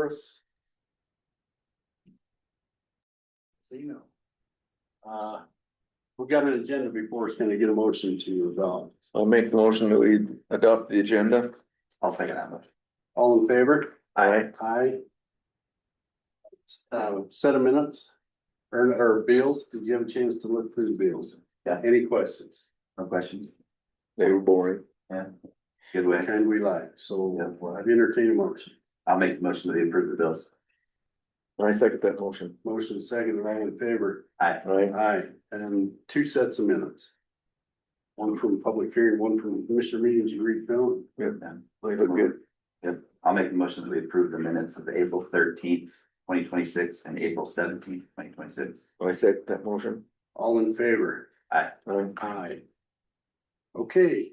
us? So we got an agenda before us. Can I get a motion to adopt? I'll make the motion that we adopt the agenda. I'll second that motion. All in favor? Aye. Aye. Set of minutes or bills. Did you have a chance to look through the bills? Yeah. Any questions? No questions? They were boring. Yeah. Good way. Kind we like, so Yeah. I'd entertain a motion. I'll make the motion that we approve the bills. I second that motion. Motion second, all in favor? Aye. Aye. Aye, and two sets of minutes. One from public hearing, one from commissioner meetings, you read film. Yeah. Yeah. They look good. Yep. I'll make the motion that we approve the minutes of April 13th, 2026 and April 17th, 2026. I second that motion. All in favor? Aye. Aye. Aye. Okay.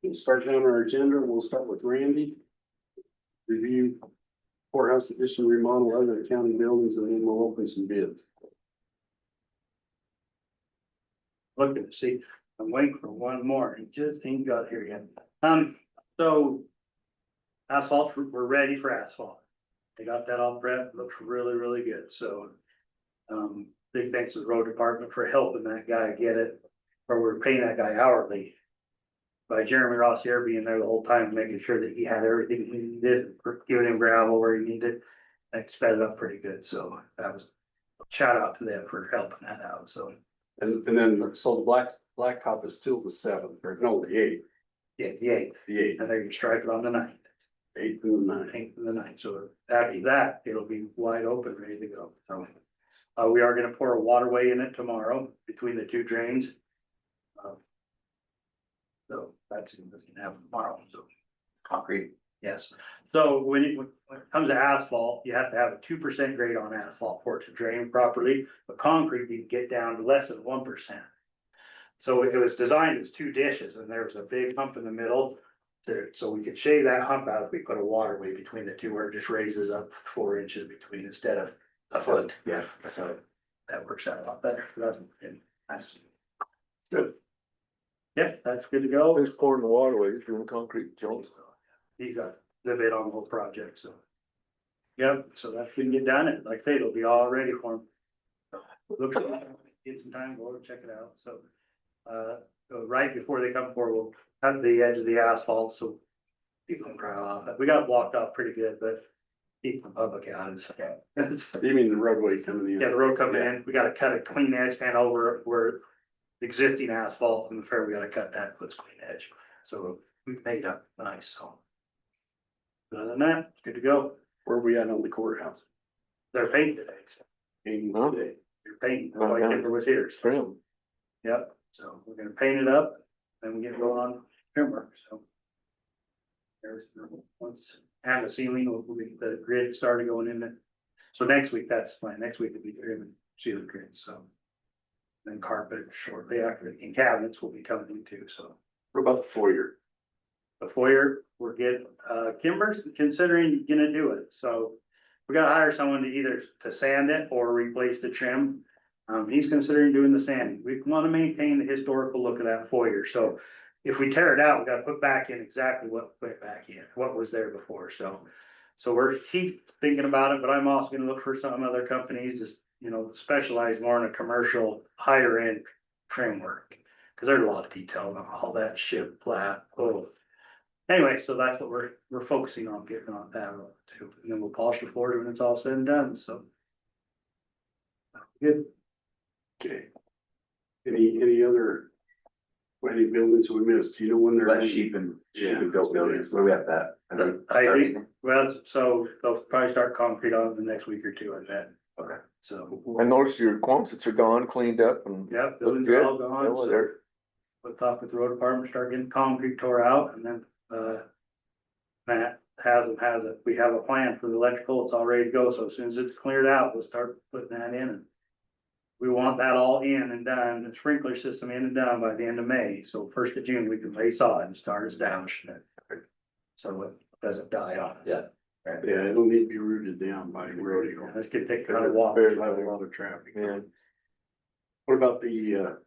We'll start down our agenda. We'll start with Randy. Review courthouse addition remodel, other county buildings, and then we'll open some bids. Looking to see, I'm waiting for one more, he just ain't got here yet. So. Asphalt, we're ready for asphalt. They got that all prepped, looks really, really good, so. Big thanks to the road department for helping that guy get it, or we're paying that guy hourly. By Jeremy Ross here being there the whole time, making sure that he had everything he needed, giving him gravel where he needed. That sped it up pretty good, so that was, shout out to them for helping that out, so. And then, so the blacktop is still the seventh, or no, the eighth, Yeah, the eighth, the eighth, and they're gonna stripe it on the ninth. eighth and the ninth. 8th and the 9th, so after that, it'll be wide open, ready to go, so. We are gonna pour a waterway in it tomorrow between the two drains. So that's gonna happen tomorrow, so, It's concrete. yes. So when it comes to asphalt, you have to have a 2% grade on asphalt for it to drain properly, but concrete, you can get down to less than 1%. So it was designed as two dishes, and there was a big hump in the middle. So we could shave that hump out if we put a waterway between the two, where it just raises up 4 inches between instead of a foot. Yeah, so that works out a lot better. That's good. Yep, that's good to go. Who's pouring the waterways, doing concrete, Jones? He got the bid on the whole project, so. Yep, so that can get done, and like I say, it'll be all ready for him. Looks like, get some time, go over and check it out, so. Right before they come forward, we'll cut the edge of the asphalt, so. People can dry off, we got it blocked off pretty good, but. Keep the public out, You mean the roadway coming in? yeah, the road coming in, we gotta cut a clean edge, and over where. Existing asphalt in the fair, we gotta cut that, puts clean edge, so we made up nice, so. Other than that, good to go. Where are we at on the courthouse? They're painting today, so Painting Huh? today. they're painting, that's why Kimber was here, so, Trim. yep, so we're gonna paint it up, then we get going on trim work, so. There's once, and the ceiling, will be the grid started going in it. So next week, that's fine, next week will be trim and ceiling grid, so. Then carpet shortly after, and cabinets will be coming in too, so. What about the foyer? The foyer, we're getting, Kimber's considering gonna do it, so. We gotta hire someone to either to sand it or replace the trim. He's considering doing the sanding. We wanna maintain the historical look of that foyer, so. If we tear it out, we gotta put back in exactly what went back in, what was there before, so. So he's thinking about it, but I'm also gonna look for some other companies, just, specialize more in a commercial, higher end trim work. Cause there's a lot of detail on all that shit, plat, Anyway, so that's what we're focusing on, getting on that too, and then we'll polish the floor when it's all said and done, so. Good. Okay. Any other? Any buildings we missed? Do you know when they're? But sheep and built buildings, where we at that? I think, well, so they'll probably start concrete on the next week or two, I bet. Okay. So, I noticed your Quonsets are gone, cleaned up and. yeah, look buildings are good. all gone, Oh, so they're- we'll talk with the road department, start getting concrete tore out, and then, Matt has it, we have a plan for the electrical, it's all ready to go, so as soon as it's cleared out, we'll start putting that in and. We want that all in and done, the sprinkler system in and done by the end of May, so 1st of June, we can lay sod and start establishing it. So it doesn't die on us. Yeah. Yeah, it'll need to be rooted down by rodeo. Let's get that Cause kind of it walk. bears have a lot of traffic. Yeah. What about the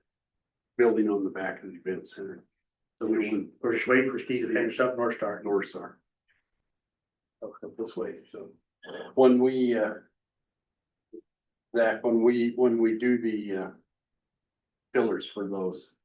building on the back of the event center? So we're just waiting for Steve to finish up North Star. North Star. Up this way, so When we, Zach, when we do the, pillars for those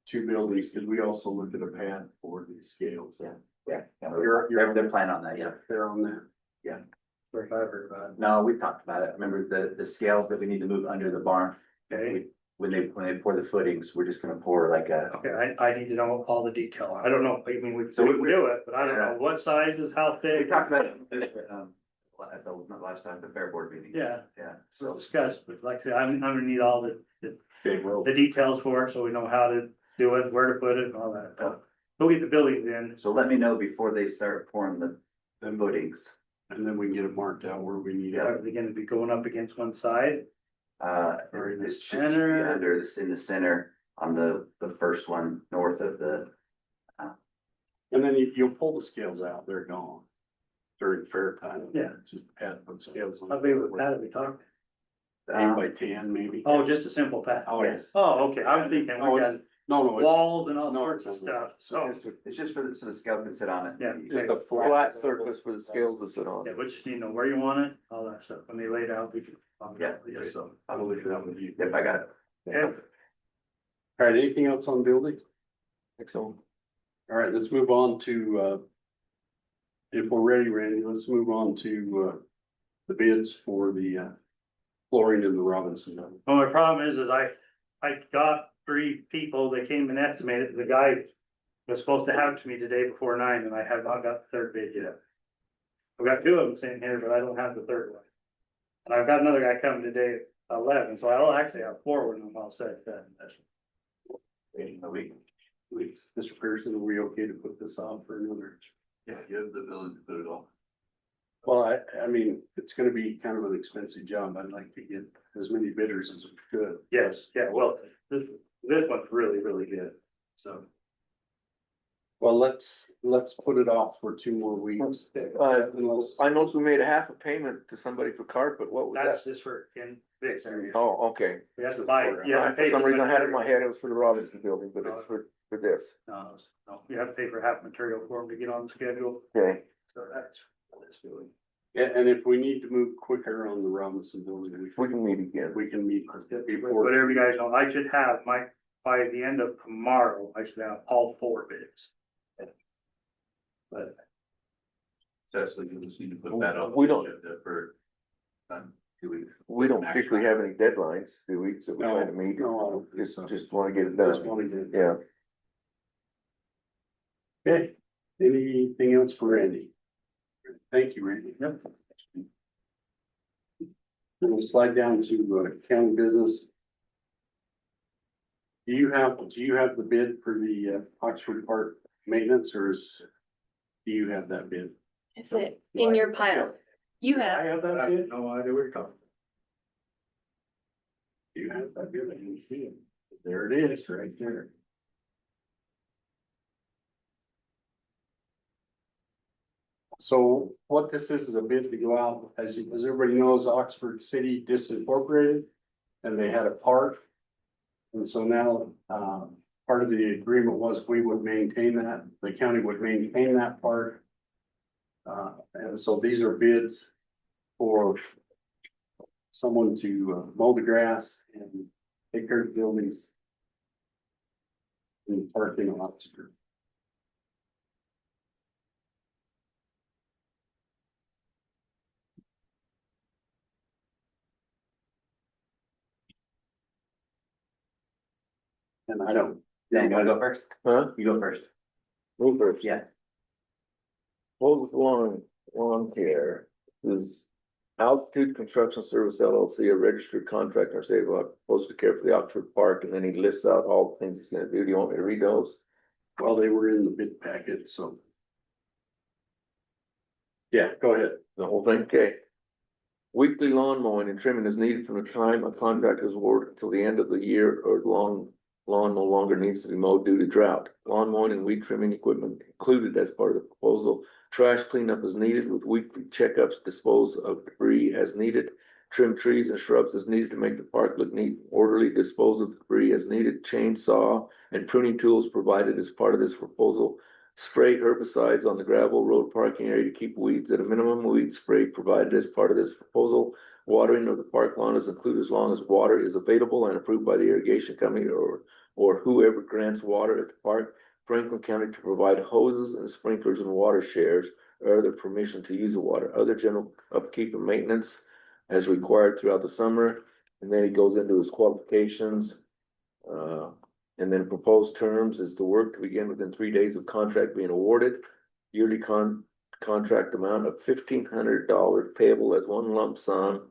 two buildings, could we also look at a pad for the scales? Yeah. You're- They're planning on that, yeah. They're on that. First I've heard about it. No, we talked about it. Remember the scales that we need to move under the barn? Okay, When they pour the footings, we're just gonna pour like a, okay, I need to know all the detail. I don't know, I mean, we So we- do it, but I don't know what sizes, how we thick. talked about it, at the, not last time, the fair board meeting. Yeah, Yeah, so so, discuss, but like I said, I'm gonna need all Big rope. the details for it, so we know how to do it, where to put it and all that. But we'll get the buildings in. so let me know before they start pouring the footings. And then we can get it marked out where we need Are it. they gonna be going up against one side? Or in the it should just be center. under this, in the center, on the first one, north of the, And then you'll pull the scales out, they're gone. During fair time. Yeah. Just add the scales on. How big of a pad are we talking? 8x10 maybe. Oh, just a simple pad. Oh, yes. Oh, okay, I'm thinking Oh, we it's- got No, it's walls and all no, sorts of no, no. stuff, so. it's just for, so the scale can sit on it. Yeah. just a Flat surface for the scales to sit on. Yeah, we just need to know where you want it, all that stuff. When they lay it out, we can. Yeah. So I'll leave that with you. Yep, I got it. Yeah. All right, anything else on building? Think so. All right, let's move on to, if we're ready, Randy, let's move on to, the bids for the, flooring in the Robinson. building. Well, my problem is I got 3 people that came and estimated, the guy was supposed to have it to me today before 9, and I have not got the 3rd bid yet. I've got 2 of them sitting here, but I don't have the 3rd one. And I've got another guy coming today at 11, so I'll actually have 4 of them all set then. Waiting a week. Please, Mr. Pearson, are we okay to put this on for another? Yeah, you have the ability to put it off. Well, I mean, it's gonna be kind of an expensive job. I'd like to get as many bidders as we could. Yes, yeah, well, this one's really, really good, so. Well, let's put it off for 2 more weeks. Unless, I noticed we made a half a payment to somebody for carpet, what was That's that? just for in Vic's area. Oh, okay. We have to buy it. Yeah. For some reason I had it in my head, it was for the Robinson building, but it's for this, No, you have to pay for half material for them to get on the schedule, okay? so that's what it's doing. and if we need to move quicker on the Robinson building, We can meet again. we can meet before. Whatever you guys know, I should have by the end of tomorrow, I should have all 4 bids. But That's like you just need to put that on. We don't- For, 2 weeks. We don't particularly have any deadlines, do we, that we're trying to meet? No, I don't think so. Just wanna get it Just done, wanna get- yeah. Okay, anything else for Randy? Thank you, Randy. Yep. We'll slide down to county business. Do you have the bid for the Oxford Park maintenance or do you have that bid? Is it in your pile? You I have, have that bid. no idea where you're coming. Do you have that bid? I didn't see it. There it is, right there. So what this is a bid to go out, as everybody knows, Oxford City disincorporated. And they had a park. And so now, part of the agreement was we would maintain that, the county would maintain that park. And so these are bids for someone to mow the grass and take care of the buildings. In the parking lot. And I don't. Dan, you wanna go first? Huh? You go first. Move first. Yeah. Hold lawn care is Altitude Construction Service LLC, a registered contractor, in the state of Ohio, supposed to care for the Oxford Park, and then he lists out all the things he's gonna do. Do you want me to read those? Well, they were in the bid packet, so. Yeah, go ahead. The whole thing, okay. Weekly lawn mowing and trimming is needed from the time a contract is awarded until the end of the year or lawn no longer needs to be mowed due to drought. Lawn mowing and weed trimming equipment included as part of the proposal. Trash cleanup is needed with weekly checkups, dispose of debris as needed. Trim trees and shrubs as needed to make the park look neat, orderly, dispose of debris as needed. Chainsaw and pruning tools provided as part of this proposal spray herbicides on the gravel road parking area to keep weeds at a minimum. Weed spray provided as part of this proposal. Watering of the park lawn is included as long as water is available and approved by the irrigation company or whoever grants water at the park. Franklin County to provide hoses and sprinklers and water shares or other permission to use the water. Other general upkeep and maintenance as required throughout the summer. And then he goes into his qualifications. And then proposed terms is to work to begin within 3 days of contract being awarded. Yearly contract amount of $1,500 payable as one lump sum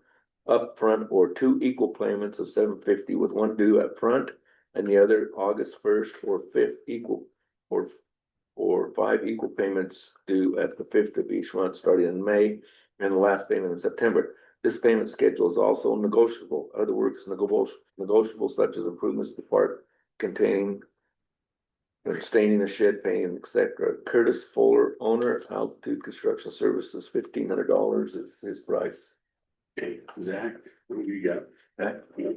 upfront or 2 equal payments of $750 with one due up front and the other August 1st or 5th equal or 5 equal payments due at the 5th of each month starting in May and the last payment in September. This payment schedule is also negotiable. Other work is negotiable such as improvements to the park containing staining the shed, painting, etc. Curtis Fuller, owner, Altitude Construction Services, $1,500 is his price. Okay, Zach, what do you got? Okay.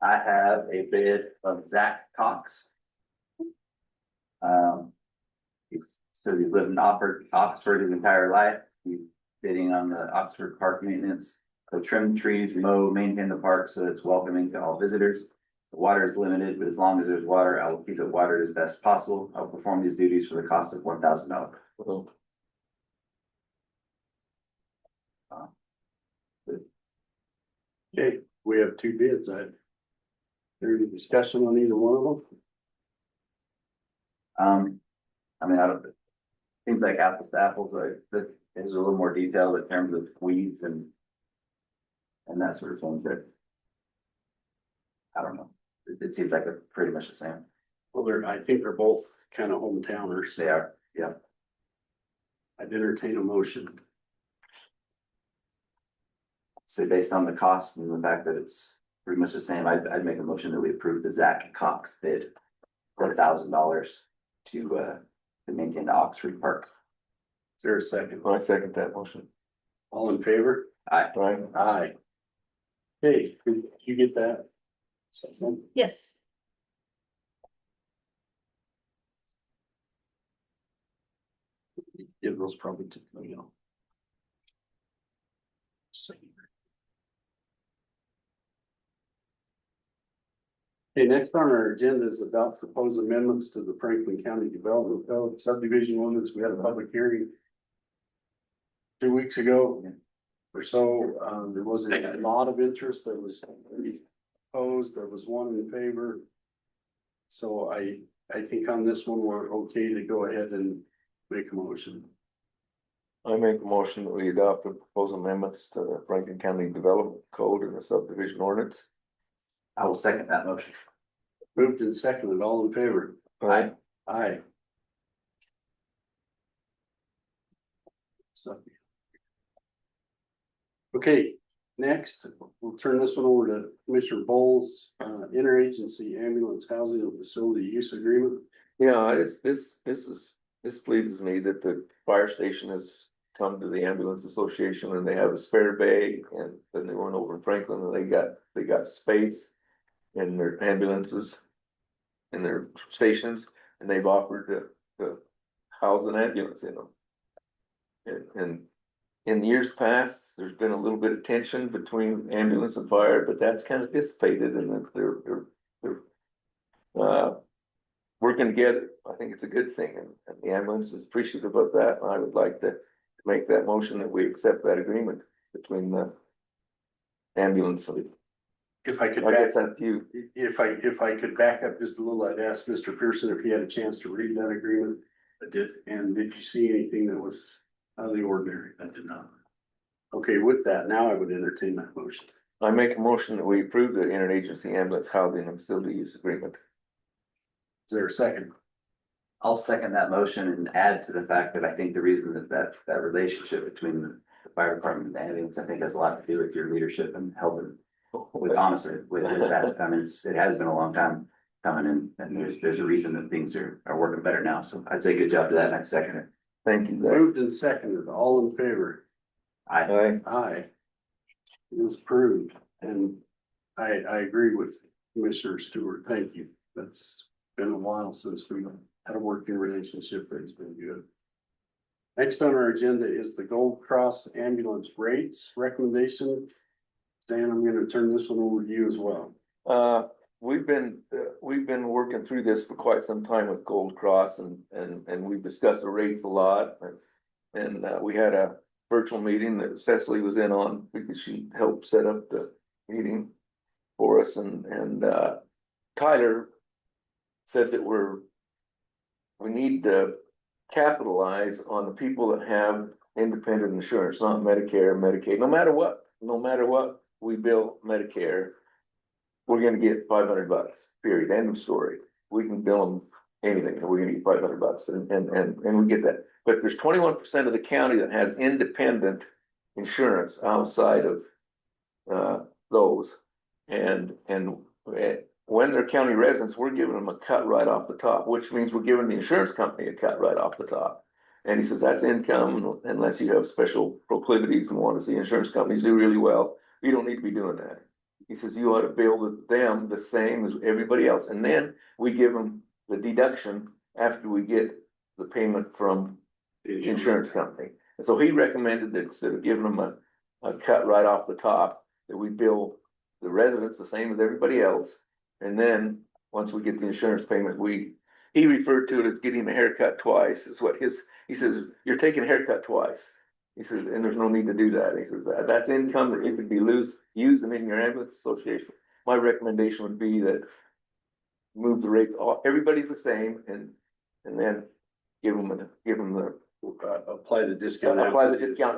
I have a bid of Zach Cox. He says he's lived in Oxford his entire life. He's bidding on the Oxford Park maintenance. So trim trees, mow, maintain the park so it's welcoming to all visitors. The water is limited, but as long as there's water, I will keep it watered as best possible. I'll perform these duties for the cost of $1,000. Well, Okay, we have 2 bids. There any discussion on either one of them? I mean, I don't, seems like apples to apples, this is a little more detailed in terms of weeds and that sort of thing, but I don't know. It seems like they're pretty much the same. Well, I think they're both kind of hometowners. They are, yeah. I'd entertain a motion. So based on the cost and the fact that it's pretty much the same, I'd make a motion that we approve the Zach Cox bid for $1,000 to maintain the Oxford Park. Is there a second? I second that motion. All in favor? Right? Aye. Hey, did you get that? Something? Yes. Give those probably to, you know. Okay, next on our agenda is about proposed amendments to the Franklin County Development Code subdivision ordinance. We had a public hearing 2 weeks ago or so. There wasn't a lot of interest. There was opposed, there was one in favor. So I think on this one, we're okay to go ahead and make a motion. I make a motion that we adopt the proposed amendments to the Franklin County Development Code and the subdivision ordinance. I will second that motion. Moved and seconded, all in favor? Aye. Aye. So. Okay, next, we'll turn this one over to Commissioner Bowles, interagency ambulance housing and facility use agreement. Yeah, this pleases me that the fire station has come to the ambulance association and they have a spare bay, and then they went over in Franklin and they got space in their ambulances in their stations, and they've offered to house an ambulance in them. And in years past, there's been a little bit of tension between ambulance and fire, but that's kind of dissipated, and they're working together. I think it's a good thing, and the ambulance is appreciative of that. And I would like to make that motion that we accept that agreement between the ambulance and. If I could, I guess that's you. if I could back up just a little, I'd ask Mr. Pearson if he had a chance to read that agreement. I did, And did you see anything that was out of the ordinary? I did not. Okay, with that, now I would entertain that motion. I make a motion that we approve the interagency ambulance housing and facility use agreement. Is there a second? I'll second that motion and add to the fact that I think the reason that relationship between the fire department and the ambulance, I think has a lot to do with your leadership and helping with honestly, with that. I mean, it has been a long time coming in, and there's a reason that things are working better now. So I'd say good job to that, and I'd second it. Thank you, Zach. Moved and seconded, all in favor? Aye. Aye. It was approved, and I agree with Commissioner Stewart, thank you. That's been a while since we had a working relationship that's been good. Next on our agenda is the Gold Cross ambulance rates recommendation. Dan, I'm gonna turn this one over to you as well. We've been working through this for quite some time with Gold Cross and we've discussed the rates a lot. And we had a virtual meeting that Cecily was in on because she helped set up the meeting for us and Tyler said that we need to capitalize on the people that have independent insurance, not Medicare, Medicaid, no matter what we bill Medicare, we're gonna get $500, period, end of story. We can bill them anything, and we're gonna get $500 and we get that. But there's 21% of the county that has independent insurance outside of those. And when they're county residents, we're giving them a cut right off the top, which means we're giving the insurance company a cut right off the top. And he says, that's income unless you have special proclivities and want to see insurance companies do really well. You don't need to be doing that. He says, you ought to bill them the same as everybody else. And then we give them the deduction after we get the payment from the insurance company. And so he recommended that instead of giving them a cut right off the top, that we bill the residents the same as everybody else. And then, once we get the insurance payment, he referred to it as getting a haircut twice, is what he says, you're taking a haircut twice. He says, and there's no need to do that. He says, that's income that you could be using in your ambulance association. My recommendation would be that move the rates off, everybody's the same, and then give them the Apply the discount.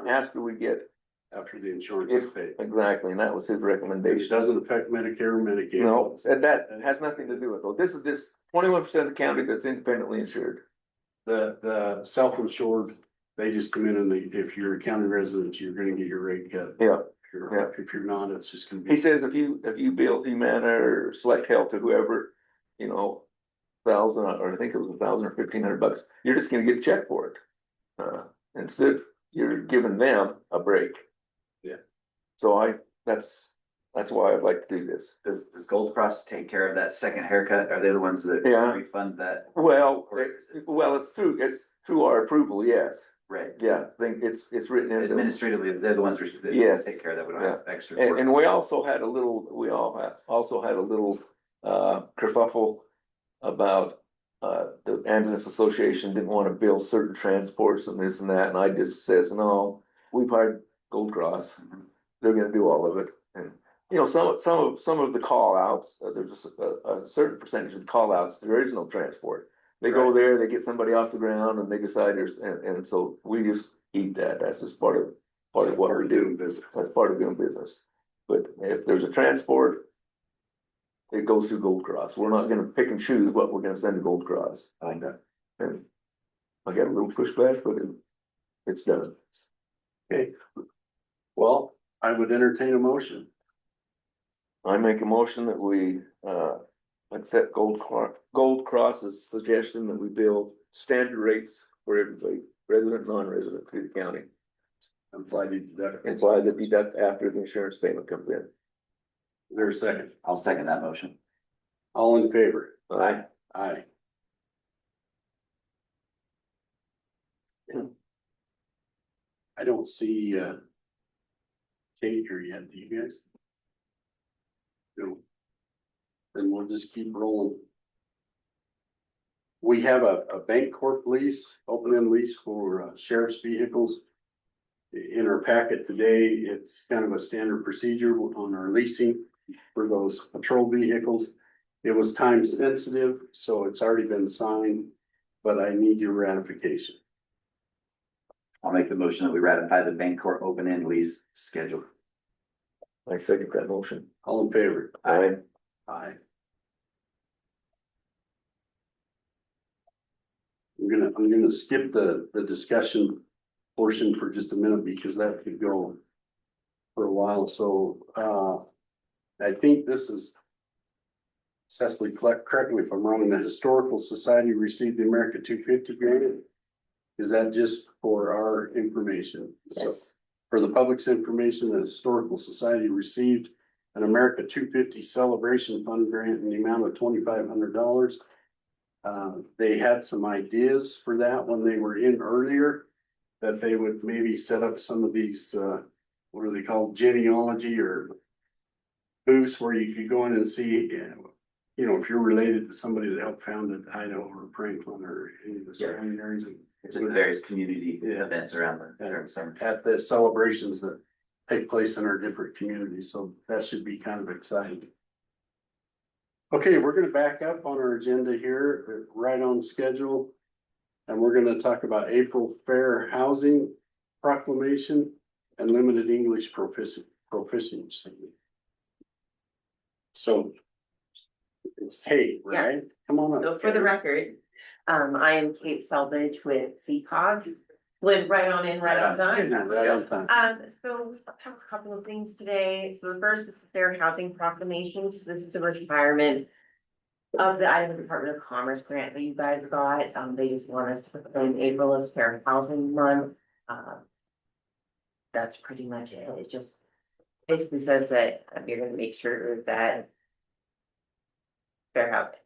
after we get. After the insurance is paid. Exactly, and that was his recommendation. It doesn't affect Medicare or Medicaid. No, that has nothing to do with it. This is just 21% of the county that's independently insured. The self-insured, they just come in and if you're a county resident, you're gonna get your rate cut. Yeah. If you're not, it's just gonna be. He says if you bill Humana or Select Health or whoever, $1,000, or I think it was $1,000 or $1,500, you're just gonna get a check for it. Instead, you're giving them a break. Yeah. So that's why I'd like to do this. Does Gold Cross take care of that second haircut? Are they the ones that Yeah. refund that? Well, it's through our approval, yes. Right. Yeah, I think it's written in. Administratively, they're the ones that Yes. take care of that. We don't have extra. And we also had a little kerfuffle about the ambulance association didn't want to bill certain transports and this and that, and I just says, no, we've hired Gold Cross. They're gonna do all of it. And some of the call outs, there's a certain percentage of call outs, there is no transport. They go there, they get somebody off the ground and they decide and so we just eat that. That's just part of what we do. That's part of doing business. But if there's a transport, it goes through Gold Cross. We're not gonna pick and choose what we're gonna send to Gold Cross. And I got a little pushback, but it's done. Okay. Well, I would entertain a motion. I make a motion that we accept Gold Cross's suggestion that we bill standard rates for everybody, resident, non-resident through the county. Imply the deduct. Imply that deduct after the insurance payment comes in. Is there a second? I'll second that motion. All in favor? Aye. Aye. I don't see Kate here yet, do you guys? No. Then we'll just keep rolling. We have a Bank Corp lease, open-end lease for sheriff's vehicles. In our packet today, it's kind of a standard procedure on our leasing for those patrol vehicles. It was time sensitive, so it's already been signed, but I need your ratification. I'll make the motion that we ratify the Bancorp open-end lease schedule. I second that motion. All in favor? Aye. Aye. I'm gonna skip the discussion portion for just a minute because that could go for a while, so, I think this is Cecily, correct me if I'm wrong, the Historical Society received the America 250 grant. Is that just for our information? So, Yes. for the public's information, the Historical Society received an America 250 Celebration Fund grant in the amount of $2,500. They had some ideas for that when they were in earlier. That they would maybe set up some of these, what are they called, genealogy or booths where you could go in and see, you know, if you're related to somebody that helped founded Idaho or Franklin or any of the surrounding areas. And Just the various community Yeah. events around the summer. at the celebrations that take place in our different communities, so that should be kind of exciting. Okay, we're gonna back up on our agenda here, right on schedule. And we're gonna talk about April Fair Housing Proclamation and Limited English Proficiency. So it's Kate, right? Come on So up. for the Kate. record, I am Kate Selvage with CCOG, live right on in, right on time. Yeah, right on time. So we have a couple of things today. So the first is the Fair Housing Proclamation. So this is a requirement of the Idaho Department of Commerce grant that you guys got. They just want us to proclaim April as Fair Housing Month. That's pretty much it. It just basically says that you're gonna make sure that fair housing.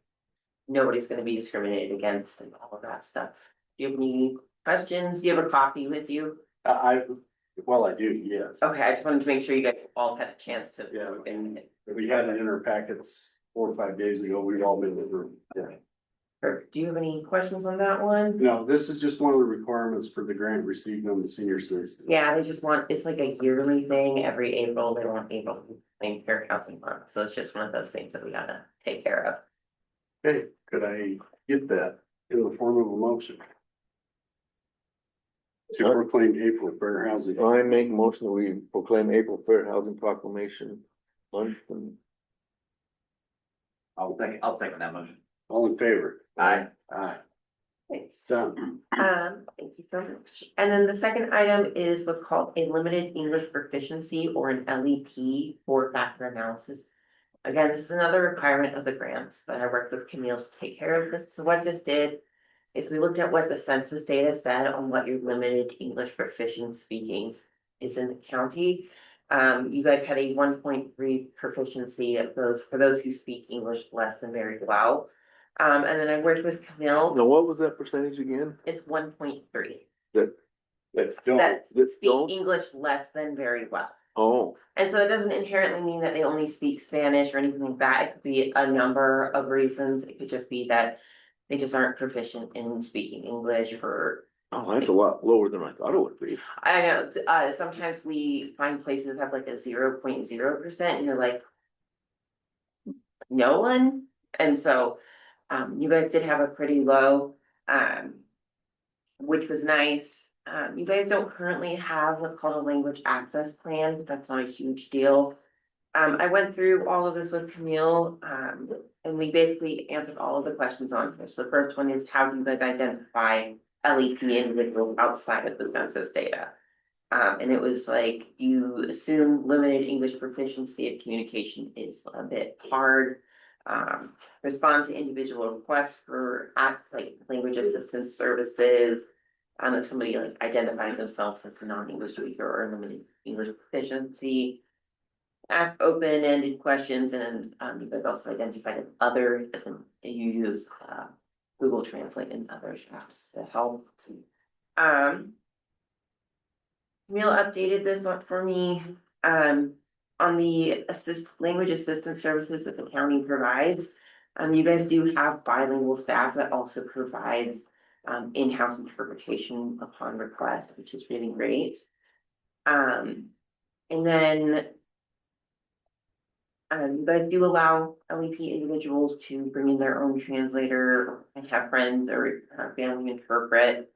Nobody's gonna be discriminated against and all of that stuff. Do you have any questions? Do you have a copy with you? Well, I do, yes. Okay, I just wanted to make sure you guys all had a chance to. Yeah. look in. We had it in our packets 4 or 5 days ago. We've all been through. Yeah. Perfect. Do you have any questions on that one? No, this is just one of the requirements for the grant received on the senior citizens. Yeah, they just want, it's like a yearly thing. Every April, they want April to claim Fair Housing Month. So it's just one of those things that we gotta take care of. Okay, could I get that in the form of a motion? To proclaim April Fair Housing. I make a motion that we proclaim April Fair Housing Proclamation month and I'll second that motion. All in favor? Aye. Aye, Thanks. done. Thank you so much. And then the second item is what's called a limited English proficiency or an LEP for factor analysis. Again, this is another requirement of the grants, but I worked with Camille to take care of this. So what this did is we looked at what the census data said on what your limited English proficient speaking is in the county. You guys had a 1.3 proficiency of those, for those who speak English less than very well. And then I worked with Camille, now what was that percentage again? it's 1.3. That don't, That that speak don't- English less than very well. Oh, And so it doesn't inherently mean that they only speak Spanish or anything like that. It could be a number of reasons. It could just be that they just aren't proficient in speaking English or, oh, that's a lot lower than I thought it would be. I know, sometimes we find places that have like a 0.0% and you're like, no one. And so, you guys did have a pretty low, which was nice. You guys don't currently have what's called a language access plan, but that's not a huge deal. I went through all of this with Camille, and we basically answered all of the questions on here. So the first one is, how do you guys identify LEP individuals outside of the census data? And it was like, you assume limited English proficiency of communication is a bit hard. Respond to individual requests for like language assistance services. If somebody like identifies themselves as a non-English speaker or limited English proficiency. Ask open-ended questions, and you guys also identified other, as in you use Google Translate and other apps to help. Camille updated this up for me on the language assistance services that the county provides. You guys do have bilingual staff that also provides in-house interpretation upon request, which is really great. And then you guys do allow LEP individuals to bring in their own translator and have friends or family interpret.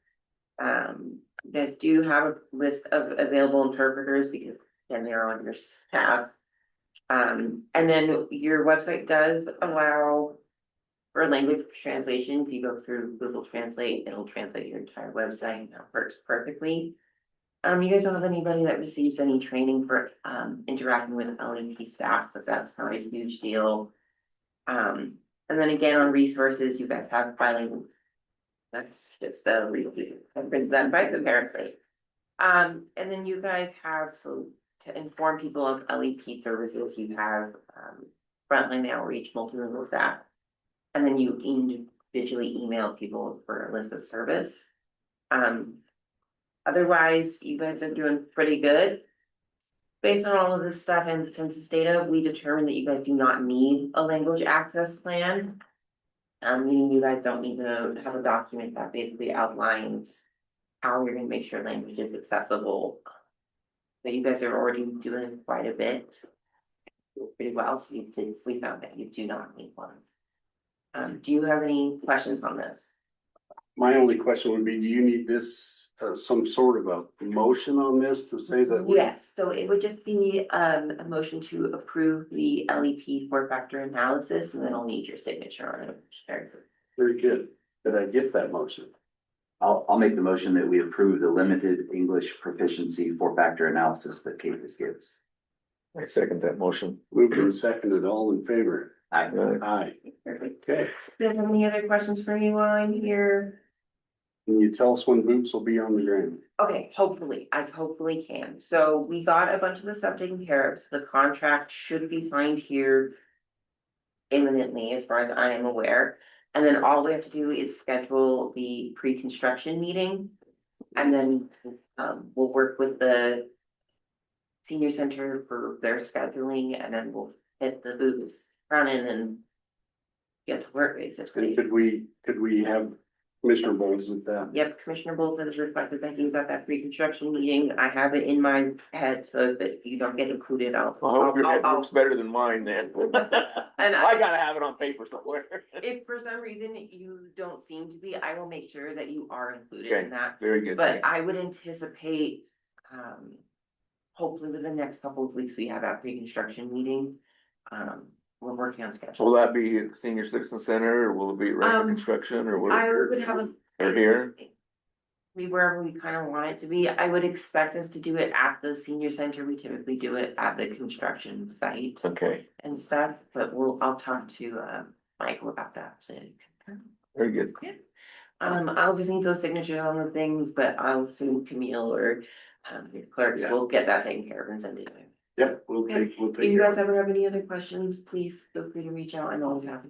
You guys do have a list of available interpreters because again, they're on your staff. And then your website does allow for language translation. If you go through Google Translate, it'll translate your entire website and that works perfectly. You guys don't have anybody that receives any training for interacting with LEP staff, but that's not a huge deal. And then again, on resources, you guys have filing. That's just the repeat of advice apparently. And then you guys have, so to inform people of LEP services, you have frontline outreach, multilingual staff. And then you digitally email people for a list of service. Otherwise, you guys are doing pretty good. Based on all of this stuff and census data, we determined that you guys do not need a language access plan. Meaning you guys don't need to have a document that basically outlines how you're gonna make sure language is accessible. But you guys are already doing quite a bit. Pretty well, so we found that you do not need one. Do you have any questions on this? My only question would be, do you need this, some sort of a motion on this to say that? Yes, so it would just be a motion to approve the LEP four-factor analysis, and then I'll need your signature on it. Sure. Very good. Did I get that motion? I'll make the motion that we approve the limited English proficiency four-factor analysis that Kate just gives. I second that motion. Moved and seconded, all in favor? I, Aye. Perfect. Okay. Do you have any other questions for me while I'm here? Can you tell us when boots will be on the ground? Okay, hopefully, I hopefully can. So we got a bunch of the stuff taken care of, so the contract should be signed here imminently, as far as I am aware. And then all we have to do is schedule the pre-construction meeting. And then we'll work with the senior center for their scheduling, and then we'll hit the boots running and get to work basically. And could we have Commissioner Bowles at that? Yep, Commissioner Bolton has requested that he's at that pre-construction meeting. I have it in my head so that you don't get included, I hope your head I'll- works better than mine then. And I gotta have it on paper somewhere. if for some reason you don't seem to be, I will make sure that you are included Okay. in that. Very good. But I would anticipate, hopefully within the next couple of weeks, we have that pre-construction meeting. We're working on Will schedule. that be at Senior Citizen Center or will it be regular construction or I what? would have a. Or here? Be wherever we kind of want it to be. I would expect us to do it at the senior center. We typically do it at the construction site Okay, and stuff, but I'll talk to Michael about that. very good. I'll just need those signatures on the things, but I'll assume Camille or your clerks will get that taken care of and send it to him. Yep, we'll take If you care guys of it. ever have any other questions, please feel free to reach out. I'm always happy.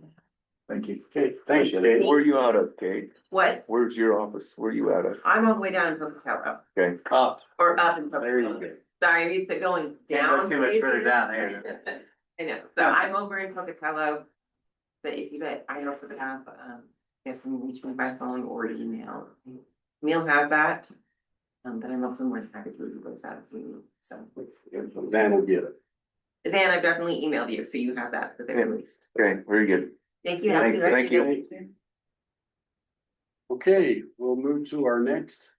Thank you. Okay, thanks, Appreciate Dave. Where are you out of, Kate? What? Where's your office? Where are you out of? I'm all the way down in Pocatello Okay. Up. or up in There you Pocatello. Sorry, I'm used to going Can't go down. too much further places. down there. I know, so I'm over in Pocatello. But if you guys, I also have, if you reach me by phone or email. Camille has that. But I'm also more than happy to do those out for you, so. Van will get it. Zan, I've definitely emailed you, so you have that at the very least. Okay, very good. Thank you. Have a good rest Thank of your you. day. Okay, we'll move to our next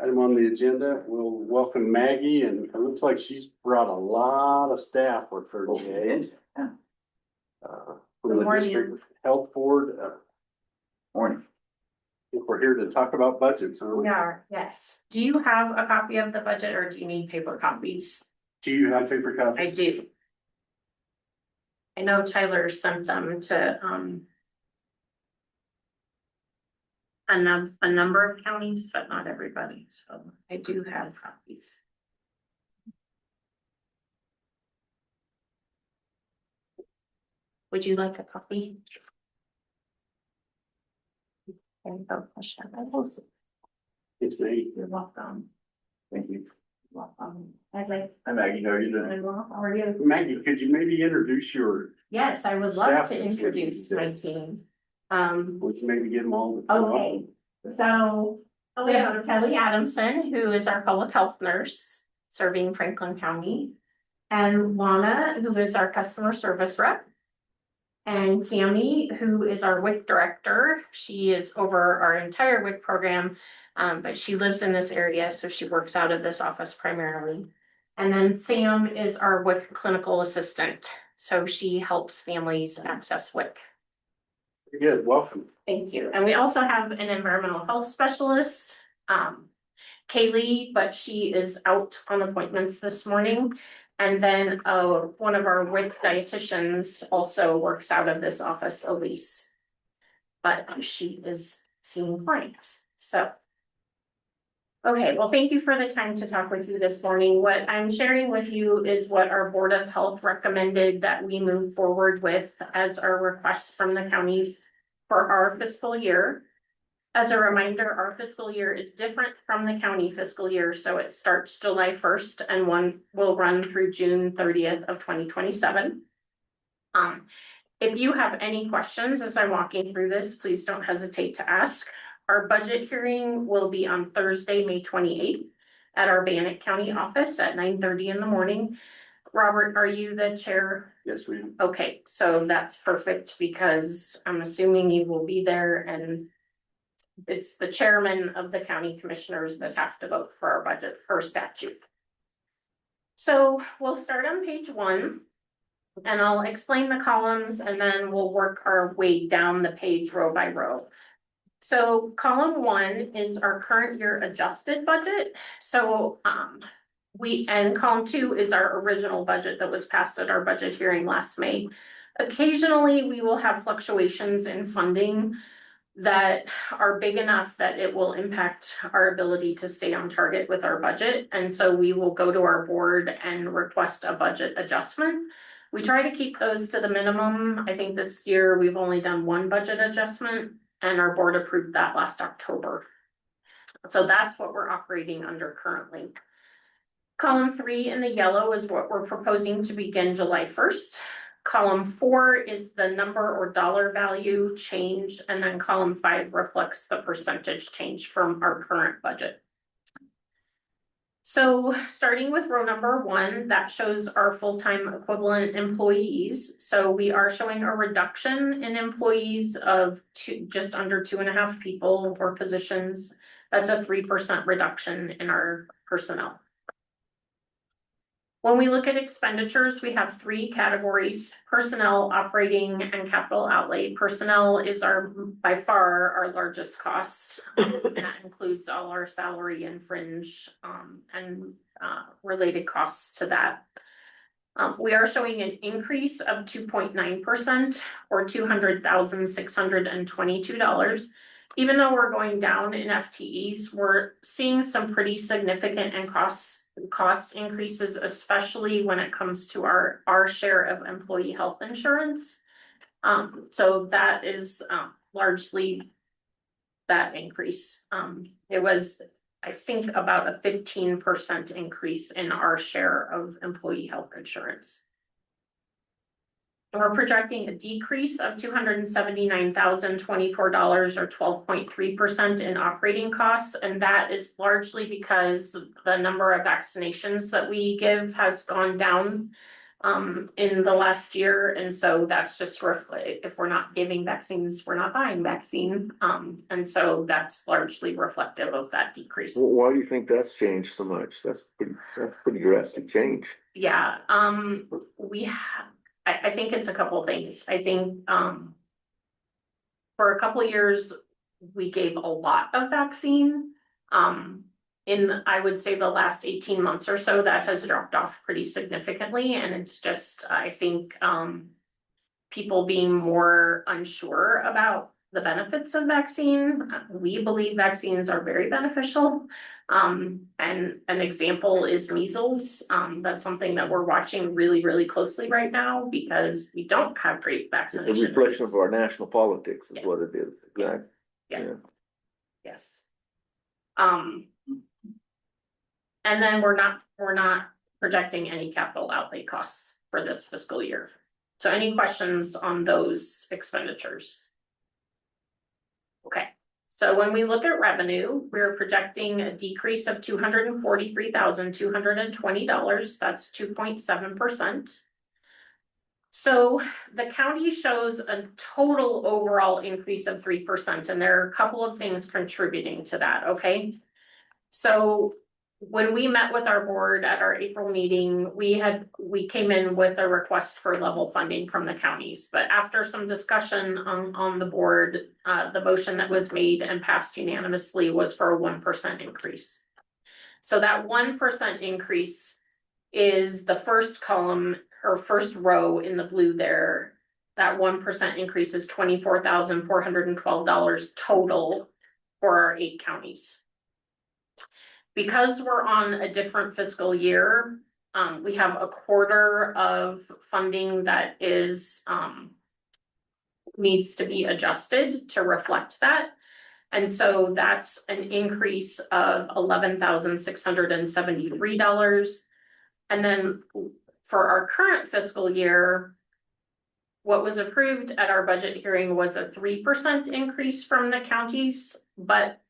item on the agenda. We'll welcome Maggie, and it looks like she's brought a lot of staff with her today. From Good the morning. district health board. Morning. I think we're here to talk about budgets, aren't We we? are, yes. Do you have a copy of the budget or do you need paper copies? Do you have paper I copies? do. I know Tyler sent them to, a number of counties, but not everybody, so I do have copies. Would you like a copy? There you go, Michelle. I will- It's me. You're welcome. Thank you. Welcome. I'd like, Hi Maggie, how are you doing? I'm well, how are you? Maggie, could you maybe introduce Yes, I would love Staff to is with you introduce today. my team. would you maybe get them all? Okay, so we have Kelly Adamson, who is our public health nurse serving Franklin County. And Lana, who is our customer service rep. And Cami, who is our WIC director. She is over our entire WIC program, but she lives in this area, so she works out of this office primarily. And then Sam is our WIC clinical assistant, so she helps families access WIC. Very good, welcome. Thank you. And we also have an environmental health specialist, Kaylee, but she is out on appointments this morning. And then one of our WIC dietitians also works out of this office, Elise. But she is seeing clients, so. Okay, well, thank you for the time to talk with you this morning. What I'm sharing with you is what our Board of Health recommended that we move forward with as our request from the counties for our fiscal year. As a reminder, our fiscal year is different from the county fiscal year, so it starts July first and one will run through June 30th of 2027. If you have any questions as I'm walking through this, please don't hesitate to ask. Our budget hearing will be on Thursday, May 28th at our Bannock County office at 9:30 in the morning. Robert, are you the chair? Yes, ma'am. Okay, so that's perfect because I'm assuming you will be there and it's the chairman of the county commissioners that have to vote for our budget per statute. So we'll start on page 1. And I'll explain the columns and then we'll work our way down the page row by row. So column 1 is our current year adjusted budget. So and column 2 is our original budget that was passed at our budget hearing last May. Occasionally, we will have fluctuations in funding that are big enough that it will impact our ability to stay on target with our budget. And so we will go to our board and request a budget adjustment. We try to keep those to the minimum. I think this year we've only done 1 budget adjustment and our board approved that last October. So that's what we're operating under currently. Column 3 in the yellow is what we're proposing to begin July 1st. Column 4 is the number or dollar value change, and then column 5 reflects the percentage change from our current budget. So starting with row number 1, that shows our full-time equivalent employees. So we are showing a reduction in employees of just under 2.5 people or positions. That's a 3% reduction in our personnel. When we look at expenditures, we have 3 categories: personnel, operating, and capital outlay. Personnel is by far our largest cost. That includes all our salary and fringe and related costs to that. We are showing an increase of 2.9% or $200,622. Even though we're going down in FTEs, we're seeing some pretty significant and cost increases, especially when it comes to our share of employee health insurance. So that is largely that increase. It was, I think, about a 15% increase in our share of employee health insurance. We're projecting a decrease of $279,024 or 12.3% in operating costs, and that is largely because the number of vaccinations that we give has gone down in the last year, and so that's just if we're not giving vaccines, we're not buying vaccine, and so that's largely reflective of that decrease. Why do you think that's changed so much? That's pretty drastic change. Yeah, I think it's a couple of things. I think for a couple of years, we gave a lot of vaccine. I would say the last 18 months or so, that has dropped off pretty significantly. And it's just, I think, people being more unsure about the benefits of vaccine. We believe vaccines are very beneficial. And an example is measles. That's something that we're watching really, really closely right now because we don't have great vaccination. It's a reflection rates. of our national politics is what it is. Exactly. Yes. Yes. And then we're not projecting any capital outlay costs for this fiscal year. So any questions on those expenditures? Okay, so when we look at revenue, we're projecting a decrease of $243,220. That's 2.7%. So the county shows a total overall increase of 3%, and there are a couple of things contributing to that, okay? So when we met with our board at our April meeting, we came in with a request for level funding from the counties, but after some discussion on the board, the motion that was made and passed unanimously was for a 1% increase. So that 1% increase is the first column or first row in the blue there. That 1% increase is $24,412 total for our 8 counties. Because we're on a different fiscal year, we have a quarter of funding that is needs to be adjusted to reflect that. And so that's an increase of $11,673. And then for our current fiscal year, what was approved at our budget hearing was a 3% increase from the counties, but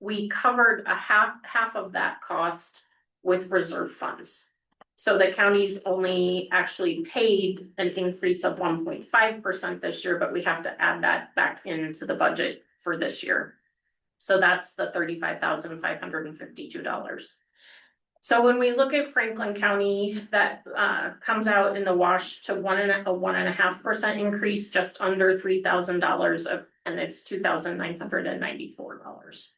we covered a half of that cost with reserve funds. So the counties only actually paid an increase of 1.5% this year, but we have to add that back into the budget for this year. So that's the $35,552. So when we look at Franklin County, that comes out in the wash to 1.5% increase, just under $3,000 and it's $2,994.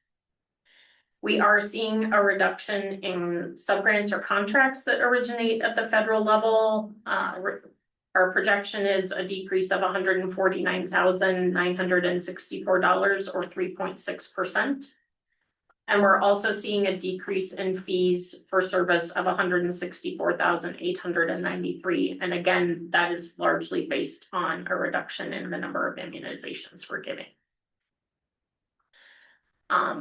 We are seeing a reduction in subgrants or contracts that originate at the federal level. Our projection is a decrease of $149,964 or 3.6%. And we're also seeing a decrease in fees for service of $164,893. And again, that is largely based on a reduction in the number of immunizations we're giving.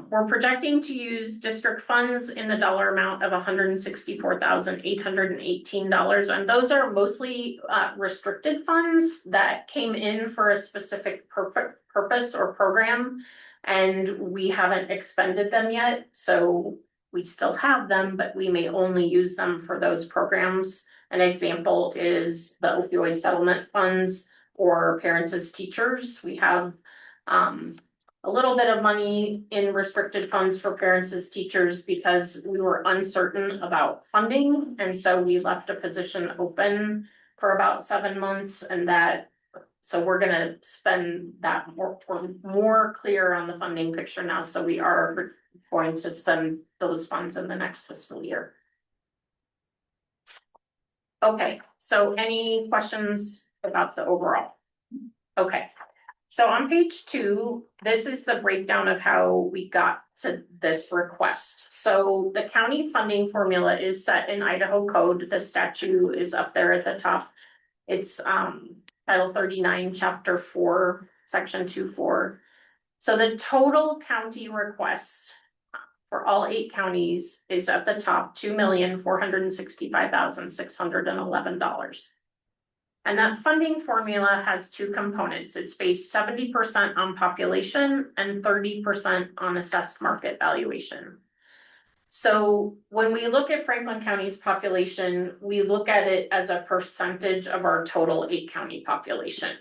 We're projecting to use district funds in the dollar amount of $164,818. And those are mostly restricted funds that came in for a specific purpose or program. And we haven't expended them yet, so we still have them, but we may only use them for those programs. An example is the opioid settlement funds or parents as teachers. We have a little bit of money in restricted funds for parents as teachers because we were uncertain about funding. And so we left a position open for about 7 months, and so we're gonna spend that we're more clear on the funding picture now, so we are going to spend those funds in the next fiscal year. Okay, so any questions about the overall? Okay, so on page 2, this is the breakdown of how we got to this request. So the county funding formula is set in Idaho code. The statute is up there at the top. It's Title 39, Chapter 4, Section 2.4. So the total county request for all 8 counties is at the top, $2,465,611. And that funding formula has 2 components. It's based 70% on population and 30% on assessed market valuation. So when we look at Franklin County's population, we look at it as a percentage of our total 8 county population.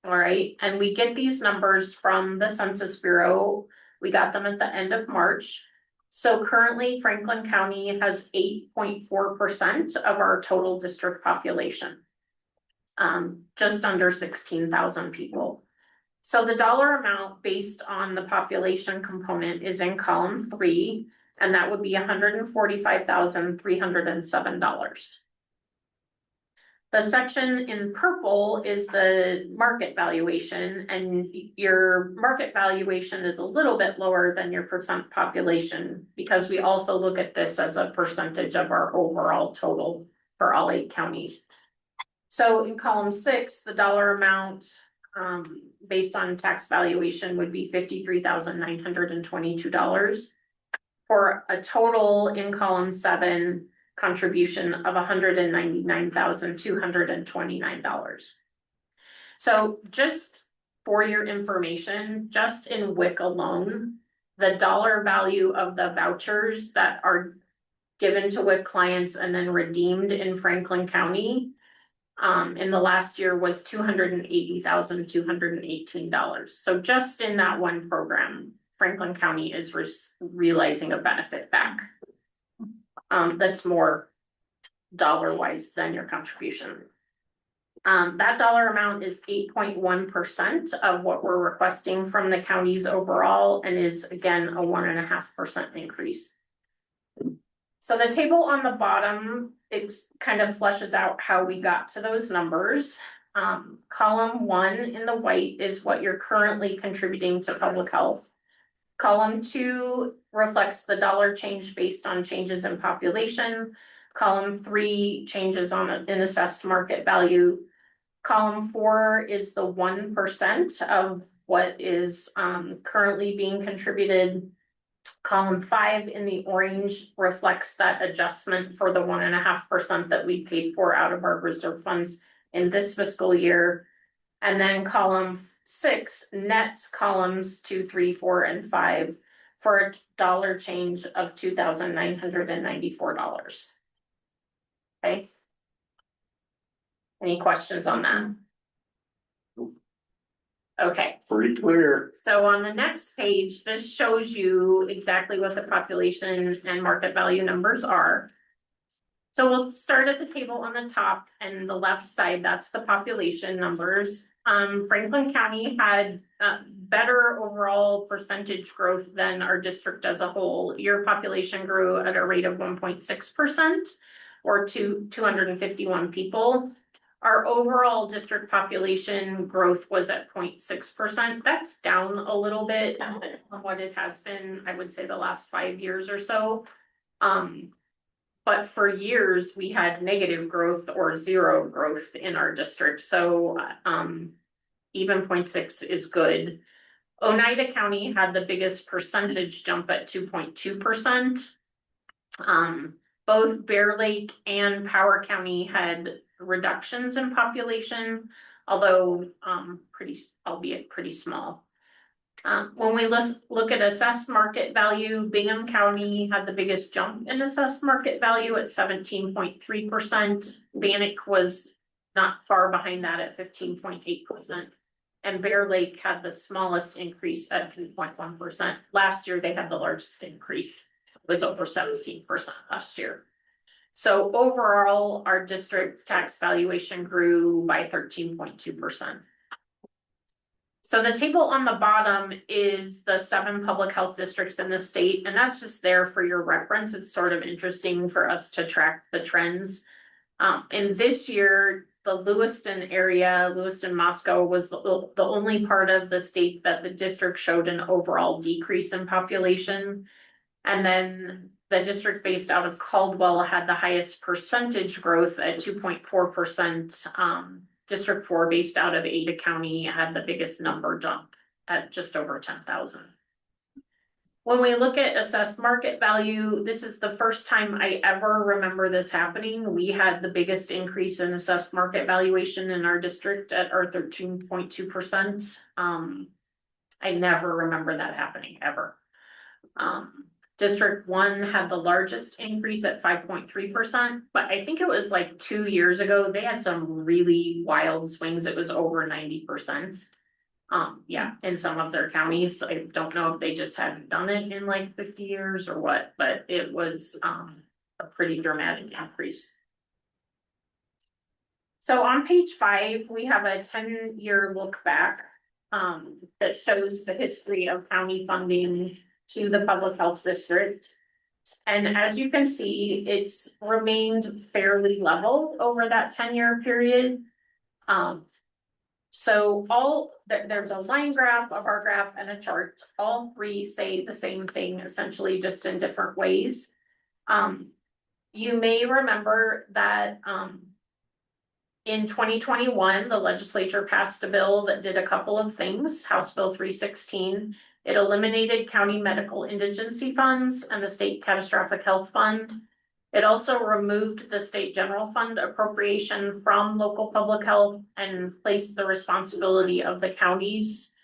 All right, and we get these numbers from the Census Bureau. We got them at the end of March. So currently Franklin County has 8.4% of our total district population. Just under 16,000 people. So the dollar amount based on the population component is in column 3. And that would be $145,307. The section in purple is the market valuation, and your market valuation is a little bit lower than your percent population because we also look at this as a percentage of our overall total for all 8 counties. So in column 6, the dollar amount based on tax valuation would be $53,922. For a total in column 7 contribution of $199,229. So just for your information, just in WIC alone, the dollar value of the vouchers that are given to WIC clients and then redeemed in Franklin County in the last year was $280,218. So just in that one program, Franklin County is realizing a benefit back. That's more dollar-wise than your contribution. That dollar amount is 8.1% of what we're requesting from the counties overall and is again a 1.5% increase. So the table on the bottom, it kind of fleshes out how we got to those numbers. Column 1 in the white is what you're currently contributing to public health. Column 2 reflects the dollar change based on changes in population. Column 3 changes in assessed market value. Column 4 is the 1% of what is currently being contributed. Column 5 in the orange reflects that adjustment for the 1.5% that we paid for out of our reserve funds in this fiscal year. And then column 6 nets columns 2, 3, 4, and 5 for a dollar change of $2,994. Okay. Any questions on that? Okay, Pretty clear. so on the next page, this shows you exactly what the population and market value numbers are. So we'll start at the table on the top and the left side, that's the population numbers. Franklin County had better overall percentage growth than our district as a whole. Your population grew at a rate of 1.6% or 251 people. Our overall district population growth was at 0.6%. That's down a little bit from what it has been, I would say, the last 5 years or so. But for years, we had negative growth or zero growth in our district, so even 0.6 is good. Oneida County had the biggest percentage jump at 2.2%. Both Bear Lake and Power County had reductions in population, although albeit pretty small. When we look at assessed market value, Bingham County had the biggest jump in assessed market value at 17.3%. Bannock was not far behind that at 15.8%. And Bear Lake had the smallest increase at 3.1%. Last year, they had the largest increase. It was over 17% last year. So overall, our district tax valuation grew by 13.2%. So the table on the bottom is the 7 public health districts in the state, and that's just there for your reference. It's sort of interesting for us to track the trends. In this year, the Lewiston area, Lewiston-Moscow, was the only part of the state that the district showed an overall decrease in population. And then the district based out of Caldwell had the highest percentage growth at 2.4%. District 4 based out of Ada County had the biggest number jump at just over 10,000. When we look at assessed market value, this is the first time I ever remember this happening. We had the biggest increase in assessed market valuation in our district at our 13.2%. I never remember that happening ever. District 1 had the largest increase at 5.3%, but I think it was like 2 years ago, they had some really wild swings. It was over 90%. Yeah, in some of their counties. I don't know if they just hadn't done it in like 50 years or what, but it was a pretty dramatic increase. So on page 5, we have a 10-year look back that shows the history of county funding to the public health district. And as you can see, it's remained fairly level over that 10-year period. So there's a line graph of our graph and a chart. All three say the same thing, essentially just in different ways. You may remember that in 2021, the legislature passed a bill that did a couple of things. House Bill 316. It eliminated county medical indigency funds and the state catastrophic health fund. It also removed the state general fund appropriation from local public health and placed the responsibility of the counties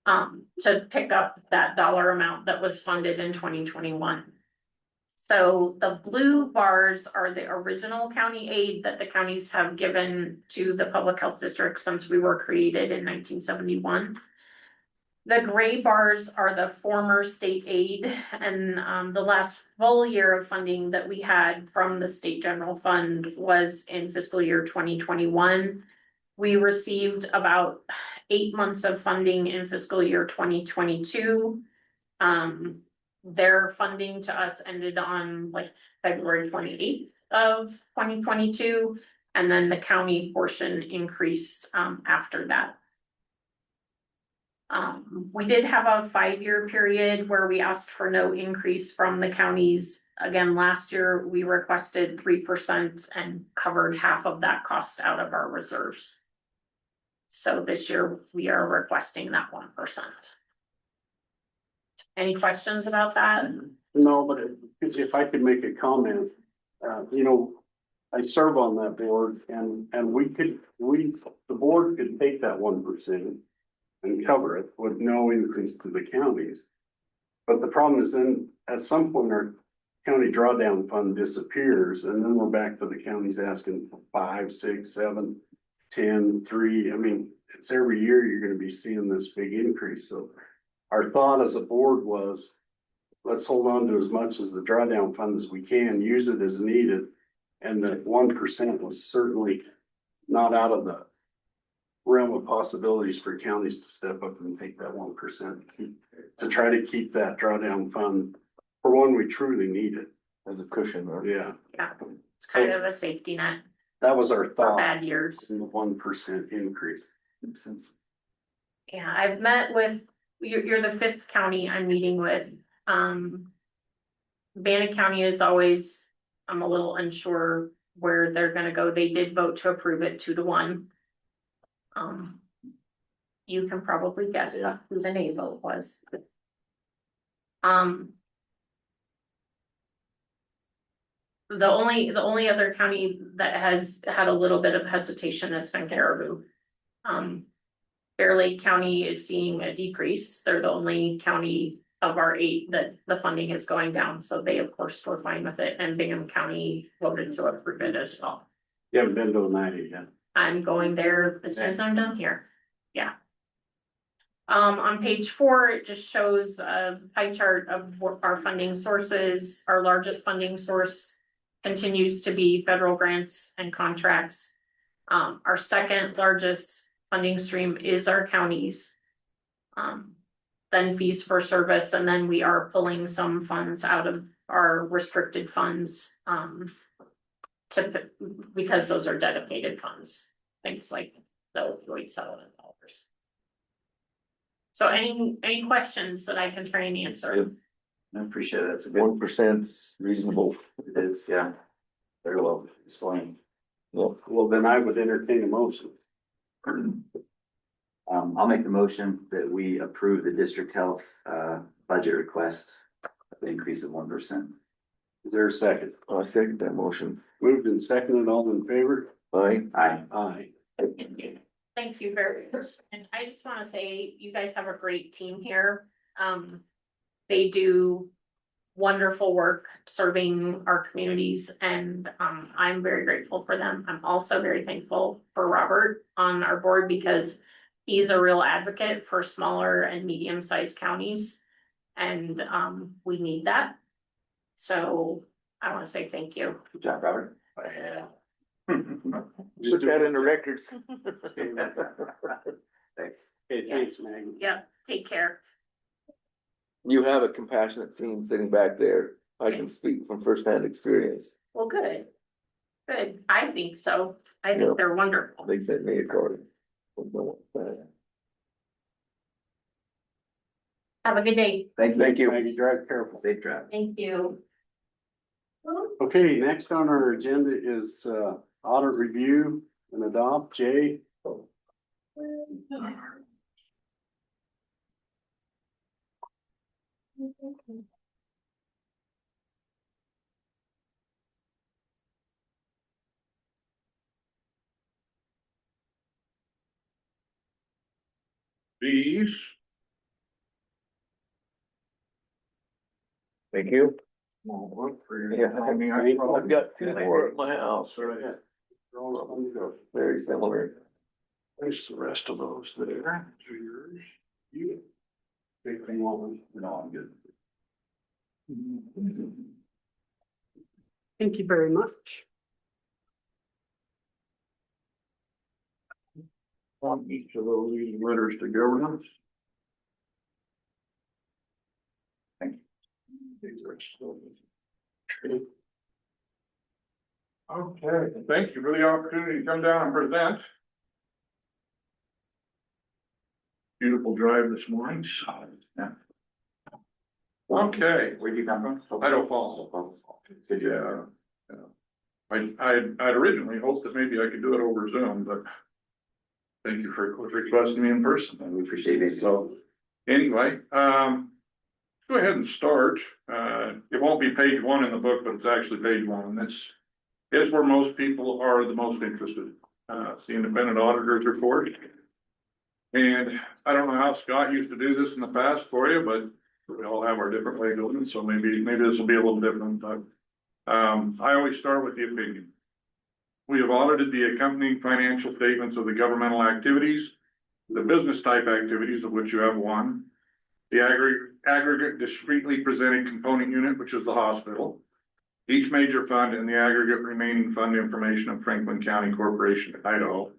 to pick up that dollar amount that was funded in 2021. So the blue bars are the original county aid that the counties have given to the public health districts since we were created in 1971. The gray bars are the former state aid, and the last full year of funding that we had from the state general fund was in fiscal year 2021. We received about 8 months of funding in fiscal year 2022. Their funding to us ended on like February 28th of 2022, and then the county portion increased after that. We did have a 5-year period where we asked for no increase from the counties. Again, last year we requested 3% and covered half of that cost out of our reserves. So this year we are requesting that 1%. Any questions about that? No, but if I could make a comment, you know, I serve on that board and the board could take that 1% and cover it with no increase to the counties. But the problem is then at some point our county drawdown fund disappears and then we're back to the counties asking for 5, 6, 7, 10, 3. I mean, it's every year you're gonna be seeing this big increase. So our thought as a board was, let's hold on to as much as the drawdown fund as we can, use it as needed. And that 1% was certainly not out of the realm of possibilities for counties to step up and take that 1%. To try to keep that drawdown fund for when we truly need it. As a cushion, or? Yeah, Yeah, it's kind of a safety net that was our for thought, bad years. in the 1% increase. Makes sense. Yeah, I've met with, you're the fifth county I'm meeting with. Bannock County is always, I'm a little unsure where they're gonna go. They did vote to approve it 2-1. You can probably guess who the nay vote was. The only other county that has had a little bit of hesitation has been Caribou. Bear Lake County is seeing a decrease. They're the only county of our 8 that the funding is going down, so they of course were fine with it, and Bingham County voted to approve it as well. You haven't been to Oneida yet. I'm going there as soon as I'm done here, yeah. On page 4, it just shows a pie chart of our funding sources. Our largest funding source continues to be federal grants and contracts. Our second largest funding stream is our counties. Then fees for service, and then we are pulling some funds out of our restricted funds, because those are dedicated funds, things like the opioid settlement dollars. So any questions that I can try and answer? I appreciate it. It's a good, 1% reasonable. it is, yeah. Very well explained. Well, then I would entertain a motion. I'll make the motion that we approve the district health, budget request, of the increase of 1%. Is there a second? I second that motion. Moved and seconded, all in favor? Aye. Aye. Aye. Thank you very much, and I just wanna say, you guys have a great team here. They do wonderful work serving our communities, and I'm very grateful for them. I'm also very thankful for Robert on our board because he's a real advocate for smaller and medium-sized counties, and we need that. So I wanna say thank you. Good job, Robert. Put that in the records. Thanks. Hey, thanks, Maggie. Yep, take care. You have a compassionate team sitting back there. I can speak from firsthand experience. Well, good. Good, I think so. I Yeah. think they're wonderful. They sent me a card. Have a good day. Thank you. Thank you. Maggie, drive careful. Safe drive. Thank you. Okay, next on our agenda is audit review and adopt. Jay. These. Thank you. Yeah, I've got 2 more at my house. Yeah. They're all on the go. Very similar. There's the rest of those there. These are yours. You. Take them all. No, I'm good. Thank you very much. On each of those letters to governance. Thank you. These are still. Okay, thank you for the opportunity to come down and present. Beautiful drive this morning. Yeah. Okay, Where'd you come from? Idaho Falls. Good Yeah. I'd originally hoped that maybe I could do it over Zoom, but Thank you for requesting me in person. And we appreciate it. So, anyway, go ahead and start. It won't be page one in the book, but it's actually page one, and it's where most people are the most interested. It's the independent auditor's report. And I don't know how Scott used to do this in the past for you, but we all have our different way of doing it, so maybe this will be a little different, but I always start with the opinion. We have audited the accompanying financial statements of the governmental activities, the business type activities, of which you have one, the aggregate discretely presented component unit, which is the hospital, each major fund, and the aggregate remaining fund information of Franklin County Corporation, Idaho,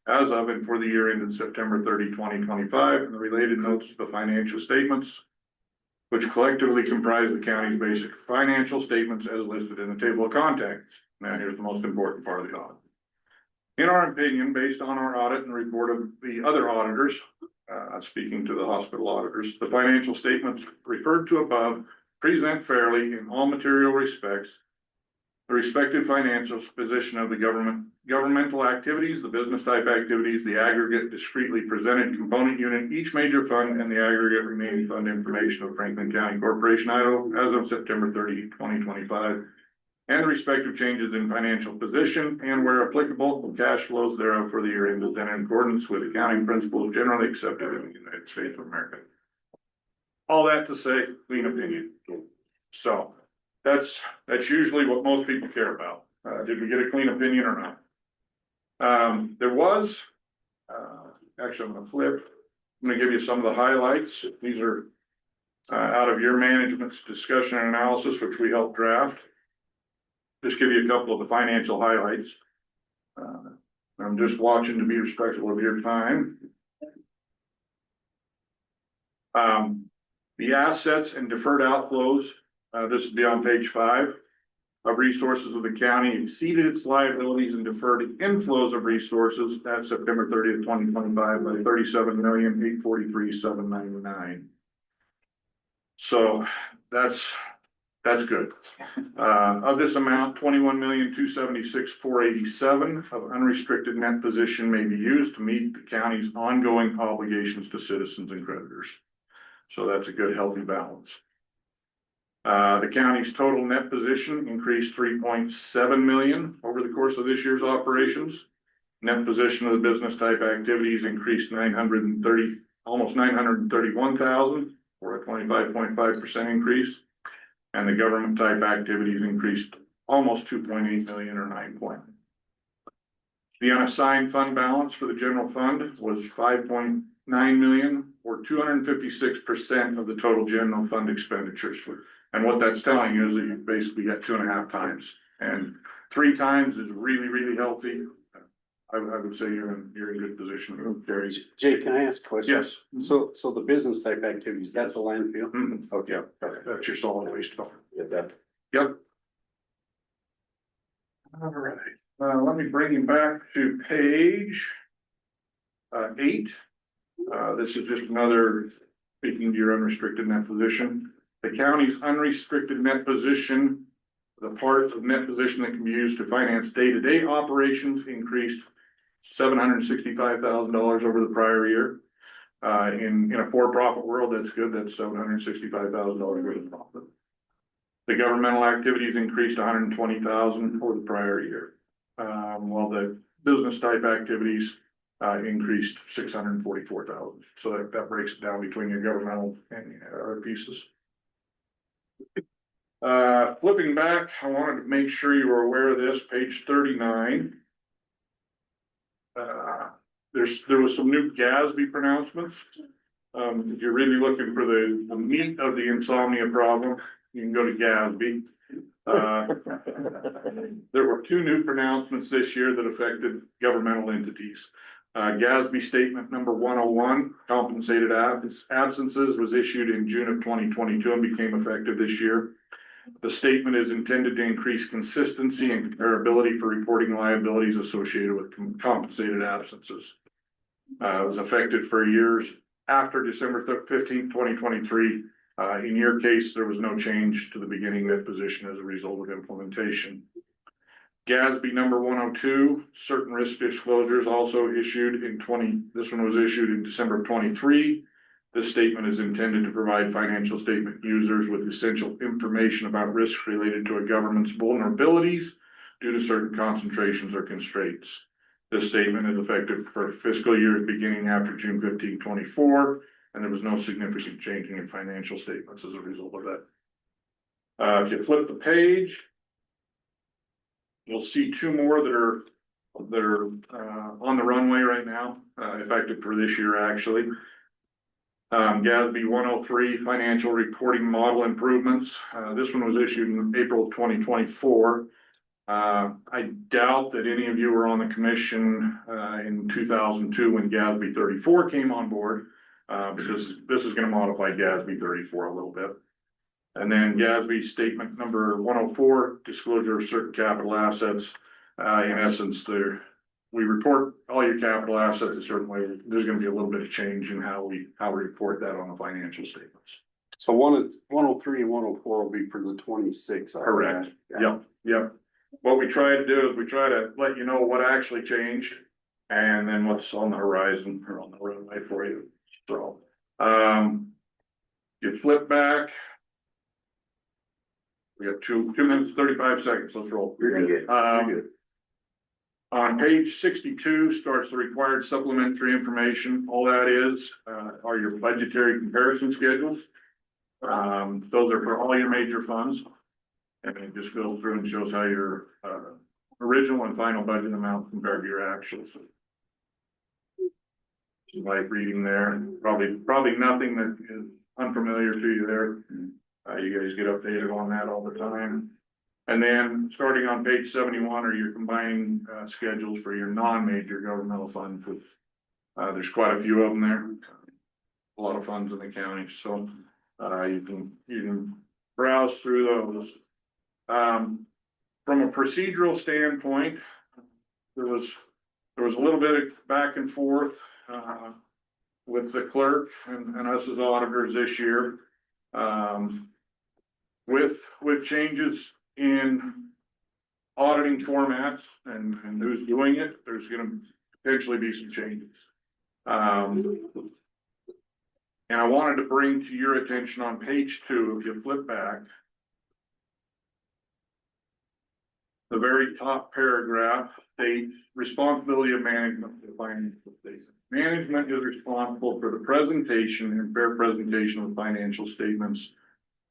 as of and for the year ended September 30, 2025, and the related notes to the financial statements, which collectively comprise the county's basic financial statements as listed in the table of contents. Now, here's the most important part of the audit. In our opinion, based on our audit and report of the other auditors, speaking to the hospital auditors, the financial statements referred to above present fairly in all material respects the respective financial position of the governmental activities, the business type activities, the aggregate discretely presented component unit, each major fund, and the aggregate remaining fund information of Franklin County Corporation, Idaho, as of September 30, 2025, and the respective changes in financial position, and where applicable, cash flows thereof for the year ended and in accordance with accounting principles generally accepted in the United States of America. All that to say, clean opinion. So that's usually what most people care about. Did we get a clean opinion or not? There was, actually I'm gonna flip. I'm gonna give you some of the highlights. These are out of your management's discussion and analysis, which we helped draft. Just give you a couple of the financial highlights. I'm just watching to be respectful of your time. The assets and deferred outflows, this would be on page 5, of resources of the county exceeded its liabilities and deferred inflows of resources at September 30th, 2025 by $37,843,799. So that's good. Of this amount, $21,276,487 of unrestricted net position may be used to meet the county's ongoing obligations to citizens and creditors. So that's a good, healthy balance. The county's total net position increased $3.7 million over the course of this year's operations. Net position of the business type activities increased almost $931,000, or a 25.5% increase. And the government type activities increased almost $2.8 million, or 9 point. The unassigned fund balance for the general fund was $5.9 million, or 256% of the total general fund expenditures. And what that's telling you is that you basically got 2.5 times, and 3 times is really, really healthy. I would say you're in good position. Gary. Jay, can I ask a question? Yes. So the business type activities, that's the landfill? Mm-hmm. Okay, that's your solid waste fund. Get that. Yep. All right, let me bring you back to page 8. This is just another, speaking to your unrestricted net position. The county's unrestricted net position, the part of net position that can be used to finance day-to-day operations, increased $765,000 over the prior year. In a for-profit world, that's good. That's $765,000 worth of profit. The governmental activities increased $120,000 over the prior year, while the business type activities increased $644,000. So that breaks it down between your governmental and other pieces. Flipping back, I wanted to make sure you were aware of this, page 39. There was some new GASB pronouncements. If you're really looking for the meat of the insomnia problem, you can go to GASB. There were 2 new pronouncements this year that affected governmental entities. GASB statement number 101, compensated absences, was issued in June of 2022 and became effective this year. The statement is intended to increase consistency and comparability for reporting liabilities associated with compensated absences. It was effective for years after December 15, 2023. In your case, there was no change to the beginning net position as a result of implementation. GASB number 102, certain risk disclosures also issued in this one was issued in December of 23. This statement is intended to provide financial statement users with essential information about risks related to a government's vulnerabilities due to certain concentrations or constraints. This statement is effective for fiscal years beginning after June 15, 24, and there was no significant changing in financial statements as a result of that. If you flip the page, you'll see two more that are on the runway right now, effective for this year, actually. GASB 103 financial reporting model improvements. This one was issued in April of 2024. I doubt that any of you were on the commission in 2002 when GASB 34 came on board, because this is going to modify GASB 34 a little bit. And then GASB statement number 104, disclosure of certain capital assets. In essence, we report all your capital assets a certain way. There's going to be a little bit of change in how we report that on the financial statements. So 103 and 104 will be for the 26. Correct. Yep. What we try to do is we try to let you know what actually changed and then what's on the horizon or on the runway for you. So, you flip back. We have 2 minutes, 35 seconds. Let's roll. You're good. You're good. On page 62 starts the required supplementary information. All that is, are your budgetary comparison schedules. Those are for all your major funds. And it just goes through and shows how your, original and final budget amount compared to your actuals. Like reading there, probably nothing that is unfamiliar to you there. You guys get updated on that all the time. And then starting on page 71 are your combining schedules for your non-major governmental funds. There's quite a few of them there. A lot of funds in the county, so you can browse through those. From a procedural standpoint, there was a little bit of back and forth with the clerk and us as auditors this year. With changes in auditing formats and who's doing it, there's going to potentially be some changes. And I wanted to bring to your attention on page 2, if you flip back, the very top paragraph states responsibility of management for financial statements. Management is responsible for the presentation and fair presentation of financial statements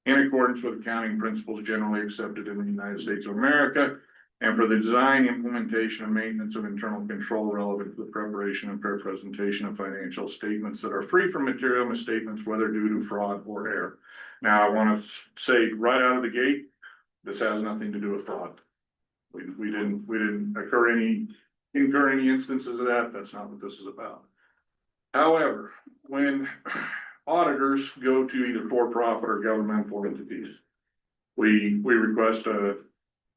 in accordance with accounting principles generally accepted in the United States of America, and for the design, implementation, and maintenance of internal control relevant to the preparation and fair presentation of financial statements that are free from material misstatements, whether due to fraud or error. Now, I want to say right out of the gate, this has nothing to do with fraud. We didn't incur any instances of that. That's not what this is about. However, when auditors go to either for-profit or governmental entities, we request an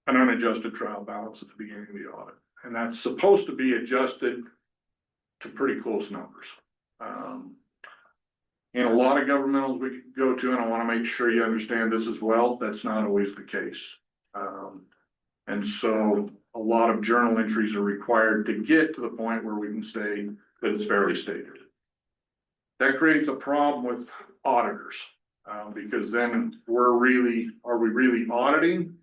unadjusted trial balance at the beginning of the audit, and that's supposed to be adjusted to pretty close numbers. In a lot of governmentals we go to, and I want to make sure you understand this as well, that's not always the case. And so a lot of journal entries are required to get to the point where we can say that it's fairly stated. That creates a problem with auditors, because then are we really auditing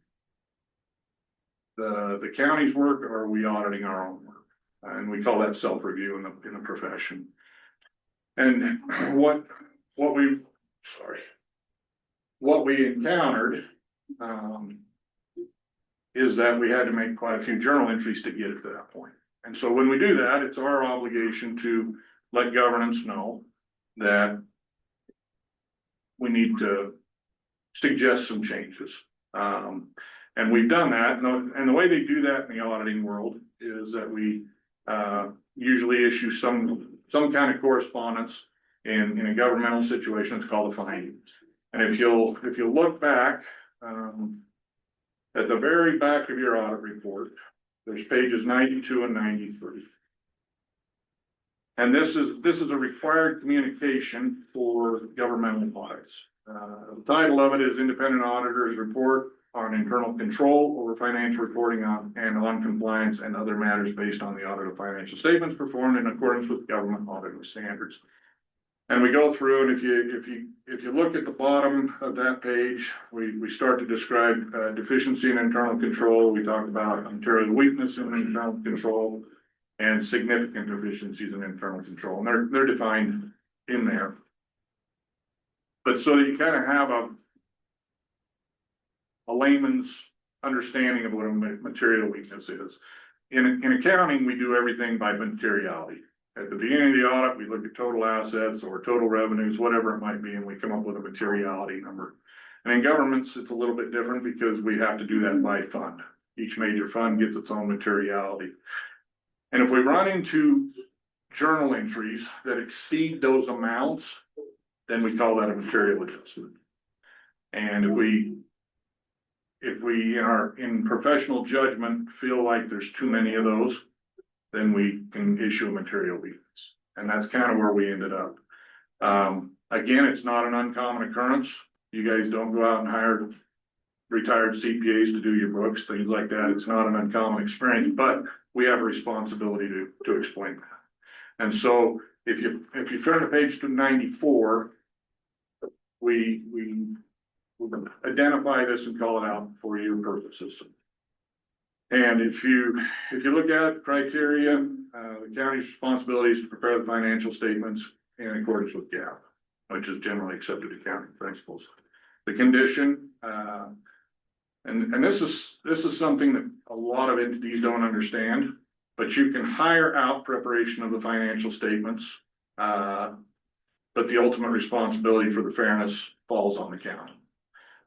the county's work, or are we auditing our own work? And we call that self-review in the profession. And what we encountered, is that we had to make quite a few journal entries to get it to that point. And so when we do that, it's our obligation to let governance know that we need to suggest some changes. And we've done that. And the way they do that in the auditing world is that we usually issue some kind of correspondence in a governmental situation. It's called a finding. And if you'll look back, at the very back of your audit report, there's pages 92 and 93. And this is a required communication for governmental audits. The title of it is Independent Auditor's Report on internal control over financial reporting on and on compliance and other matters based on the audit of financial statements performed in accordance with government auditing standards. And we go through, and if you look at the bottom of that page, we start to describe deficiency in internal control. We talk about material weakness in internal control and significant deficiencies in internal control, and they're defined in there. But so you kind of have a layman's understanding of what a material weakness is. In accounting, we do everything by materiality. At the beginning of the audit, we look at total assets or total revenues, whatever it might be, and we come up with a materiality number. And in governments, it's a little bit different because we have to do that by fund. Each major fund gets its own materiality. And if we run into journal entries that exceed those amounts, then we call that a material adjustment. And if we in professional judgment feel like there's too many of those, then we can issue a material weakness. And that's kind of where we ended up. Again, it's not an uncommon occurrence. You guys don't go out and hire retired CPAs to do your books, things like that. It's not an uncommon experience, but we have a responsibility to explain that. And so if you turn to page 294, we identify this and call it out for your purposes. And if you look at the criteria, the county's responsibility is to prepare the financial statements in accordance with GAAP, which is generally accepted accounting principles. The condition, and this is something that a lot of entities don't understand, but you can hire out preparation of the financial statements, but the ultimate responsibility for the fairness falls on the county.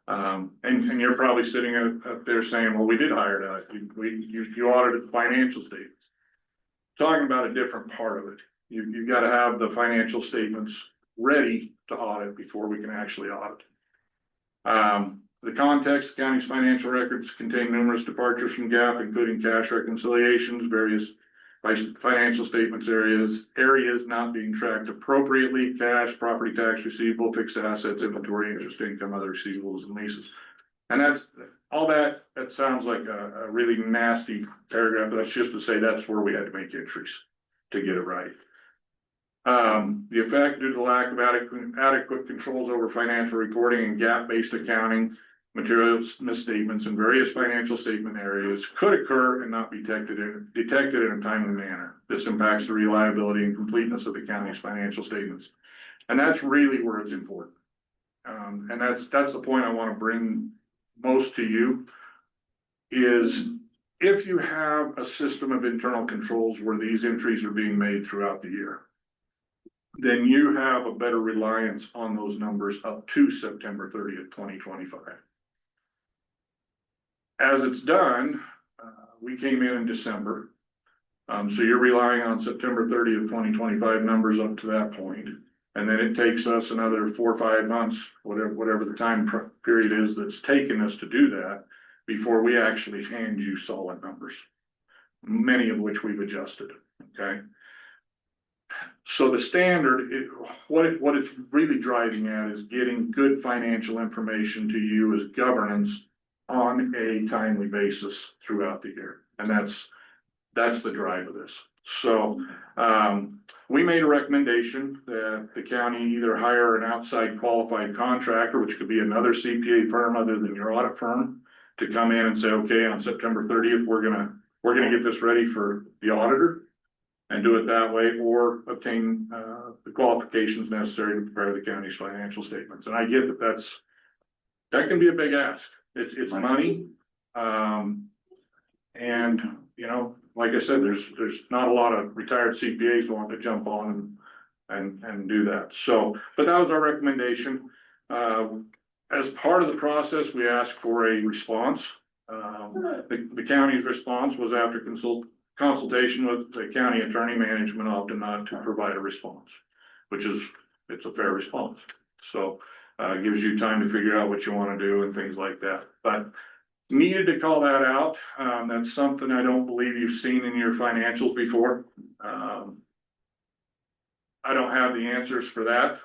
And you're probably sitting up there saying, well, we did hire that. You audited the financial statements. Talking about a different part of it. You got to have the financial statements ready to audit before we can actually audit. The context, the county's financial records contain numerous departures from GAAP, including cash reconciliations, various financial statements areas not being tracked appropriately, cash, property tax receivable, fixed assets, inventory, interest income, other receivables and leases. And that's all that sounds like a really nasty paragraph, but that's just to say that's where we had to make entries to get it right. The effect due to the lack of adequate controls over financial reporting and GAAP-based accounting, materials misstatements in various financial statement areas could occur and not be detected in a timely manner. This impacts the reliability and completeness of the county's financial statements. And that's really where it's important. And that's the point I want to bring most to you is if you have a system of internal controls where these entries are being made throughout the year, then you have a better reliance on those numbers up to September 30th, 2025. As it's done, we came in December. So you're relying on September 30th, 2025 numbers up to that point. And then it takes us another 4 or 5 months, whatever the time period is that's taken us to do that before we actually hand you solid numbers, many of which we've adjusted, okay? So the standard, what it's really driving at is getting good financial information to you as governance on a timely basis throughout the year. And that's the drive of this. So we made a recommendation that the county either hire an outside qualified contractor, which could be another CPA firm other than your audit firm, to come in and say, okay, on September 30th, we're gonna get this ready for the auditor and do it that way, or obtain the qualifications necessary to prepare the county's financial statements. And I get that can be a big ask. It's money. And you know, like I said, there's not a lot of retired CPAs wanting to jump on and do that. So, but that was our recommendation. As part of the process, we asked for a response. The county's response was after consultation with the county attorney, management opted not to provide a response, it's a fair response. So gives you time to figure out what you want to do and things like that. But needed to call that out. That's something I don't believe you've seen in your financials before. I don't have the answers for that.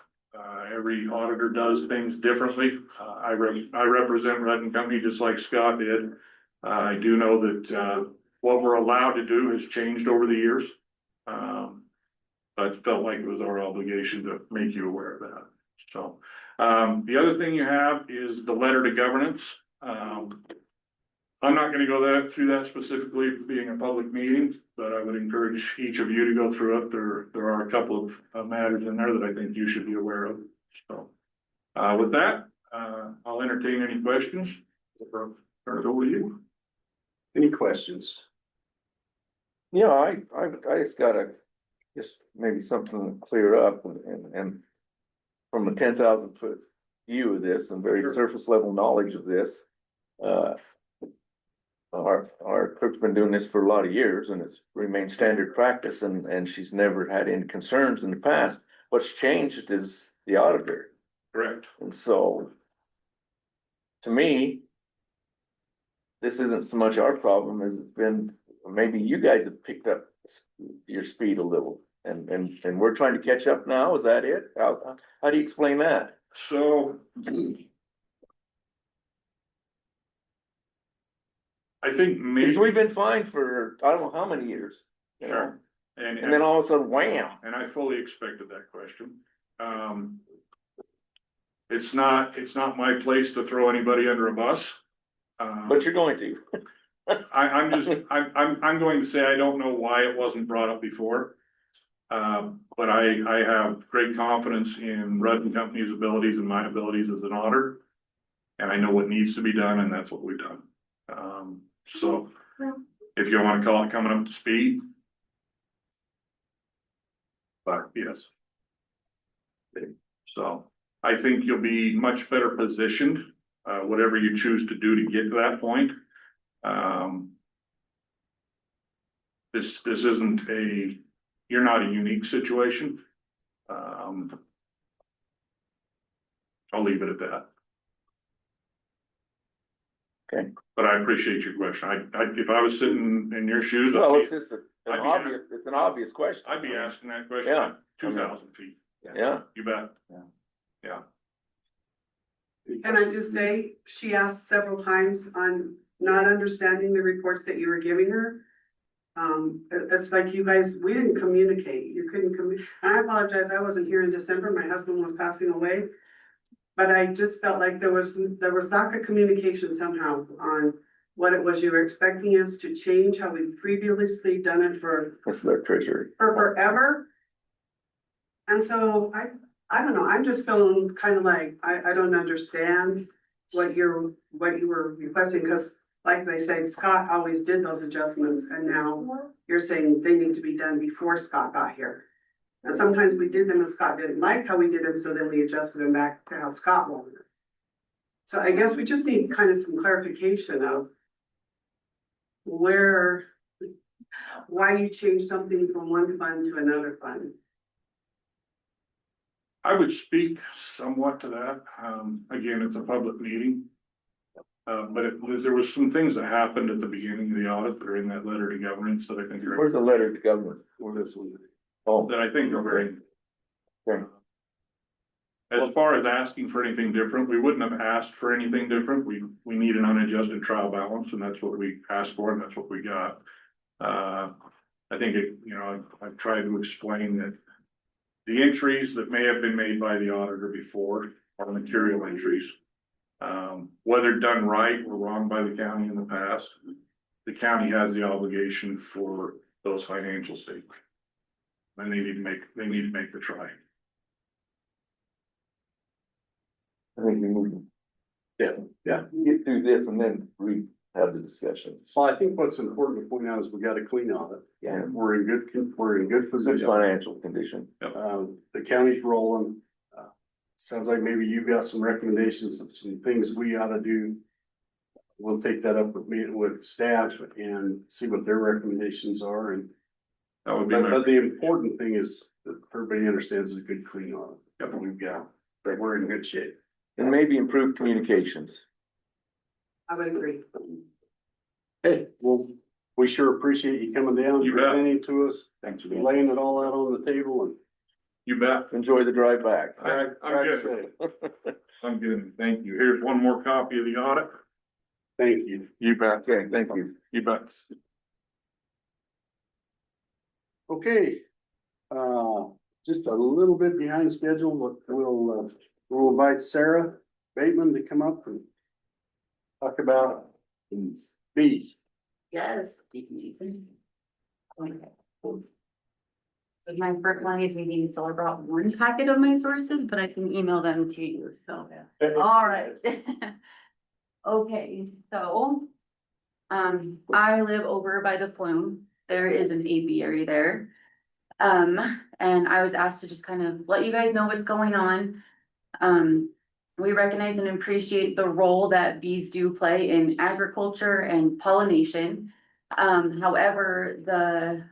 Every auditor does things differently. I represent Rudd and Company just like Scott did. I do know that, what we're allowed to do has changed over the years. But felt like it was our obligation to make you aware of that. So, the other thing you have is the letter to governance. I'm not gonna go through that specifically being a public meeting, but I would encourage each of you to go through it. There are a couple of matters in there that I think you should be aware of. So, with that, I'll entertain any questions. Turn it over to you. Any questions? Yeah, I just gotta, just maybe something to clear up and from a 10,000 foot view of this and very surface level knowledge of this, our clerk's been doing this for a lot of years and it's remained standard practice and she's never had any concerns in the past. What's changed is the auditor. Correct. And so, to me, this isn't so much our problem as it's been, maybe you guys have picked up your speed a little and we're trying to catch up now. Is that it? How do you explain that? So. I think maybe. Because we've been fine for, I don't know how many years. you know? Sure. And then all of a sudden, wham. And I fully expected that question. It's not my place to throw anybody under a bus. But you're going to. I'm going to say I don't know why it wasn't brought up before. But I have great confidence in Rudd and Company's abilities and my abilities as an auditor. And I know what needs to be done, and that's what we've done. So if you want to call it coming up to speed. But yes. So I think you'll be much better positioned, whatever you choose to do to get to that point. This isn't you're not a unique situation. I'll leave it at that. Okay. But I appreciate your question. If I was sitting in your shoes, Well, it's just I'd an obvious question. I'd be asking that question Yeah. at 2,000 feet. Yeah. You bet. Yeah. Can I just say, she asked several times on not understanding the reports that you were giving her. It's like you guys, we didn't communicate, you couldn't and I apologize, I wasn't here in December, my husband was passing away. But I just felt like there was lack of communication somehow on what it was you were expecting us to change, how we've previously done it for That's their treasury. forever. And so I don't know, I'm just feeling kind of like, I don't understand what you were requesting, because like they say, Scott always did those adjustments, and now you're saying they need to be done before Scott got here. And sometimes we did them and Scott didn't like how we did them, so then we adjusted them back to how Scott wanted it. So I guess we just need kind of some clarification of why you changed something from one fund to another fund. I would speak somewhat to that. Again, it's a public meeting. But there was some things that happened at the beginning of the audit that are in that letter to governance that I think Where's the letter to government? that I think are very. Okay. As far as asking for anything different, we wouldn't have asked for anything different. We need an unadjusted trial balance, and that's what we asked for, and that's what we got. I think I've tried to explain that the entries that may have been made by the auditor before are material entries. Whether done right or wrong by the county in the past, the county has the obligation for those financial statements. And they need to make the try. I think we move. Yeah. Get through this and then have the discussion. Well, I think what's important to point out is we got a clean audit. Yeah. We're in good Good position. financial condition. The county's rolling. Sounds like maybe you've got some recommendations of some things we ought to do. We'll take that up with staff and see what their recommendations are, and That would be but my, the important thing is that everybody understands it's a good clean audit. That we've got, that we're in good shape. And maybe improve communications. I would agree. Hey, well, we sure appreciate you coming down, You bet. presenting to us, Thanks for laying it all out on the table, and You bet. Enjoy the drive back. I'm good. I'm good. Thank you. Here's one more copy of the audit. Thank you. You bet. Okay, thank you. You bet. Okay. Just a little bit behind schedule, but we'll invite Sarah Bateman to come up and talk about bees. Yes. My first one is reading, so I brought one packet of my sources, but I can email them to you, so. All right. Okay, so. I live over by the flume. There is an apiary there. And I was asked to just kind of let you guys know what's going on. We recognize and appreciate the role that bees do play in agriculture and pollination. However, the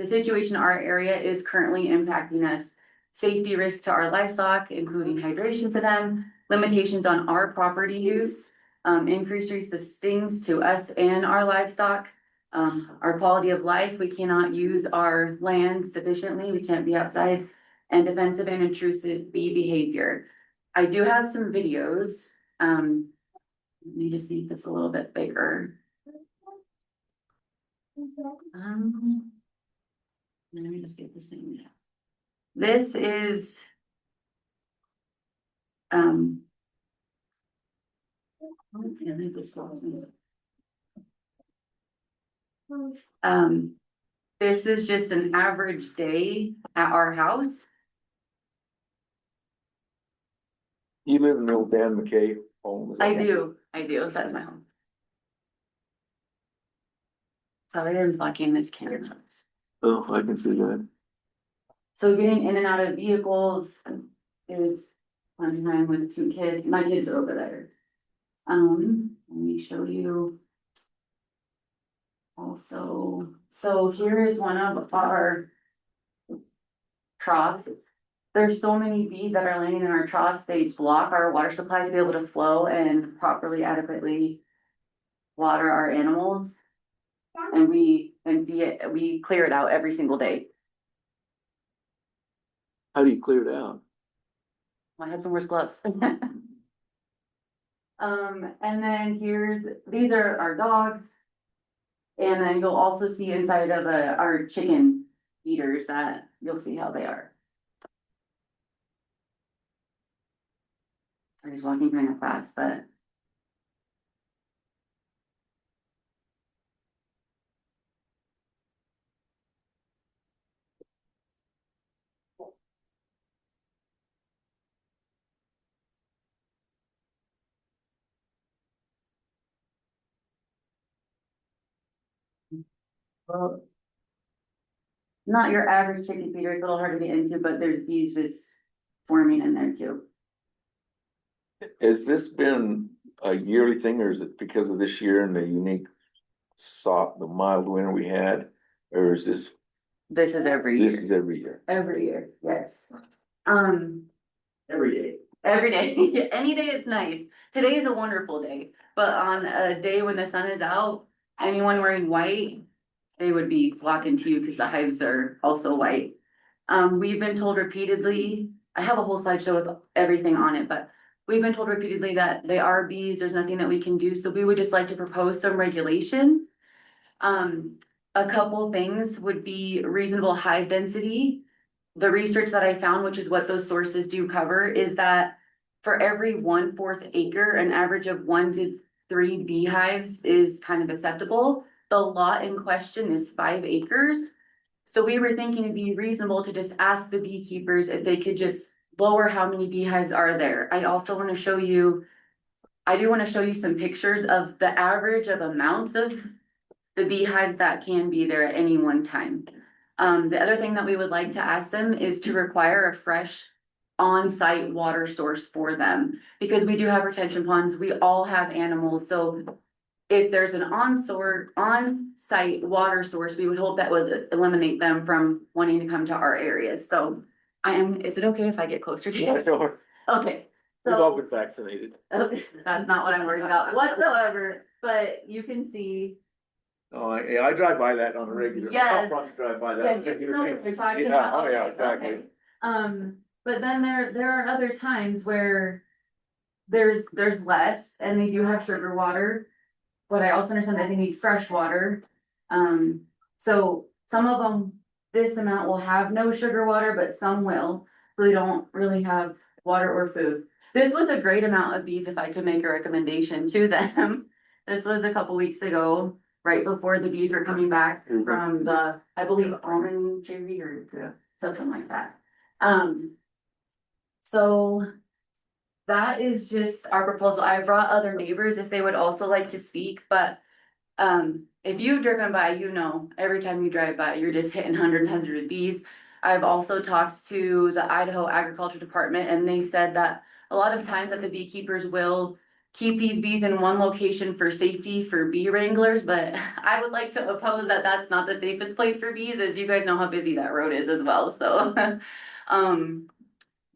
situation in our area is currently impacting us. Safety risks to our livestock, including hydration for them, limitations on our property use, increased risk of stings to us and our livestock. Our quality of life, we cannot use our land sufficiently, we can't be outside, and defensive and intrusive bee behavior. I do have some videos. Let me just make this a little bit bigger. Let me just get this thing. This is. This is just an average day at our house. You live in the old Dan McKay home? is that I right? do, that's my home. Sorry, I'm blocking this camera. Oh, I can see that. So getting in and out of vehicles is fun time with two kids, my kids are over there. Let me show you. Also, so here is one of our troughs. There's so many bees that are landing in our troughs, they block our water supply to be able to flow and properly adequately water our animals. And we empty it, we clear it out every single day. How do you clear it out? My husband wears gloves. And then these are our dogs. And then you'll also see inside of our chicken feeders that you'll see how they are. I'm just walking kind of fast, but. Well, not your average chicken feeder, it's a little hard to get into, but there's bees just swarming in there too. Has this been a yearly thing, or is it because of this year and the unique the mild winter we had? Or is this? This is every year. This is every year. Every year, yes. Every day. Every day, any day it's nice. Today is a wonderful day, but on a day when the sun is out, anyone wearing white, they would be flocking to you because the hives are also white. We've been told repeatedly, I have a whole slideshow with everything on it, but we've been told repeatedly that they are bees, there's nothing that we can do, so we would just like to propose some regulations. A couple things would be reasonable hive density. The research that I found, which is what those sources do cover, is that for every 1/4 acre, an average of 1 to 3 beehives is kind of acceptable. The lot in question is 5 acres. So we were thinking it'd be reasonable to just ask the beekeepers if they could just lower how many beehives are there. I also want to show you, I do want to show you some pictures of the average of amounts of the beehives that can be there at any one time. The other thing that we would like to ask them is to require a fresh on-site water source for them, because we do have retention ponds, we all have animals, so if there's an on-site water source, we would hope that would eliminate them from wanting to come to our areas. So is it okay if I get closer to you? Sure. Okay. We've all So, been vaccinated. okay, that's not what I'm worried about whatsoever, but you can see. Oh, I drive by that on a regular. Yes. I'll probably drive by that. Yeah, on a you regular know what basis. you're talking Yeah, about. oh, yeah, Okay, exactly. okay. But then there are other times where there's less and they do have sugar water. But I also understand that they need fresh water. So some of them, this amount will have no sugar water, but some will. So they don't really have water or food. This was a great amount of bees if I could make a recommendation to them. This was a couple weeks ago, right before the bees were coming back from the, I believe, almond cherry or something like that. So that is just our proposal. I brought other neighbors if they would also like to speak, but if you've driven by, you know, every time you drive by, you're just hitting hundreds of bees. I've also talked to the Idaho Agriculture Department and they said that a lot of times that the beekeepers will keep these bees in one location for safety for bee wranglers, but I would like to oppose that that's not the safest place for bees, as you guys know how busy that road is as well, so.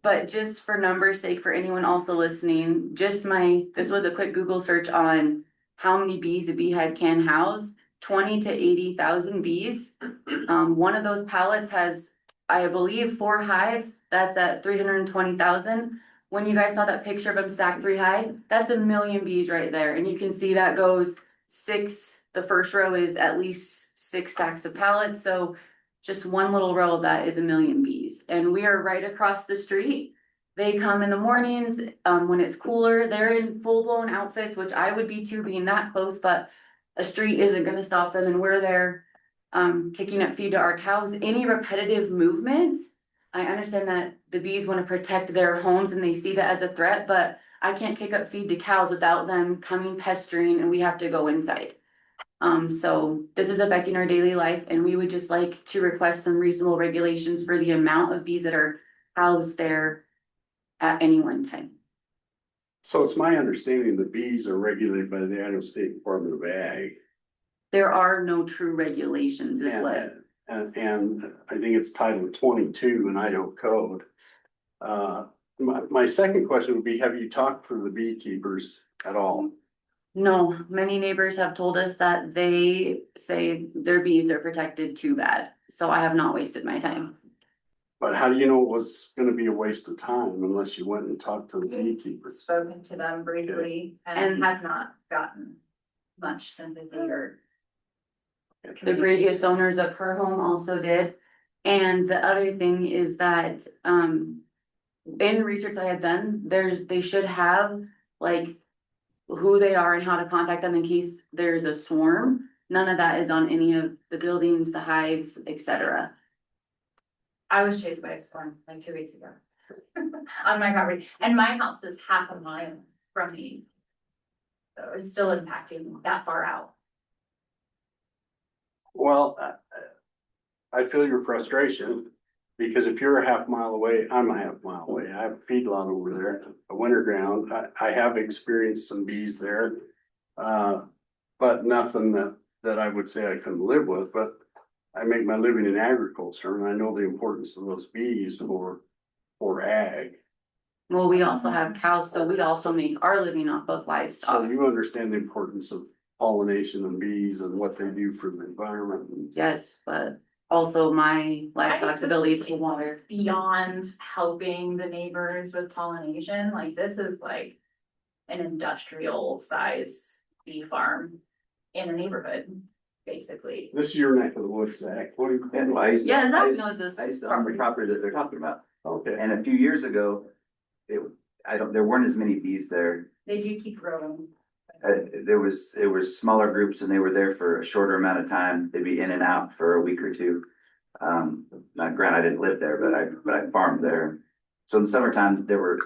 But just for numbers sake, for anyone also listening, this was a quick Google search on how many bees a beehive can house, 20 to 80,000 bees. One of those pallets has, I believe, 4 hives, that's at 320,000. When you guys saw that picture of them stacked 3 high, that's 1 million bees right there, and you can see that goes 6, the first row is at least 6 stacks of pallets, so just one little row of that is 1 million bees, and we are right across the street. They come in the mornings, when it's cooler, they're in full-blown outfits, which I would be too, being that close, but a street isn't gonna stop them, and we're there picking up feed to our cows. Any repetitive movements, I understand that the bees wanna protect their homes and they see that as a threat, but I can't pick up feed to cows without them coming pestering and we have to go inside. So this is affecting our daily life and we would just like to request some reasonable regulations for the amount of bees that are housed there at any one time. So it's my understanding the bees are regulated by the Idaho State Department of Ag. There are no true regulations is what. And I think it's Title 22 in Idaho Code. My second question would be, have you talked to the beekeepers at all? No, many neighbors have told us that they say their bees are protected too bad, so I have not wasted my time. But how do you know it was gonna be a waste of time unless you went and talked to the beekeepers? Spoken to them briefly and have not gotten much sympathy or. The previous owners of her home also did. And the other thing is that, in research I had done, they should have like who they are and how to contact them in case there's a swarm. None of that is on any of the buildings, the hives, etc. I was chased by a swarm like 2 weeks ago on my property, and my house is half a mile from me. So it's still impacting that far out. Well, I feel your frustration, because if you're a half mile away, I'm a half mile away. I have a feedlot over there, a winter ground. I have experienced some bees there. But nothing that I would say I couldn't live with, but I make my living in agriculture and I know the importance of those bees for ag. Well, we also have cows, so we also make our living off of So livestock. you understand the importance of pollination and bees and what they do for the environment. Yes, but also my livestock's this ability is to water. Beyond helping the neighbors with pollination, like this is like an industrial size bee farm in a neighborhood, basically. This is your neck of the woods, Zach. What do you think? And I used to- Yeah, Zach I used- knows this I used to own the property that they're talking about, Okay. and a few years ago, there weren't as many bees there. They do keep growing. It was smaller groups and they were there for a shorter amount of time. They'd be in and out for a week or two. Now granted, I didn't live there, but I farmed there. So in the summertime, there were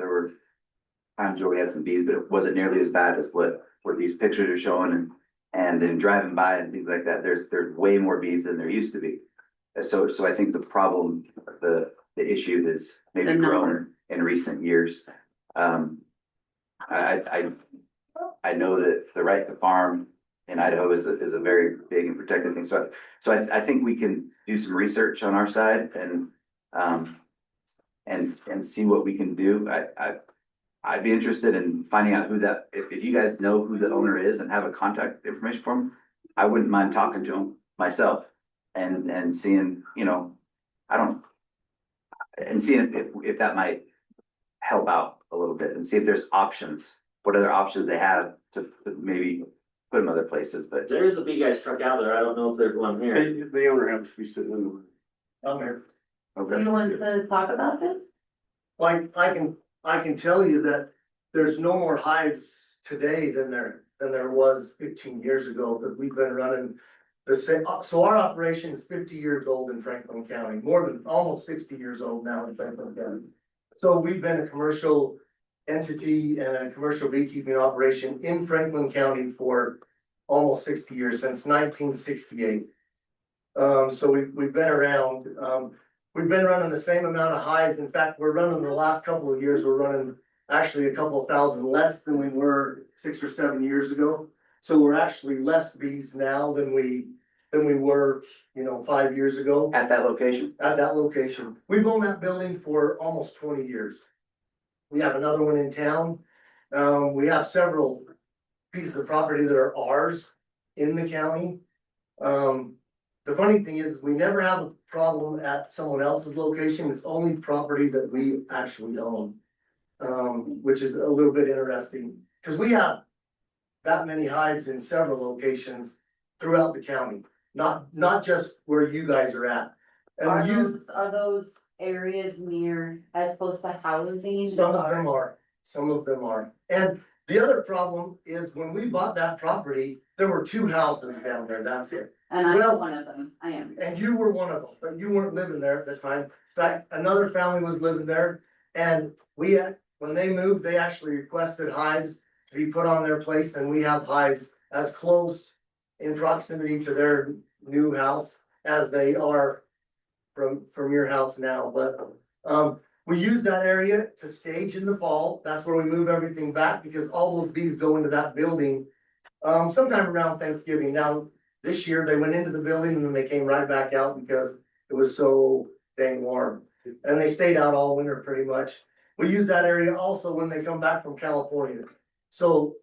times where we had some bees, but it wasn't nearly as bad as what these pictures are showing and in driving by and things like that, there's way more bees than there used to be. So I think the problem, the issue has maybe The number. grown in recent years. I know that the right to farm in Idaho is a very big and protected thing. So I think we can do some research on our side and see what we can do. I'd be interested in finding out if you guys know who the owner is and have a contact information for him, I wouldn't mind talking to him myself and seeing, And seeing if that might help out a little bit and see if there's options, what other options they have to maybe put them other places, but. There is a big ass truck out there. I don't know if there's one here. The owner happens to be sitting in Okay. Okay. You want to talk about this? Like, I can tell you that there's no more hives today than there was 15 years ago, because we've been running the same, so our operation is 50 years old in Franklin County, more than, almost 60 years old now in Franklin County. So we've been a commercial entity and a commercial beekeeping operation in Franklin County for almost 60 years, since 1968. So we've been around, we've been running the same amount of hives. In fact, we're running the last couple of years, we're running actually a couple of thousand less than we were 6 or 7 years ago. So we're actually less bees now than we were, 5 years ago. At that location? At that location. We've owned that building for almost 20 years. We have another one in town. We have several pieces of property that are ours in the county. The funny thing is, we never have a problem at someone else's location. It's only property that we actually own. Which is a little bit interesting, because we have that many hives in several locations throughout the county, not just where you guys are at. And we use, Are those areas near, as close to housing? some of them are. And the other problem is, when we bought that property, there were 2 houses down there, that's it. And I'm Well- one of them, I am. And you were one of them, but you weren't living there at the time. In fact, another family was living there, and when they moved, they actually requested hives to be put on their place, and we have hives as close in proximity to their new house as they are from your house now, but, we use that area to stage in the fall. That's where we move everything back, because all those bees go into that building, sometime around Thanksgiving. Now, this year, they went into the building and then they came right back out because it was so dang warm. And they stayed out all winter pretty much. We use that area also when they come back from California. So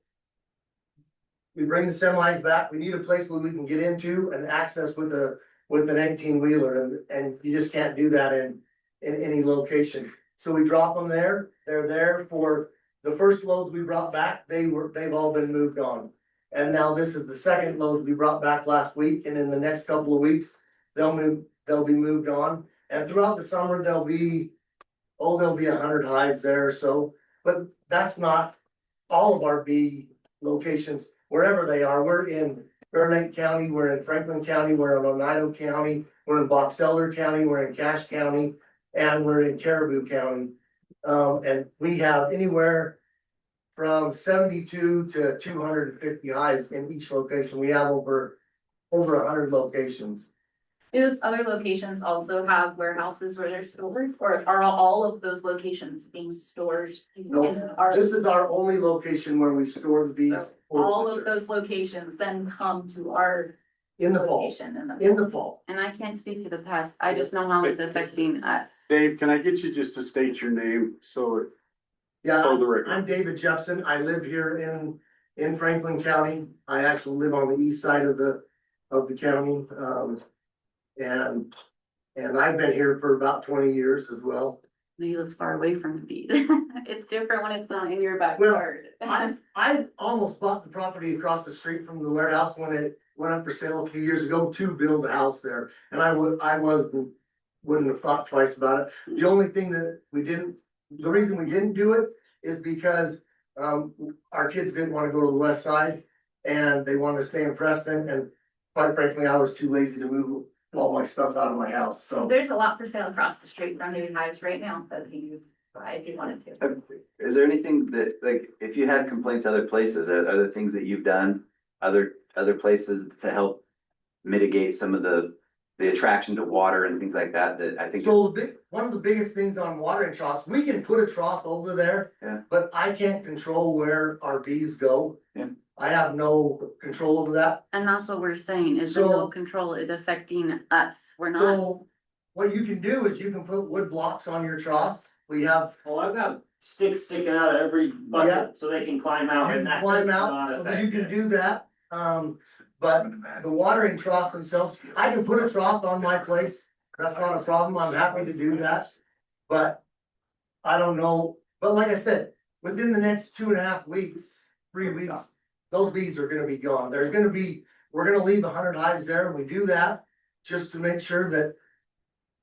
we bring the semis back. We need a place where we can get into and access with an 18-wheeler, and you just can't do that in any location. So we drop them there. They're there for the first loads we brought back. They've all been moved on. And now this is the second load we brought back last week, and in the next couple of weeks, they'll be moved on. And throughout the summer, there'll be 100 hives there or so, but that's not all of our bee locations, wherever they are. We're in Bear Lake County, we're in Franklin County, we're in Oneida County, we're in Box Elder County, we're in Cache County, and we're in Caribou County. And we have anywhere from 72 to 250 hives in each location. We have over 100 locations. Do those other locations also have warehouses where they're stored, or are all of those locations being stored? No, in our- this is our only location where we store the bees. So all of those locations then come to our In the fall, location in the. in the fall. And I can't speak to the past, I just know how it's affecting us. Dave, can I get you just to state your name? So Yeah, for the record. I'm David Jepson. I live here in Franklin County. I actually live on the east side of the county. And I've been here for about 20 years as well. He lives far away from the bees. It's different when it's not in your backyard. I almost bought the property across the street from the warehouse when it went up for sale a few years ago to build a house there. And wouldn't have thought twice about it. The only thing that the reason we didn't do it is because our kids didn't want to go to the west side and they wanted to stay in Preston, and quite frankly, I was too lazy to move all my stuff out of my house, so. There's a lot for sale across the street from New Hives right now that you buy if you wanted to. Is there anything that, like, if you had complaints other places, other things that you've done, other places to help mitigate some of the attraction to water and things like that, that I think. So one of the biggest things on watering troughs, we can put a trough over there. Yeah. But I can't control where our bees go. Yeah. I have no control over that. And that's what we're saying, is the So- no control is affecting us, we're not. So what you can do is you can put wood blocks on your troughs. We have, Well, I've got sticks sticking out of every Yeah. bucket so they can climb out. you and can that climb does out, not so affect you can it. do that. But the watering troughs themselves, I can put a trough on my place. That's not a problem. I'm happy to do that. But I don't know, but like I said, within the next 2.5 weeks, 3 weeks, those bees are gonna be gone. There's gonna be, we're gonna leave 100 hives there, and we do that just to make sure that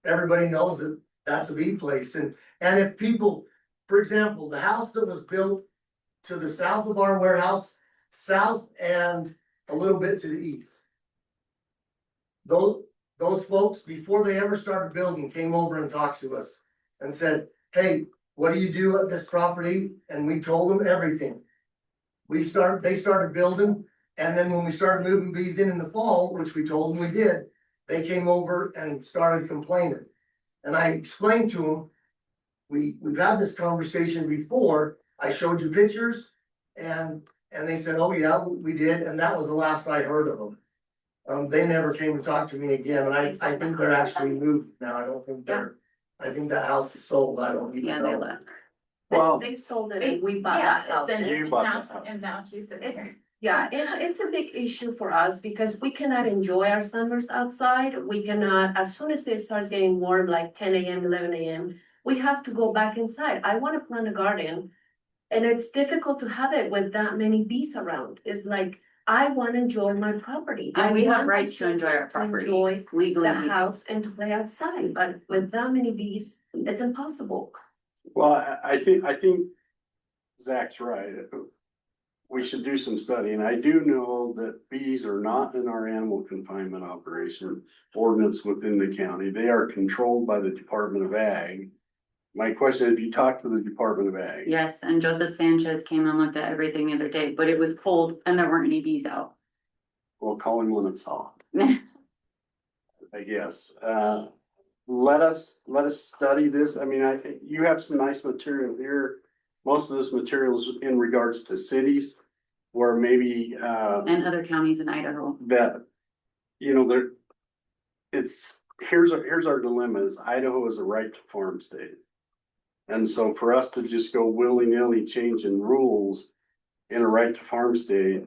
everybody knows that that's a bee place. And if people, for example, the house that was built to the south of our warehouse, south and a little bit to the east. Those folks, before they ever started building, came over and talked to us and said, hey, what do you do at this property? And we told them everything. They started building, and then when we started moving bees in the fall, which we told them we did, they came over and started complaining. And I explained to them, we've had this conversation before, I showed you pictures, and they said, oh yeah, we did, and that was the last I heard of them. They never came to talk to me again, and I think they're actually moved now, I don't think I think that house is sold, I don't even Yeah, they know. left. Well, They sold it and we bought that house. You bought the house. And now she's sitting It's, here. yeah, it's a big issue for us because we cannot enjoy our summers outside. We cannot, as soon as it starts getting warm, like 10 a.m., 11 a.m., we have to go back inside. I want to plant a garden. And it's difficult to have it with that many bees around. It's like, I want to enjoy my property. And we I have want rights to my enjoy our children to property enjoy legally. the house and to play outside, but with that many bees, it's impossible. well, I think Zach's right. We should do some study, and I do know that bees are not in our animal confinement operation ordinance within the county. They are controlled by the Department of Ag. My question, have you talked to the Department of Ag? Yes, and Joseph Sanchez came and looked at everything the other day, but it was cold and there weren't any bees out. Well, call him when it's hot. I guess, let us study this. I mean, I think you have some nice material here. Most of this material is in regards to cities where maybe, And other counties in Idaho. that, you know, there, here's our dilemma is Idaho is a right to farm state. And so for us to just go willy-nilly changing rules in a right to farm state,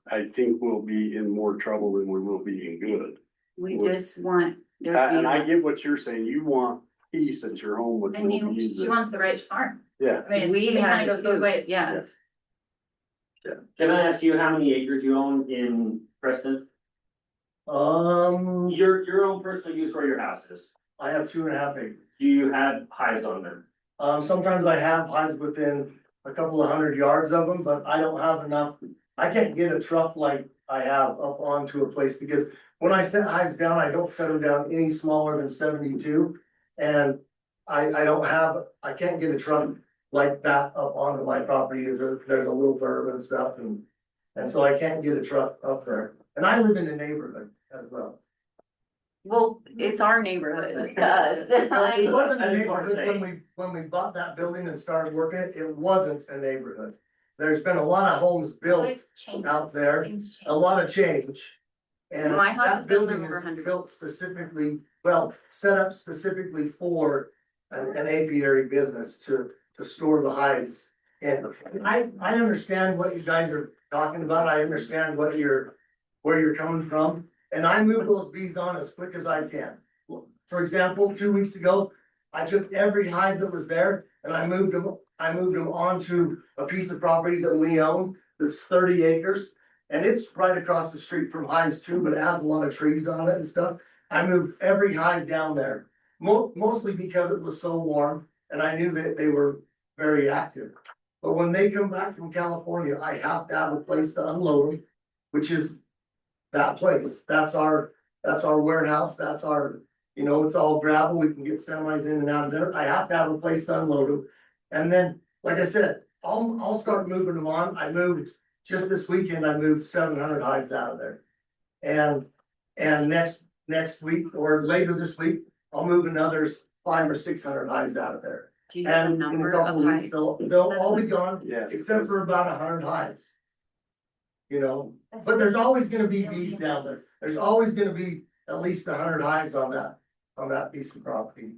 I think we'll be in more trouble than we will be in good. We just want. there to be And I get less- what you're saying. You want peace at your home with I no mean, bees. she wants the right to farm. Yeah, I mean, it's- We it kind have of goes both to, ways. yeah. Can I ask you how many acres you own in Preston? Um, Your own personal use where your house is. I have 2.5 acres. Do you have hives on them? Sometimes I have hives within a couple of 100 yards of them, but I don't have enough. I can't get a truck like I have up onto a place because when I set hives down, I don't set them down any smaller than 72. And I can't get a truck like that up onto my property. There's a little curb and stuff and so I can't get a truck up there. And I live in the neighborhood as well. Well, it's our neighborhood to us. It wasn't a I just wanna neighborhood when we bought that building and started working it, it wasn't a neighborhood. There's been a lot of homes built out there, a lot of change. And My house has that been building over is 100. built specifically, well, set up specifically for an apiary business to store the hives. And I understand what you guys are talking about, I understand where you're coming from. And I move those bees on as quick as I can. For example, 2 weeks ago, I took every hive that was there and I moved them onto a piece of property that we own that's 30 acres. And it's right across the street from hives too, but it has a lot of trees on it and stuff. I moved every hive down there, mostly because it was so warm and I knew that they were very active. But when they come back from California, I have to have a place to unload them, which is that place. That's our warehouse, that's our, it's all gravel, we can get semis in and out of there. I have to have a place to unload them. And then, like I said, I'll start moving them on. I moved, just this weekend, I moved 700 hives out of there. And next week or later this week, I'll move another 500 or 600 hives out of there. Do you have a And in a number couple of of weeks, hives? they'll all be gone, yeah. except for about 100 hives. But there's always gonna be bees down there. There's always gonna be at least 100 hives on that piece of property.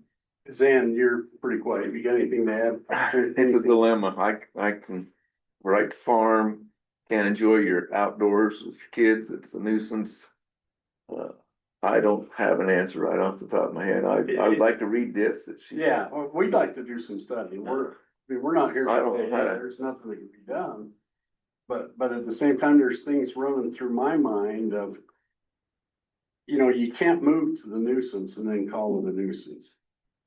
Zan, you're pretty quiet. You got anything to add? It's a dilemma. I can right to farm, can't enjoy your outdoors with your kids. It's a nuisance. I don't have an answer right off the top of my head. I would like to read this that she. Yeah, well, we'd like to do some study. I mean, we're not here to I don't say, know hey, how to- there's nothing that can be done. But at the same time, there's things running through my mind of, you can't move to the nuisance and then call it a nuisance.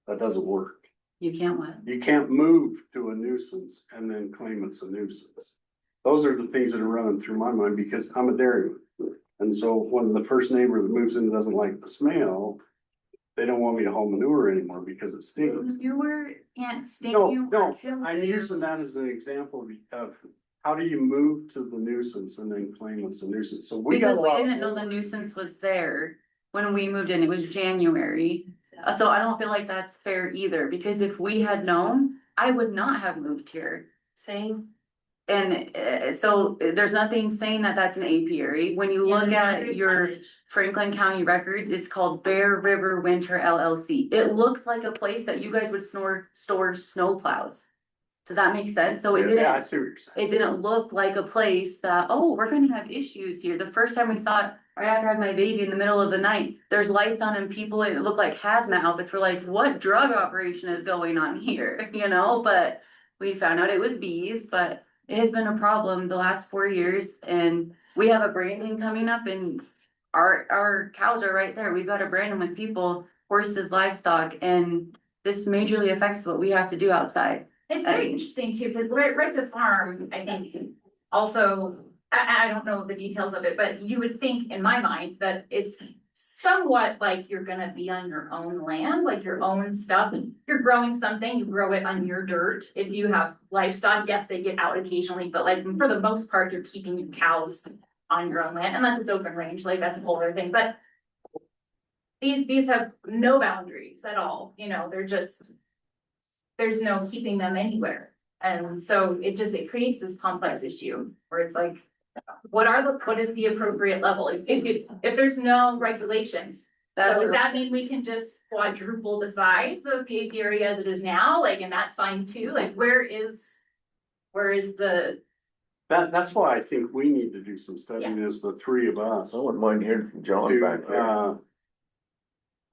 That doesn't work. You can't what? You can't move to a nuisance and then claim it's a nuisance. Those are the things that are running through my mind because I'm a dairyman. And so when the first neighbor that moves in doesn't like the smell, they don't want me to haul manure anymore because it stinks. Manure can't stink No, you. no, or kill I'm you. using that as an example of how do you move to the nuisance and then claim it's a nuisance? So we got Because a we lot. didn't know the nuisance was there when we moved in, it was January. So I don't feel like that's fair either, because if we had known, I would not have moved here. Same. And so there's nothing saying that that's an apiary. When you look at your Franklin County records, it's called Bear River Winter LLC. It looks like a place that you guys would store snow plows. Does that make sense? So it Yeah, I didn't, see what you're saying. it didn't look like a place that, oh, we're gonna have issues here. The first time we saw it, right after I had my baby in the middle of the night, there's lights on and people, it looked like hazmat outfits. We're like, what drug operation is going on here? But we found out it was bees, but it has been a problem the last 4 years, and we have a branding coming up, and our cows are right there. We've got to brand them with people, horses, livestock, and this majorly affects what we have to do outside. It's very interesting too, because right the farm, I think, also, I don't know the details of it, but you would think in my mind that it's somewhat like you're gonna be on your own land, like your own stuff. If you're growing something, you grow it on your dirt. If you have livestock, yes, they get out occasionally, but like for the most part, you're keeping your cows on your own land, unless it's open range, like that's a whole other thing, but these bees have no boundaries at all, they're just, there's no keeping them anywhere. And so it creates this complex issue where it's like, what is the appropriate level? If there's no regulations, That's so does what- that mean we can just quadruple the size of the apiary as it is now? And that's fine too? Where is the, That's why I think we need to do some studying as the three of us. I wouldn't mind hearing from John back there.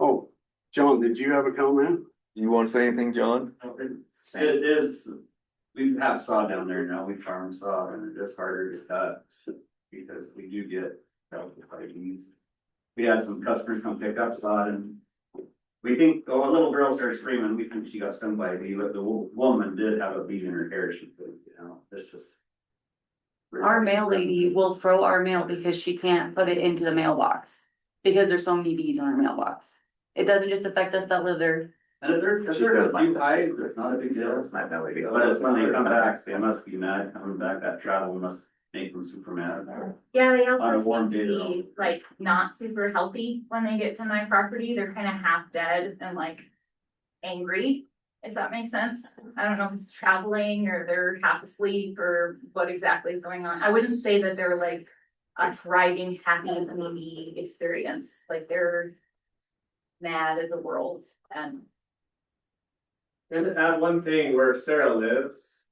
Oh, John, did you have a comment? You want to say anything, John? It is, we have saw down there now, we farm saw, and it is harder to cut because we do get dealt with by bees. We had some customers come pick up sod and we think, a little girl started screaming, we think she got stung by a bee, but the woman did have a bee in her hair, she could, it's just. Our mail lady will throw our mail because she can't put it into the mailbox, because there's so many bees on our mailbox. It doesn't just affect us that live there. And if there's a few hives, it's not a big deal. It's my belly. But it's when they come back, they must be mad coming back, that travel must make them super mad. yeah, they On a also warm seem to day, be not super healthy when they get to my property. They're kind of half dead and angry, if that makes sense. I don't know if it's traveling or they're half asleep or what exactly is going on. I wouldn't say that they're a thriving, happy, maybe experience. They're mad at the world and. And to add one thing, where Sarah lives,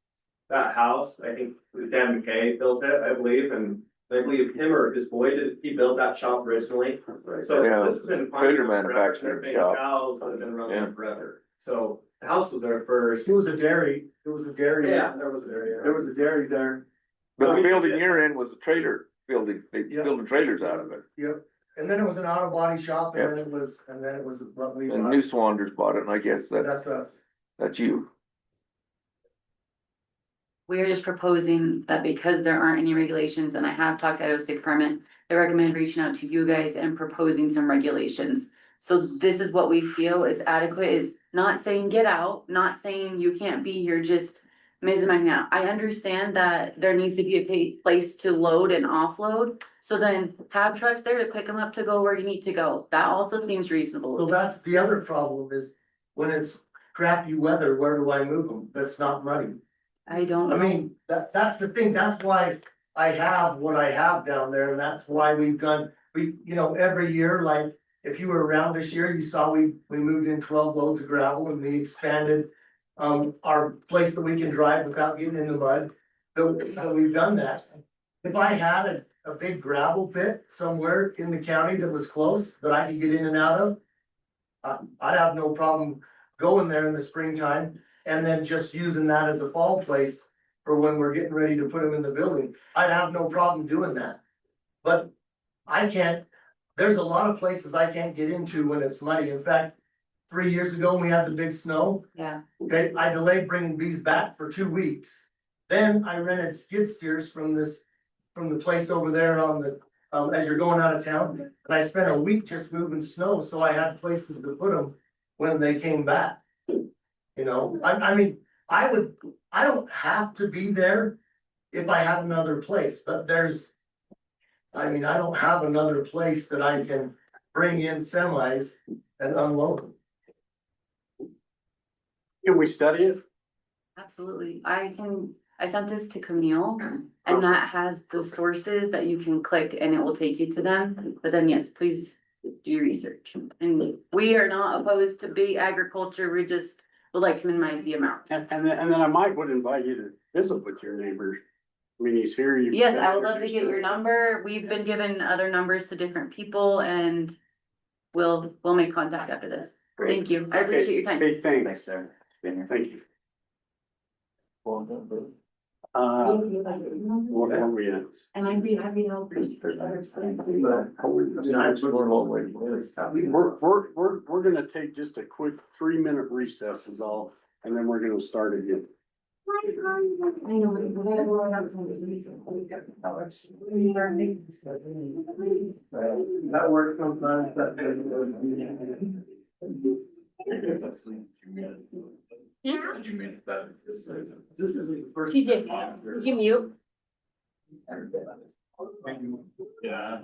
that house, I think Dan McKay built it, I believe, and I believe him or his boy he built that shop originally. So Yeah, this has been. trailer manufacturing shop. Cows that have been Yeah. running forever. So the house was there first. It was a dairy, Yeah, there was an area. There was a dairy there. But the building you're in was a trailer building, they Yeah. building trailers out of it. Yep, and then it was an auto body shop, and Yep. then it was what we And bought. New Swanders bought it, and I guess That's us. that's you. We are just proposing that because there aren't any regulations, and I have talked to Idaho State Department, they recommend reaching out to you guys and proposing some regulations. So this is what we feel is adequate, is not saying get out, not saying you can't be here, just minimizing out. I understand that there needs to be a place to load and offload, so then have trucks there to pick them up to go where you need to go. That also seems reasonable. So that's the other problem is when it's crappy weather, where do I move them? That's not money. I don't I know. mean, that's the thing, that's why I have what I have down there, and that's why we've done, every year, if you were around this year, you saw we moved in 12 loads of gravel and we expanded. Our place that we can drive without getting in the mud, so we've done that. If I had a big gravel pit somewhere in the county that was close that I could get in and out of, I'd have no problem going there in the springtime and then just using that as a fall place for when we're getting ready to put them in the building. I'd have no problem doing that. But I can't, there's a lot of places I can't get into when it's muddy. In fact, 3 years ago, when we had the big snow, Yeah. okay, I delayed bringing bees back for 2 weeks. Then I rented skid steers from the place over there on the, as you're going out of town. And I spent a week just moving snow, so I had places to put them when they came back. You know, I mean, I don't have to be there if I have another place, but I mean, I don't have another place that I can bring in semis and unload them. Can we study it? Absolutely. I sent this to Camille and that has the sources that you can click and it will take you to them. But then yes, please do your research. And we are not opposed to big agriculture. We just would like to minimize the amount. And then I would invite you to visit with your neighbor. I mean, he's here. Yes, I would love to get your number. We've been given other numbers to different people and we'll make contact after this. Thank you. I appreciate your time. Hey, thanks. Thanks, Sarah. Been here. Thank you. What are we at? And I'd be happy to help. We're gonna take just a quick 3-minute recess is all, and then we're gonna start again. That works sometimes, She did, you mute. Yeah.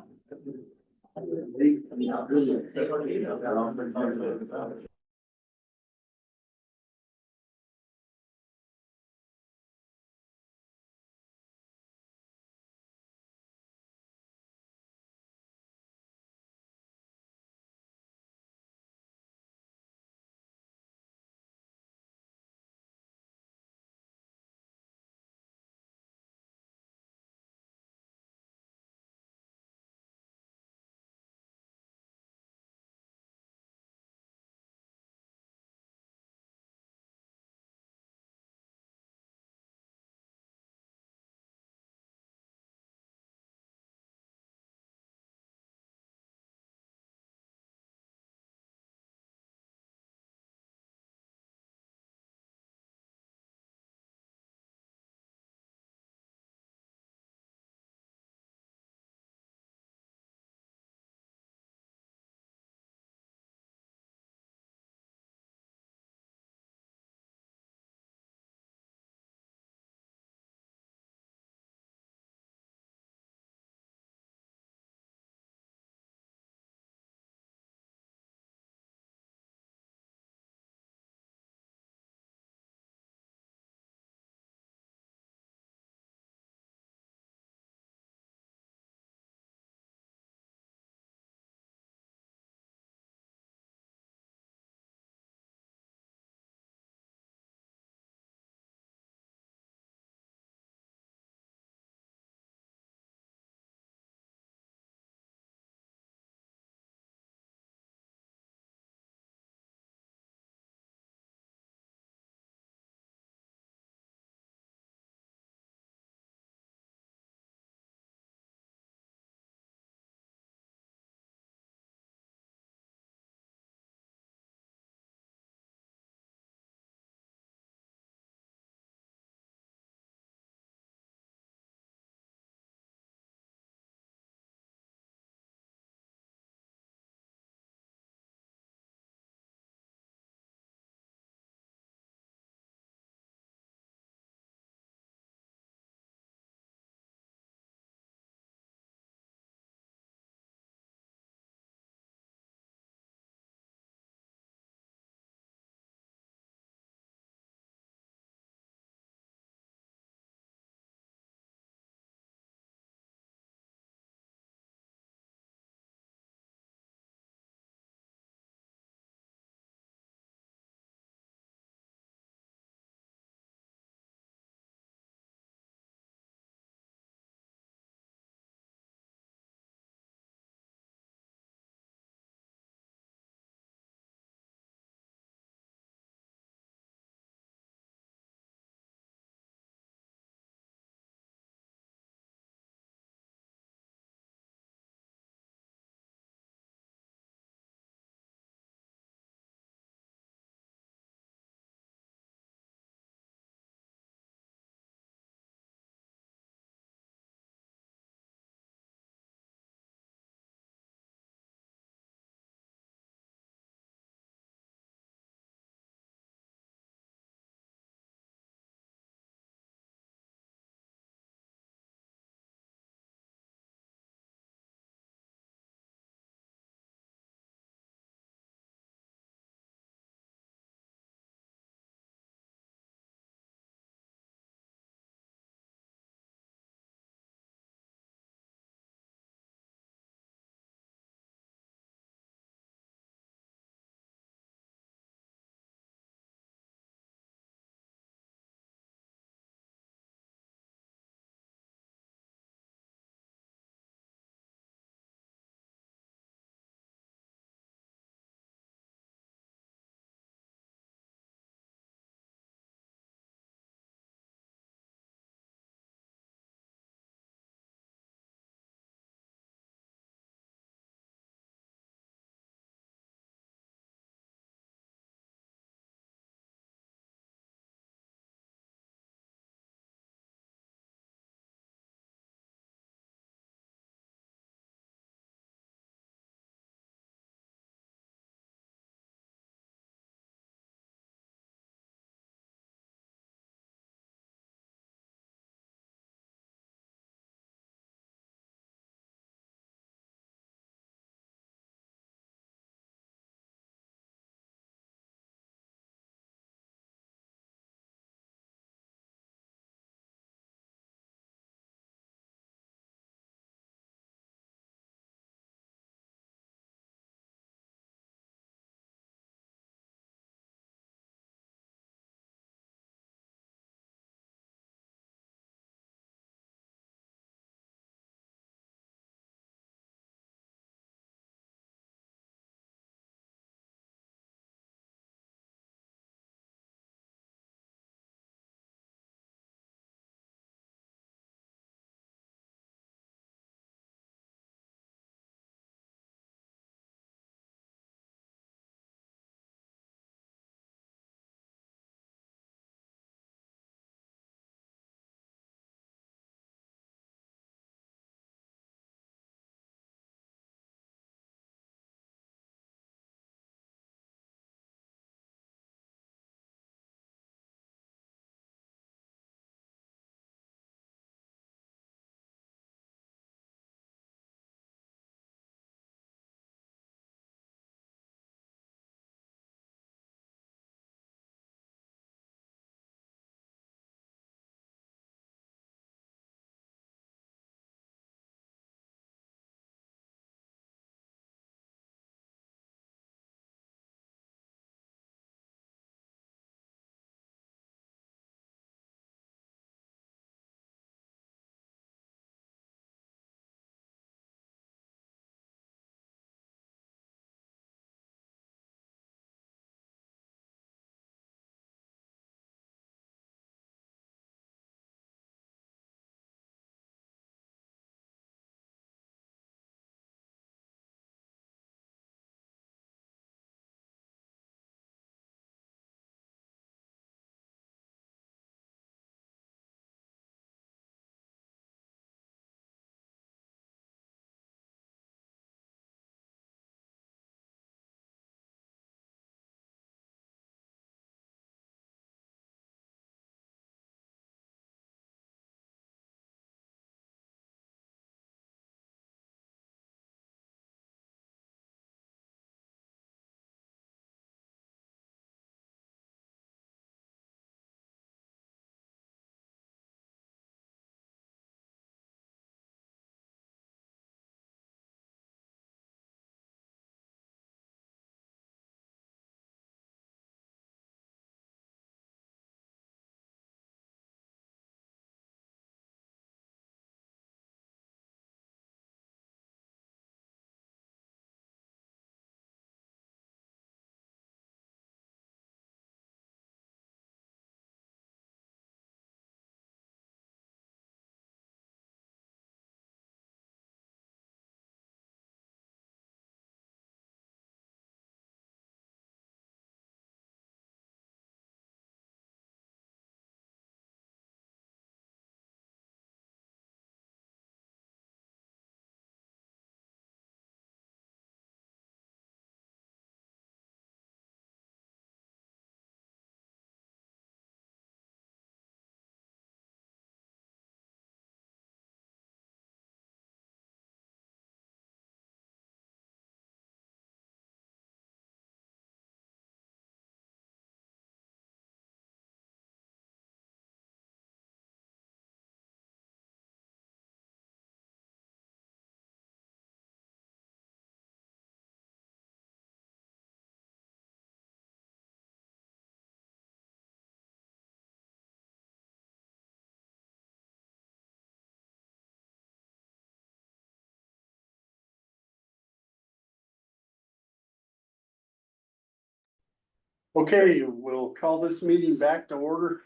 Okay, we'll call this meeting back to order.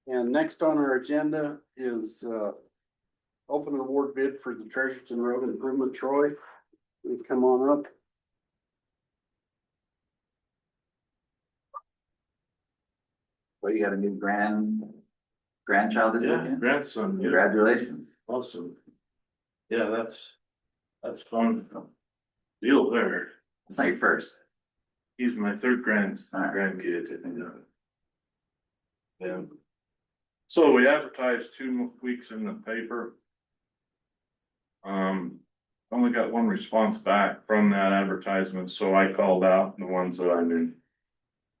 And next on our agenda is, open an award bid for the Treasureton Road Improvement. Troy, please come on up. Well, you got a new grandchild this Yeah, weekend? grandson, yeah, Congratulations. awesome. Yeah, that's fun deal there. It's not your first. He's my third grandkid, I think. Yeah. So we advertised 2 weeks in the paper. Only got one response back from that advertisement, so I called out the ones that I knew.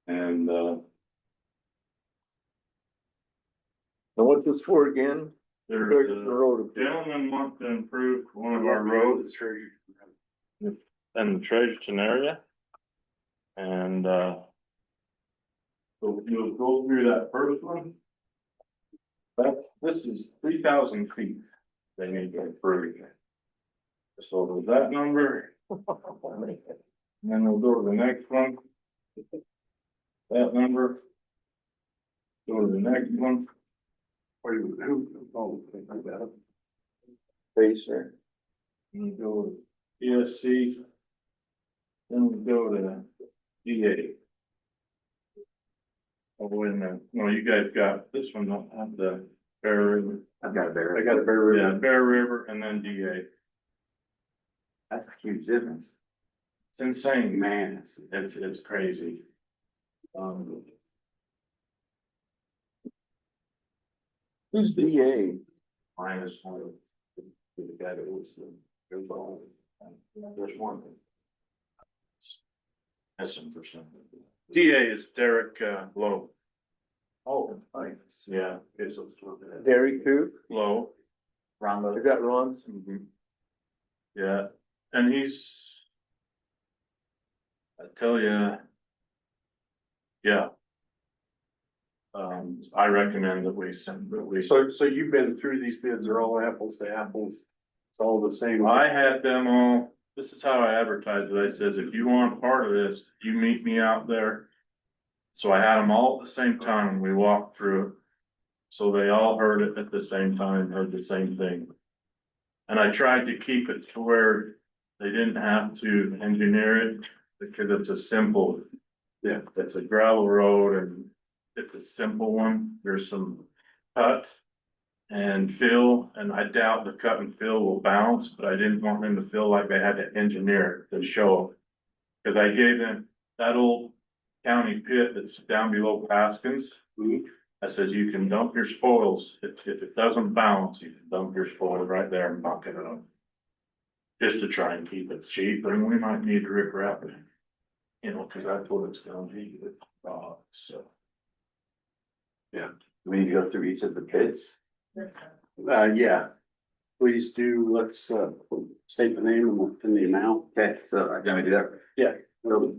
And, And what's this for again? there's Treasureton a Road. gentleman wants to improve one of our roads in the Treasureton area. And, so you'll go through that first one. This is 3,000 feet they need to improve. So there's that number. And then we'll go to the next one. That number. Go to the next one. Pacer. And go to ESC. Then we go to DA. Oh, wait a minute. No, you guys got this one, don't have the Bear River. I've got a bear. I got a Bear River. Yeah, Bear River and then DA. That's a huge difference. It's insane, man. It's crazy. Who's DA? Minus one. The guy that was involved. There's one. S%. DA is Derek, Lowe. Oh, thanks. Yeah. Okay, so it's Derek who? Lowe. Ron Is that Ron's? Yeah, and he's. I tell you. Yeah. I recommend that we send, So you've been through these bids, are all apples to apples? It's all the same. I had them all, this is how I advertised it. I says, if you want part of this, you meet me out there. So I had them all at the same time and we walked through it. So they all heard it at the same time, heard the same thing. And I tried to keep it to where they didn't have to engineer it because it's a simple, yeah, it's a gravel road and it's a simple one. There's some cut and fill, and I doubt the cut and fill will bounce, but I didn't want them to feel like they had to engineer it to show. Cause I gave them that old county pit that's down below Paskins. I said, you can dump your spoils. If it doesn't bounce, you can dump your spoils right there and bucket it up. Just to try and keep it cheap, and we might need to rip wrap it. You know, cause that's what it's gonna be, so. Yeah. Do we need to go through each of the bids? Yeah. Please do, let's, state the name and the amount. Okay, so I'm gonna do that. Yeah. So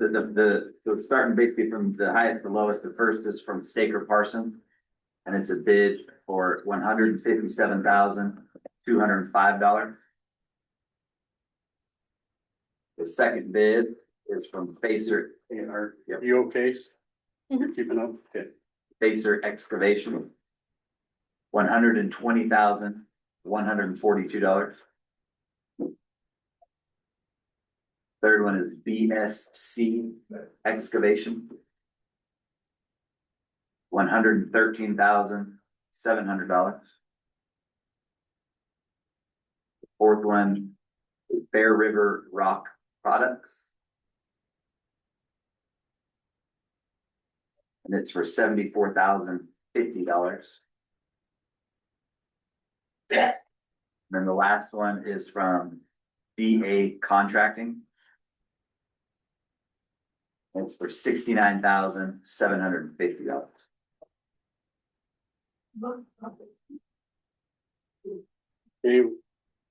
so starting basically from the highest to lowest, the first is from Staker Parson. And it's a bid for $157,205. The second bid is from Facer. Are Yep. you okay? You're keeping up? Okay. Facer Excavation. $120,142. Third one is BSC Excavation. $113,700. Fourth one is Bear River Rock Products. And it's for $74,050. Then the last one is from DA Contracting. And it's for $69,750. Dave,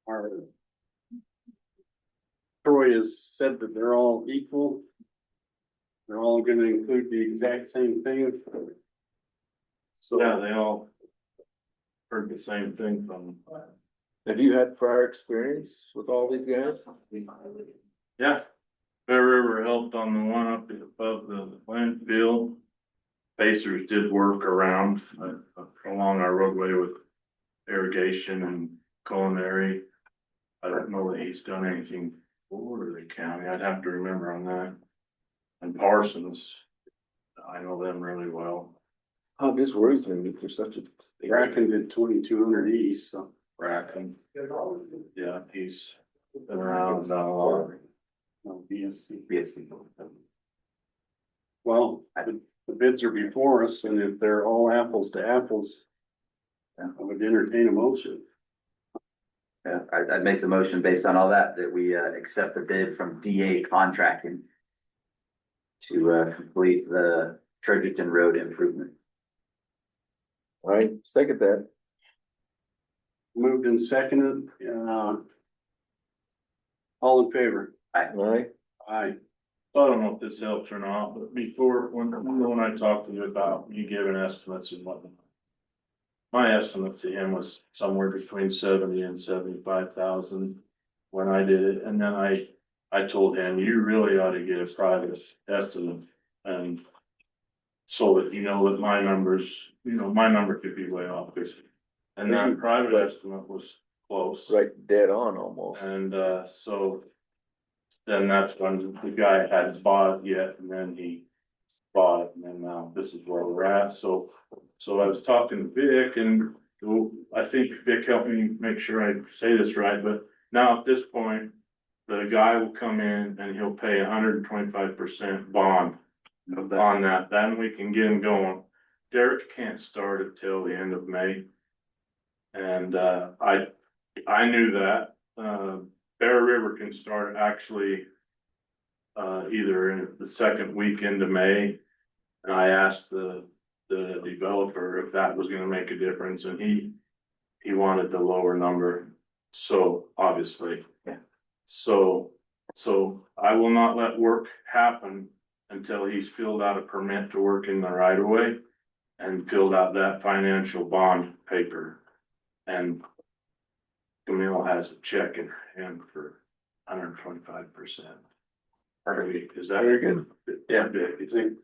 our Troy has said that they're all equal. They're all gonna include the exact same thing. So Yeah, they all heard the same thing from. Have you had prior experience with all these guys? Yeah, Bear River helped on the one up above the equipment bill. Pacers did work around along our roadway with irrigation and culinary. I don't know that he's done anything for the county. I'd have to remember on that. And Parsons, I know them really well. Oh, it just worries me that there's such a. Bracken did 2200 east, so. Bracken. Yeah, he's been around, long. No, BSC. BSC. Well, the bids are before us, and if they're all apples to apples, I would entertain a motion. Yeah, I'd make the motion based on all that, that we, accept the bid from DA Contracting to, complete the Treasureton Road improvement. All right, second that. Moved and seconded, all in favor? All right, Aye. I don't know if this helps or not, but before, when I talked to you about you giving estimates and whatnot. My estimate to him was somewhere between 70 and 75,000 when I did it, and then I told him, you really ought to get a private estimate. And so that you know that my numbers, my number could be way off this. And that private estimate was close. right, dead on almost. And so then that's when the guy hadn't bought it yet, and then he bought it, and then now this is where we're at. So I was talking to Vic, and I think Vic helped me make sure I say this right, but now at this point, the guy will come in and he'll pay 125% bond on that. Then we can get him going. Derek can't start it till the end of May. And I knew that. Bear River can start actually either in the second weekend of May. And I asked the developer if that was gonna make a difference, and he wanted the lower number. So obviously, yeah. So I will not let work happen until he's filled out a permit to work in the right of way and filled out that financial bond paper. And Camille has a check in her hand for 125%. Is that Very good. Yeah.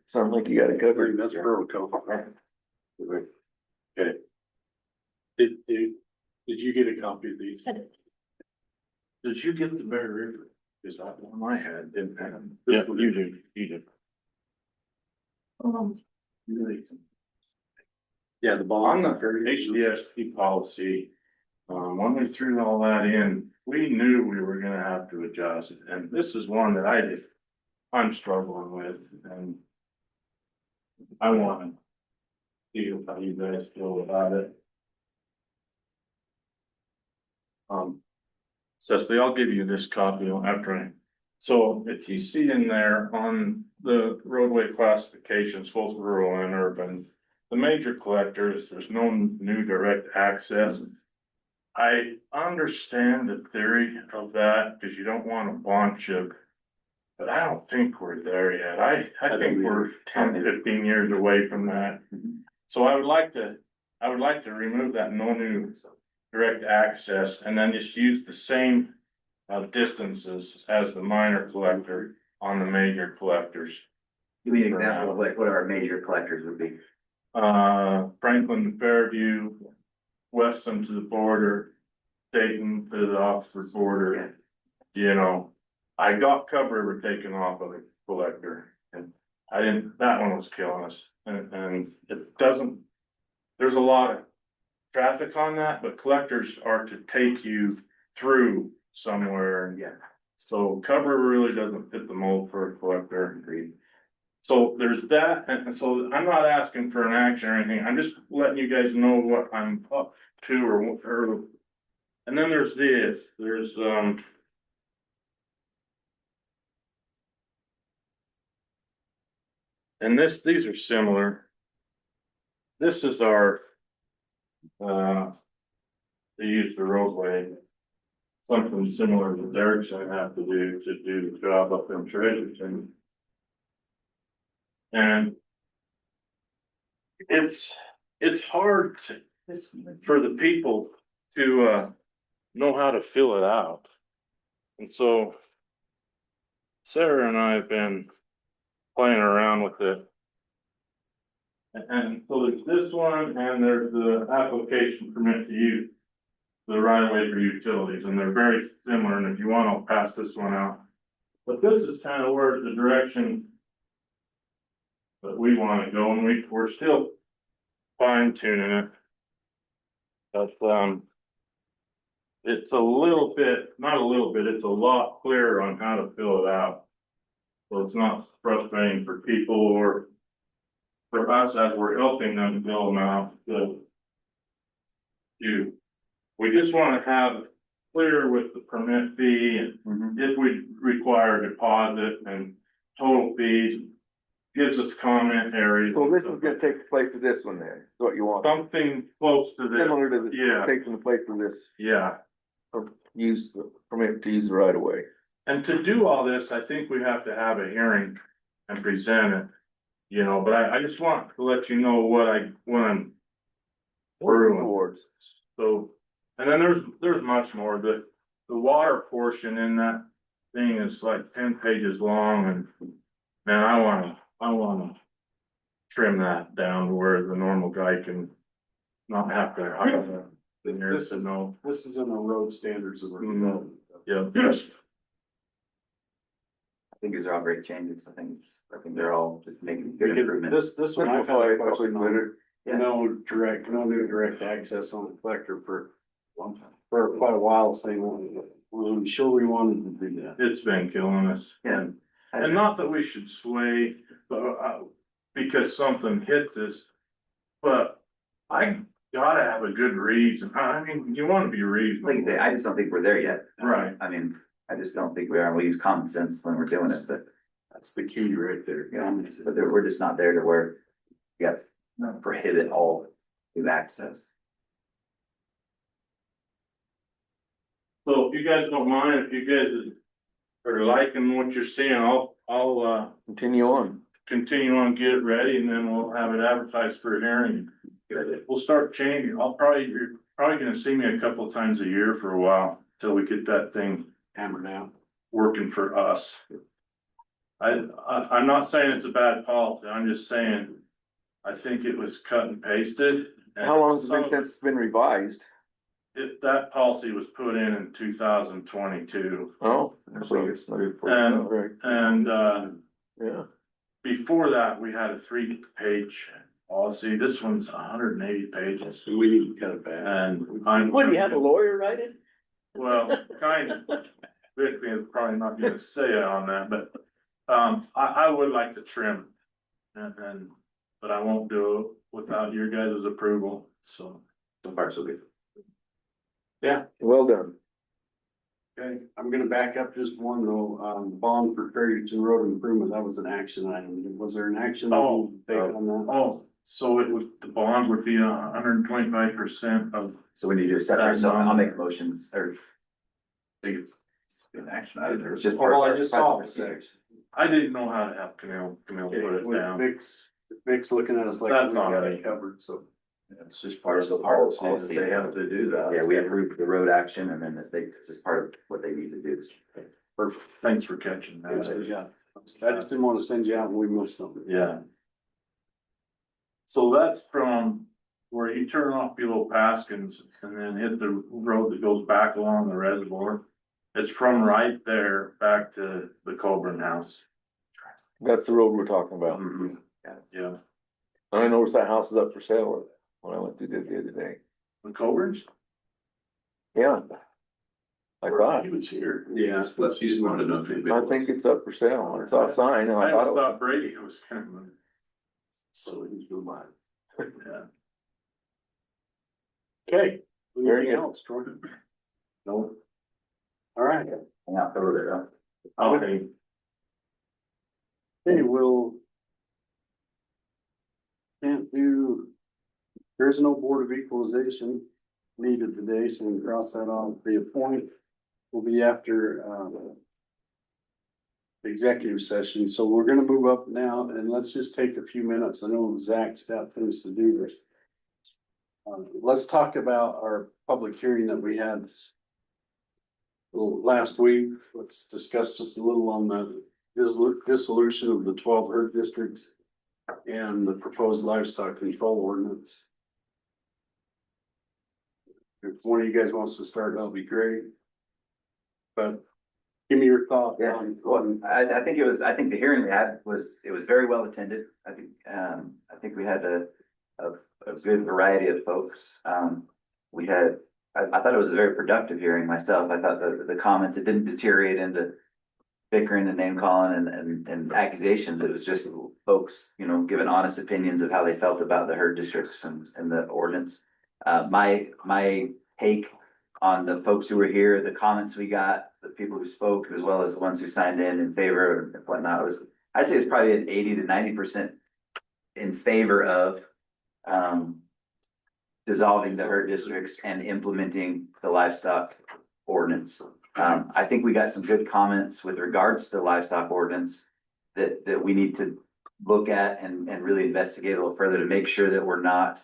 Sounds like you got it covered. That's protocol. Okay. Did you get a copy of these? Did you get the Bear River? Is that one I had, didn't have? Yeah, you did. Yeah, the bond. On the HDSP policy, when we threw all that in, we knew we were gonna have to adjust, and this is one that I'm struggling with, and I want to see how you guys feel about it. Cecily, I'll give you this copy after so if you see in there on the roadway classifications, both rural and urban, the major collectors, there's no new direct access. I understand the theory of that, because you don't want a bunch of, but I don't think we're there yet. I think we're 10, 15 years away from that. So I would like to remove that no new direct access, and then just use the same distances as the minor collector on the major collectors. Give me an example of like what our major collectors would be. Franklin, Fairview, Weston to the border, Dayton to the Oxford border. I got Cub River taken off of the collector, and that one was killing us, and it doesn't, there's a lot of traffic on that, but collectors are to take you through somewhere. Yeah. So Cub River really doesn't fit the mold for a collector. Agreed. So there's that, and so I'm not asking for an action or anything, I'm just letting you guys know what I'm up to or, and then there's and these are similar. This is our, they use the roadway, something similar that Derek's gonna have to do the job up in Treasureton. And it's hard for the people to know how to fill it out. And so Sarah and I have been playing around with it. And so there's this one, and there's the application permit to use the right of way for utilities, and they're very similar, and if you want, I'll pass this one out. But this is kind of where the direction that we want to go, and we're still fine tuning it. But, it's a little bit, not a little bit, it's a lot clearer on how to fill it out. So it's not frustrating for people or for us as we're helping them fill them out. We just want to have clear with the permit fee and if we require a deposit and total fees. Gives us comment areas. So this is gonna take the place of this one then, is what you want, Something close to this. similar to the, Yeah. taking the place of this, Yeah. or use, permit to use the right of way. And to do all this, I think we have to have a hearing and present it. You know, but I just want to let you know what I'm Working towards. So, and then there's much more, the water portion in that thing is like 10 pages long and. Man, I wanna trim that down to where the normal guy can not have to hire the nurse to know. This is in the road standards of. Yeah. I think these are all great changes. I think they're all just making good improvements. This one I've had a question on. Yeah. No new direct access on the collector for quite a while saying, well, we sure we wanted to do that. It's been killing us. Yeah. And not that we should sway, but, because something hit us. But I gotta have a good reason. I mean, you wanna be reasonable. Like I say, I just don't think we're there yet. Right. I mean, I just don't think we are. We'll use common sense when we're doing it, but That's the key right there. yeah, but we're just not there to where. We got prohibit all new access. So if you guys don't mind, if you guys are liking what you're seeing, I'll Continue on. continue on, get it ready, and then we'll have it advertised for a hearing. We'll start changing. You're probably gonna see me a couple of times a year for a while, till we get that thing Hammered out. working for us. I'm not saying it's a bad policy, I'm just saying, I think it was cut and pasted. and How long has it some been of since it's been revised? that policy was put in 2022, Oh. And- Right, and, yeah. before that, we had a 3-page policy. This one's 180 pages. We need to cut it back. And I'm. What, do you have a lawyer write it? Well, kind of. Vic is probably not gonna say it on that, but, I would like to trim. But I won't do it without your guys' approval, so. So far, so good. Yeah, Well done. okay. I'm gonna back up just one though. Bond for Ferguson Road improvement, that was an action item. Was there an action? Oh, item on that? Oh, so the bond would be 125% of. So we need to do a separate, so I'll make a motion or. I think it's an action item, or it's just. Well, I just saw it. I didn't know how to have Camille put it down. Vic's looking at us like. That's we on got me. it covered, so. It's just part of the policy. They have to do that. Yeah, we approved the road action and then it's just part of what they need to do. Perfect. Thanks for catching That's that. what we got. I just didn't wanna send you out and we missed something. Yeah. So that's from where you turn off below Paskins and then hit the road that goes back along the reservoir. It's from right there back to the Colburn house. That's the road we're talking about. Mhm. Yeah. I noticed that house is up for sale when I went through there the other day. The Colburns? Yeah. I thought, He was here. Yeah, let's just wanted to know. I think it's up for sale. I saw a sign and I I thought, always it was- thought Brady was coming. So he's going by. Yeah. Okay. Very Anything good. else, Troy? No. All right. Hang out over there, Okay. Okay, we'll. Can't do, there is no Board of Equalization needed today, so we can cross that off. The appoint will be after, executive session, so we're gonna move up now and let's just take a few minutes. I know Zach's got things to do. Let's talk about our public hearing that we had last week. Let's discuss just a little on the dissolution of the 12 herd districts and the proposed livestock control ordinance. If one of you guys wants to start, that'll be great. But give me your thoughts Yeah, on. well, I think I think the hearing we had it was very well attended. I think we had a good variety of folks. I thought it was a very productive hearing myself. I thought the comments, it didn't deteriorate into bickering and name calling and accusations. It was just folks, you know, giving honest opinions of how they felt about the herd districts and the ordinance. My take on the folks who were here, the comments we got, the people who spoke, as well as the ones who signed in favor and whatnot, I'd say it's probably an 80 to 90% in favor of dissolving the herd districts and implementing the livestock ordinance. I think we got some good comments with regards to the livestock ordinance that we need to look at and really investigate a little further to make sure that we're not,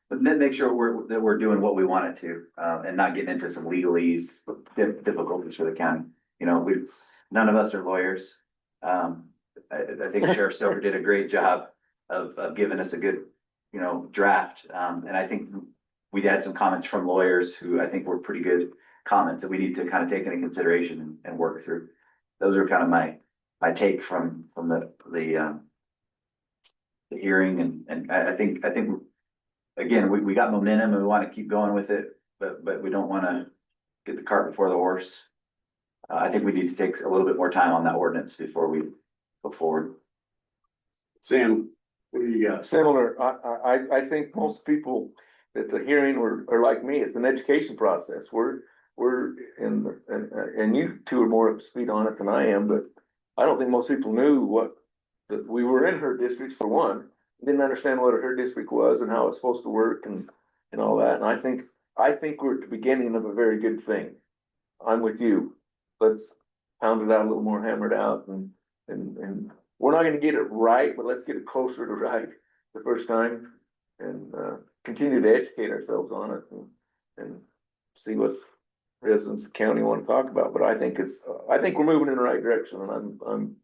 but make sure we're doing what we want it to, and not getting into some legalese difficulties for the county. You know, none of us are lawyers. I think Sheriff Stover did a great job of giving us a good, you know, draft. And I think we'd had some comments from lawyers who I think were pretty good comments that we need to kind of take into consideration and work through. Those are kind of my take from the hearing, and I think again, we got momentum and we want to keep going with it, but we don't want to get the cart before the horse. I think we need to take a little bit more time on that ordinance before we go forward. Sam, what do you got? Similar, I think most people at the hearing are like me. It's an education process. We're and you two are more up to speed on it than I am, but I don't think most people knew that we were in herd districts for one. Didn't understand what a herd district was and how it's supposed to work and all that. And I think we're at the beginning of a very good thing. I'm with you. Let's pound it out a little more, hammer it out, and we're not gonna get it right, but let's get it closer to right the first time and continue to educate ourselves on it and see what residents of the county want to talk about. But I think we're moving in the right direction, and I'm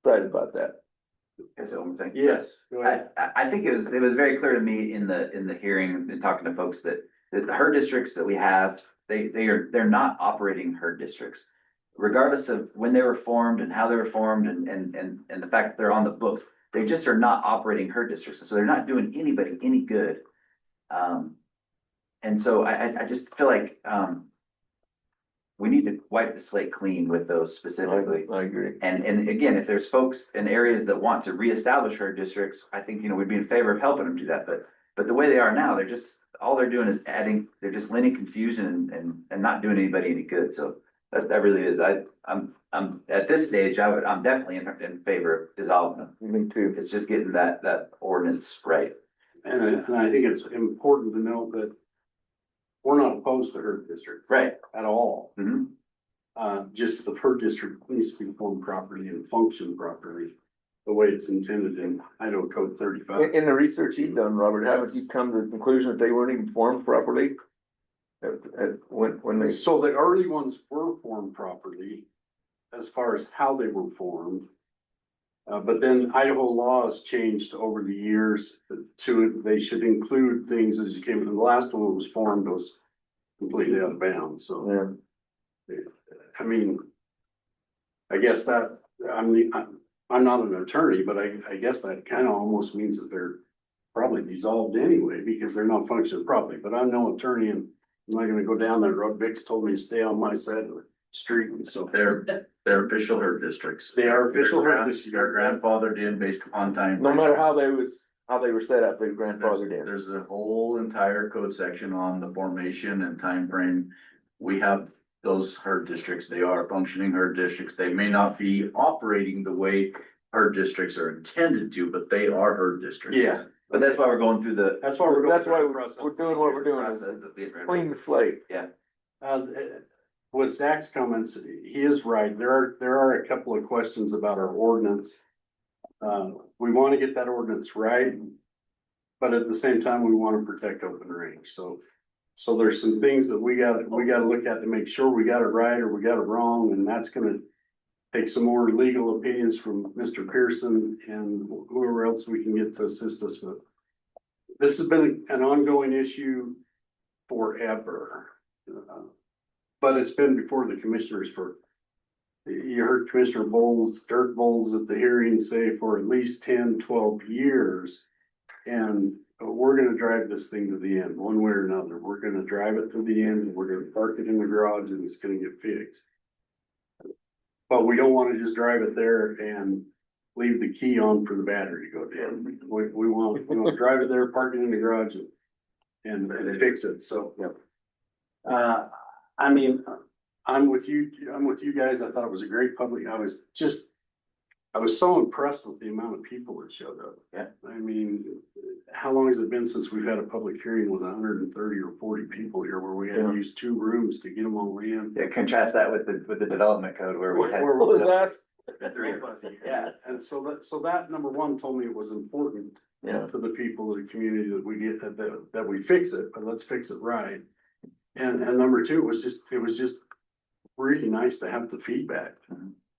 excited about that. Is that one thing? Yes. Go ahead. I think it was very clear to me in the hearing and talking to folks that the herd districts that we have, they're not operating herd districts. Regardless of when they were formed and how they were formed and the fact that they're on the books, they just are not operating herd districts. So they're not doing anybody any good. And so I just feel like we need to wipe the slate clean with those specifically. I agree. And again, if there's folks in areas that want to reestablish herd districts, I think, you know, we'd be in favor of helping them do that. But the way they are now, all they're doing is they're just lending confusion and not doing anybody any good. So that really is, I'm at this stage, I'm definitely in favor of dissolving them. Me too. It's just getting that ordinance right. And I think it's important to note that we're not opposed to herd districts. Right. At all. Mhm. Just the herd district needs to be formed properly and function properly, the way it's intended in Idaho Code 35. In the research you've done, Robert, haven't you come to the conclusion that they weren't even formed properly? When they. So the early ones were formed properly as far as how they were formed. But then Idaho laws changed over the years they should include things as you came to the last one that was formed was completely out of bounds. So, Yeah. I mean, I guess that, I'm not an attorney, but I guess that kind of almost means that they're probably dissolved anyway because they're not functioning properly. But I'm no attorney and I'm not gonna go down that road. Vic's told me to stay on my side of the street, and so. They're official herd districts. They are official herd districts. They're grandfathered in based upon time. No matter how they were set up, they were grandfathered in. There's a whole entire code section on the formation and time frame. We have those herd districts. They are functioning herd districts. They may not be operating the way herd districts are intended to, but they are herd districts. Yeah. But that's why we're going through That's why we're going. That's why we're doing what we're doing, is clean the slate. Yeah. With Zach's comments, he is right. There are a couple of questions about our ordinance. We want to get that ordinance right, but at the same time, we want to protect open range. So there's some things that we gotta look at to make sure we got it right or we got it wrong, and that's gonna take some more legal opinions from Mr. Pearson and whoever else we can get to assist us with. This has been an ongoing issue forever. But it's been before the commissioners for, you heard Commissioner Bowles, Dirk Bowles at the hearing say for at least 10, 12 years. And we're gonna drive this thing to the end, one way or another. We're gonna drive it to the end, and we're gonna park it in the garage and it's gonna get fixed. But we don't wanna just drive it there and leave the key on for the battery to go dead. We want to drive it there, park it in the garage and fix it, so. I mean, I'm with you guys. I thought it was a great public, I was so impressed with the amount of people that showed up. Yeah. I mean, how long has it been since we've had a public hearing with 130 or 40 people here where we had to use 2 rooms to get them all in? Yeah, contrast that with the development code where we had. Where was that? Three of us. Yeah, and so that number one told me it was important Yeah. to the people of the community that we get that we fix it, but let's fix it right. And number two, it was just really nice to have the feedback.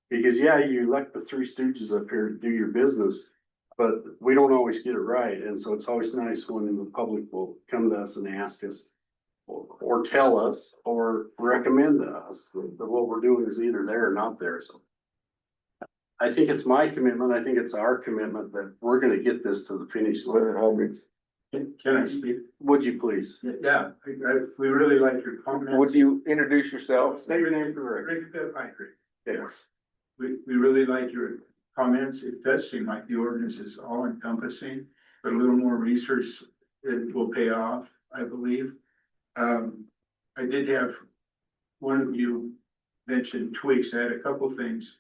Because yeah, you elect the 3 stooges up here to do your business, but we don't always get it right. And so it's always nice when the public will come to us and ask us or tell us or recommend to us that what we're doing is either there or not there. So I think it's my commitment. I think it's our commitment that we're gonna get this to the finish line. Can I speak? Would you please? Yeah, we really like your comments. Would you introduce yourself? State your name for the record. Rick Pitt Pine Creek. Yes. We really like your comments. It does seem like the ordinance is all encompassing, but a little more research, it will pay off, I believe. I did have, one of you mentioned tweaks. I had a couple things.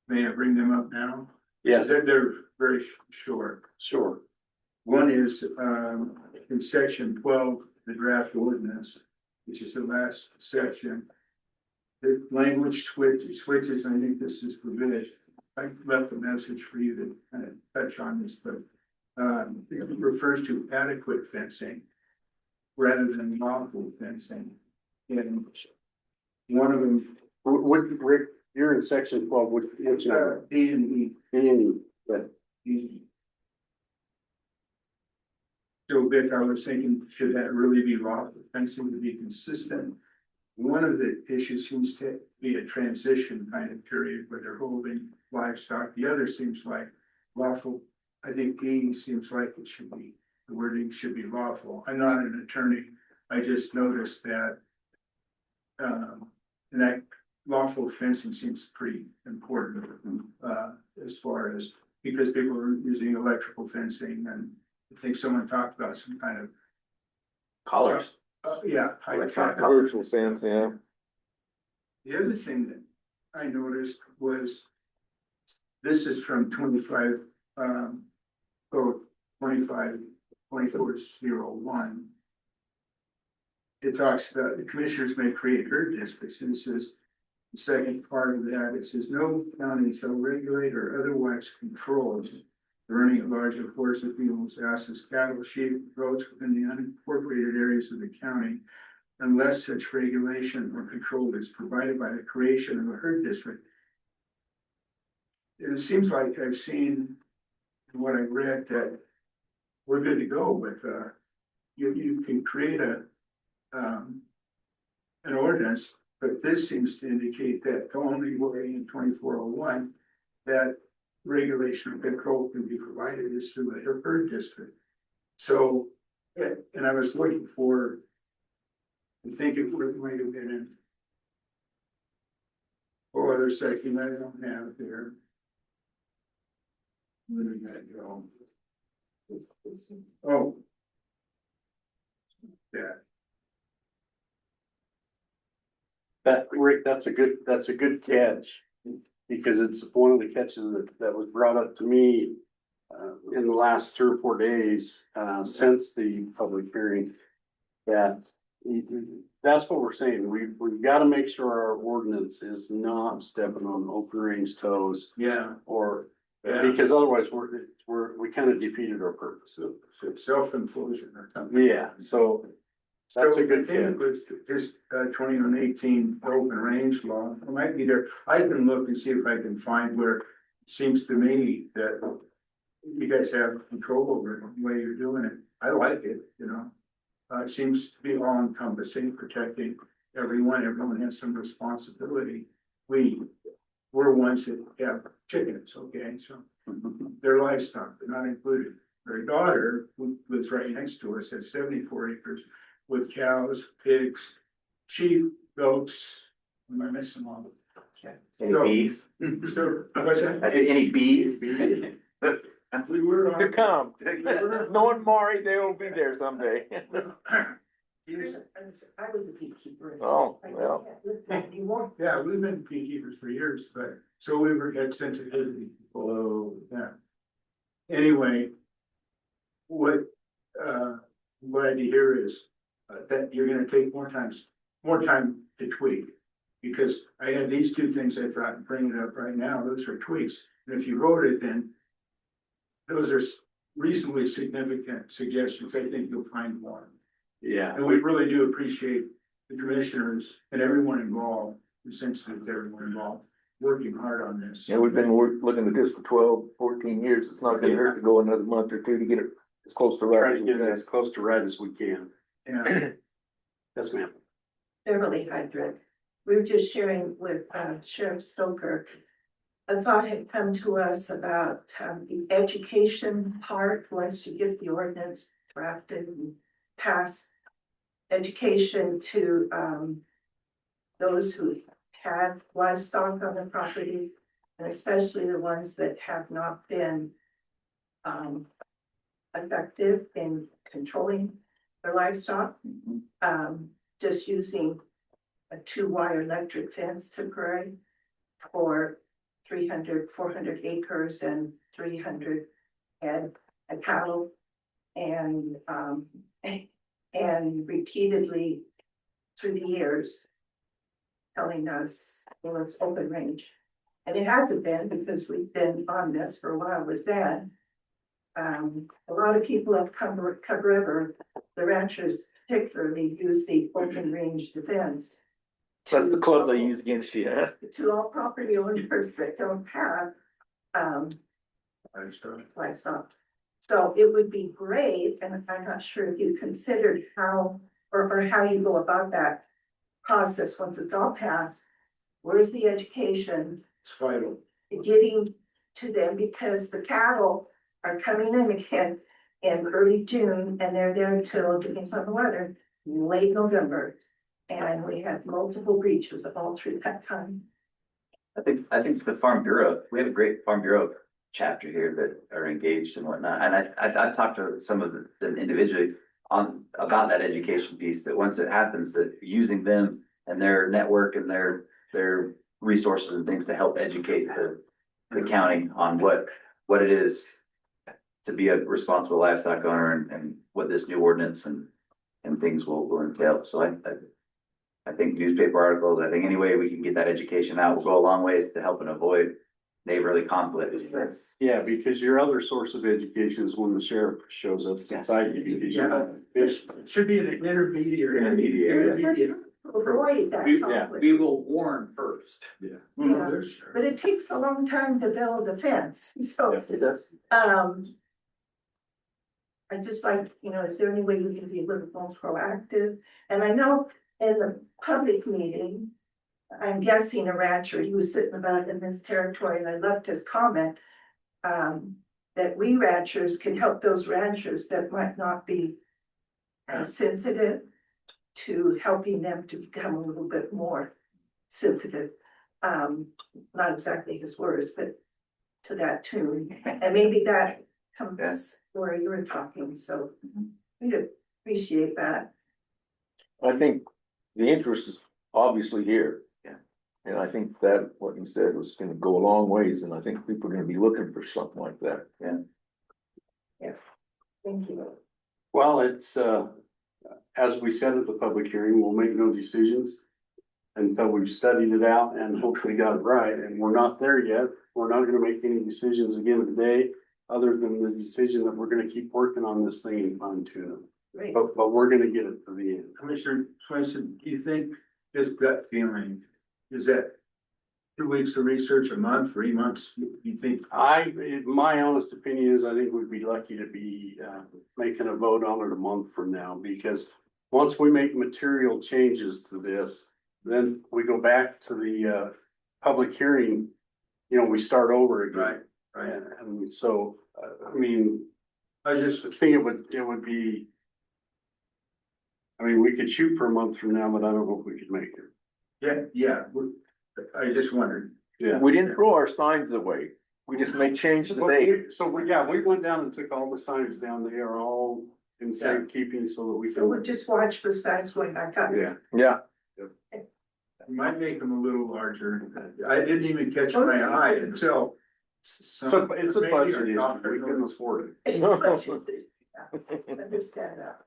May I bring them up now? Yes. They're very short. Sure. One is, in section 12, the draft ordinance, which is the last section. The language switches, I think this is forbidden. I left a message for you to kind of touch on this, but it refers to adequate fencing rather than lawful fencing. And one of them. Rick, you're in section 12, which number? D and E. D and E, but. So Vic, I was thinking, should that really be lawful fencing to be consistent? One of the issues seems to be a transition kind of period where they're holding livestock. The other seems like lawful. I think E seems like it should be, the wording should be lawful. I'm not an attorney. I just noticed that that lawful fencing seems pretty important as far as, because people are using electrical fencing, and I think someone talked about some kind of Collars. yeah. Virtual fence, yeah. The other thing that I noticed was, this is from 25, code 2401. It talks about the commissioners may create herd districts, and it says, the second part of that, it says, no county shall regulate or otherwise control the running at large of horses, mules, asses, cattle, sheep, goats within the unincorporated areas of the county, unless such regulation or control is provided by the creation of a herd district. It seems like I've seen in what I read that we're good to go with, you can create an ordinance, but this seems to indicate that only way in 2401 that regulation and control can be provided is through a herd district. So, and I was looking for, I think it might have been in other section I don't have there. Where did that go? Oh. Yeah. That, Rick, that's a good catch, because it's one of the catches that was brought up to me in the last 3 or 4 days, since the public hearing. That's what we're saying. We've got to make sure our ordinance is not stepping on open range toes. Yeah. Or, because otherwise we kind of defeated our purpose. Self-inclusion or something. Yeah, so That's a good So, I think it was just, 2118 open range law, it might be there, I can look and see if I can find where it seems to me that. You guys have control over it, the way you're doing it, I like it, you know. It seems to be all encompassing, protecting everyone has some responsibility. We're ones that have chickens, okay, so they're livestock, they're not included. Her daughter, who lives right next to us, has 74 acres with cows, pigs, sheep, goats. Am I missing one? Any bees? So, what's that? I said, any bees? We were To on. come, knowing Maury, they will be there someday. I was a beekeeper. Oh, well. Yeah, we've been beekeepers for years, but so we were had sensitivity. Oh, yeah. Anyway. What, I'm glad to hear is that you're gonna take more time to tweak. Because I had these two things I thought, bring it up right now, those are tweaks, and if you wrote it, then. Those are reasonably significant suggestions, I think you'll find more. Yeah. And we really do appreciate the commissioners and everyone involved, the sensitive to everyone involved, working hard on this. Yeah, we've been looking at this for 12, 14 years. It's not gonna hurt to go another month or two to get it as close to Try right to as we get it can. as close to right as we can. Yeah. Yes, ma'am. Beverly Hydrant. We were just sharing with Sheriff Stoker. A thought had come to us about the education part, once you get the ordinance drafted and passed. Education to those who have livestock on their property, and especially the ones that have not been effective in controlling their livestock. Just using a 2-wire electric fence temporary for 400 acres and 300 head of cattle. And repeatedly through the years telling us, well, it's open range. And it hasn't been, because we've been on this for a while with that. A lot of people have Cub River, the ranchers particularly, use the open range defense. That's the club they use against you, huh? To all property owners that don't have livestock. So it would be great, and I'm not sure if you considered how, or how you go about that process once it's all passed. Where's the education? It's vital. Getting to them, because the cattle are coming in again in early June, and they're there till, depending on the weather, late November. And we have multiple breaches all through that time. I think the Farm Bureau, we have a great Farm Bureau chapter here that are engaged and whatnot, and I've talked to some of them individually about that education piece, that once it happens, that using them and their network and their resources and things to help educate the county on what it is to be a responsible livestock owner and what this new ordinance and things will entail. So I think newspaper articles, I think any way we can get that education out will go a long ways to helping avoid neighborly conflicts. Yeah, because your other source of education is when the sheriff shows up inside you, because you're not. It should be an intermediary. Avoid that conflict. We will warn first. Yeah. Yeah. But it takes a long time to build a fence, so. It does. I just like, is there any way we can be a little more proactive? And I know in the public meeting, I'm guessing a rancher, he was sitting about in his territory, and I loved his comment. That we ranchers can help those ranchers that might not be as sensitive to helping them to become a little bit more sensitive. Not exactly his words, but to that tune, and maybe that comes where you were talking, so we appreciate that. I think the interest is obviously here. Yeah. And I think that what you said was gonna go a long ways, and I think people are gonna be looking for something like that. Yeah, thank you. Well, it's, as we said at the public hearing, we'll make no decisions until we've studied it out and hopefully got it right, and we're not there yet. We're not gonna make any decisions again today, other than the decision that we're gonna keep working on this thing and fine tune it. Great. but we're gonna get it to the end. Commissioner Swenson, do you think this gut feeling, is that 2 weeks of research, a month, 3 months? You think? My honest opinion is I think we'd be lucky to be, making a vote on it a month from now, because once we make material changes to this, then we go back to the, public hearing, you know, we start over again. Right. And so, I mean, I just, I think it would be. I mean, we could shoot for a month from now, but I don't know if we could make it. yeah, I just wondered. Yeah. We didn't throw our signs away. We just made change the date. So we went down and took all the signs down. They are all in safekeeping so that we So we'll can. just watch for signs going back up. Yeah. Yeah. You might make them a little larger. I didn't even catch my eye until. It's a budget issue. We couldn't afford it. It's budgeted. Yeah, understand that.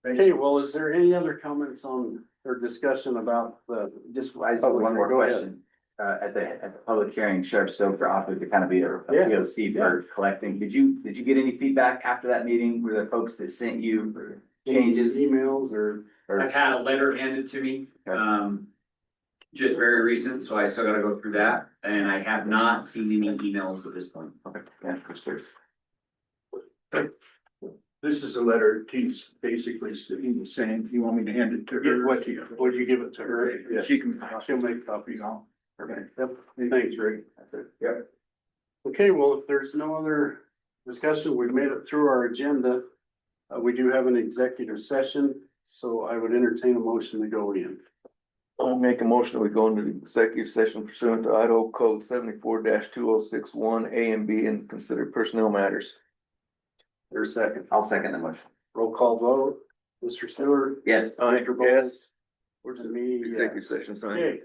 Okay, well, is there any other comments on or discussion about the? Just, I just have one more Go ahead. question. At the public hearing, Sheriff Stoker offered to kind of be a Yeah. POC for collecting. Did you get any feedback after that meeting? Were the folks that sent you changes? Emails or? Or- had a letter handed to me, just very recent, so I still gotta go through that, and I have not seen any emails at this point. Okay, yeah, just curious. This is a letter, he's basically saying, you want me to hand it to her? Would you give it to her? Yeah. She can, she'll make copies. Perfect. Yep. Thanks, Rick. Yep. Okay, well, if there's no other discussion, we've made it through our agenda. We do have an executive session, so I would entertain a motion to go in. I'll make a motion that we go into the executive session pursuant to Idaho Code 74-2061 A and B and consider personnel matters. There's a second. I'll second the motion. Roll call vote. Mr. Stewart? Yes. Mr. Bowles? Yes. Where's the meeting? Executive session sign. Okay,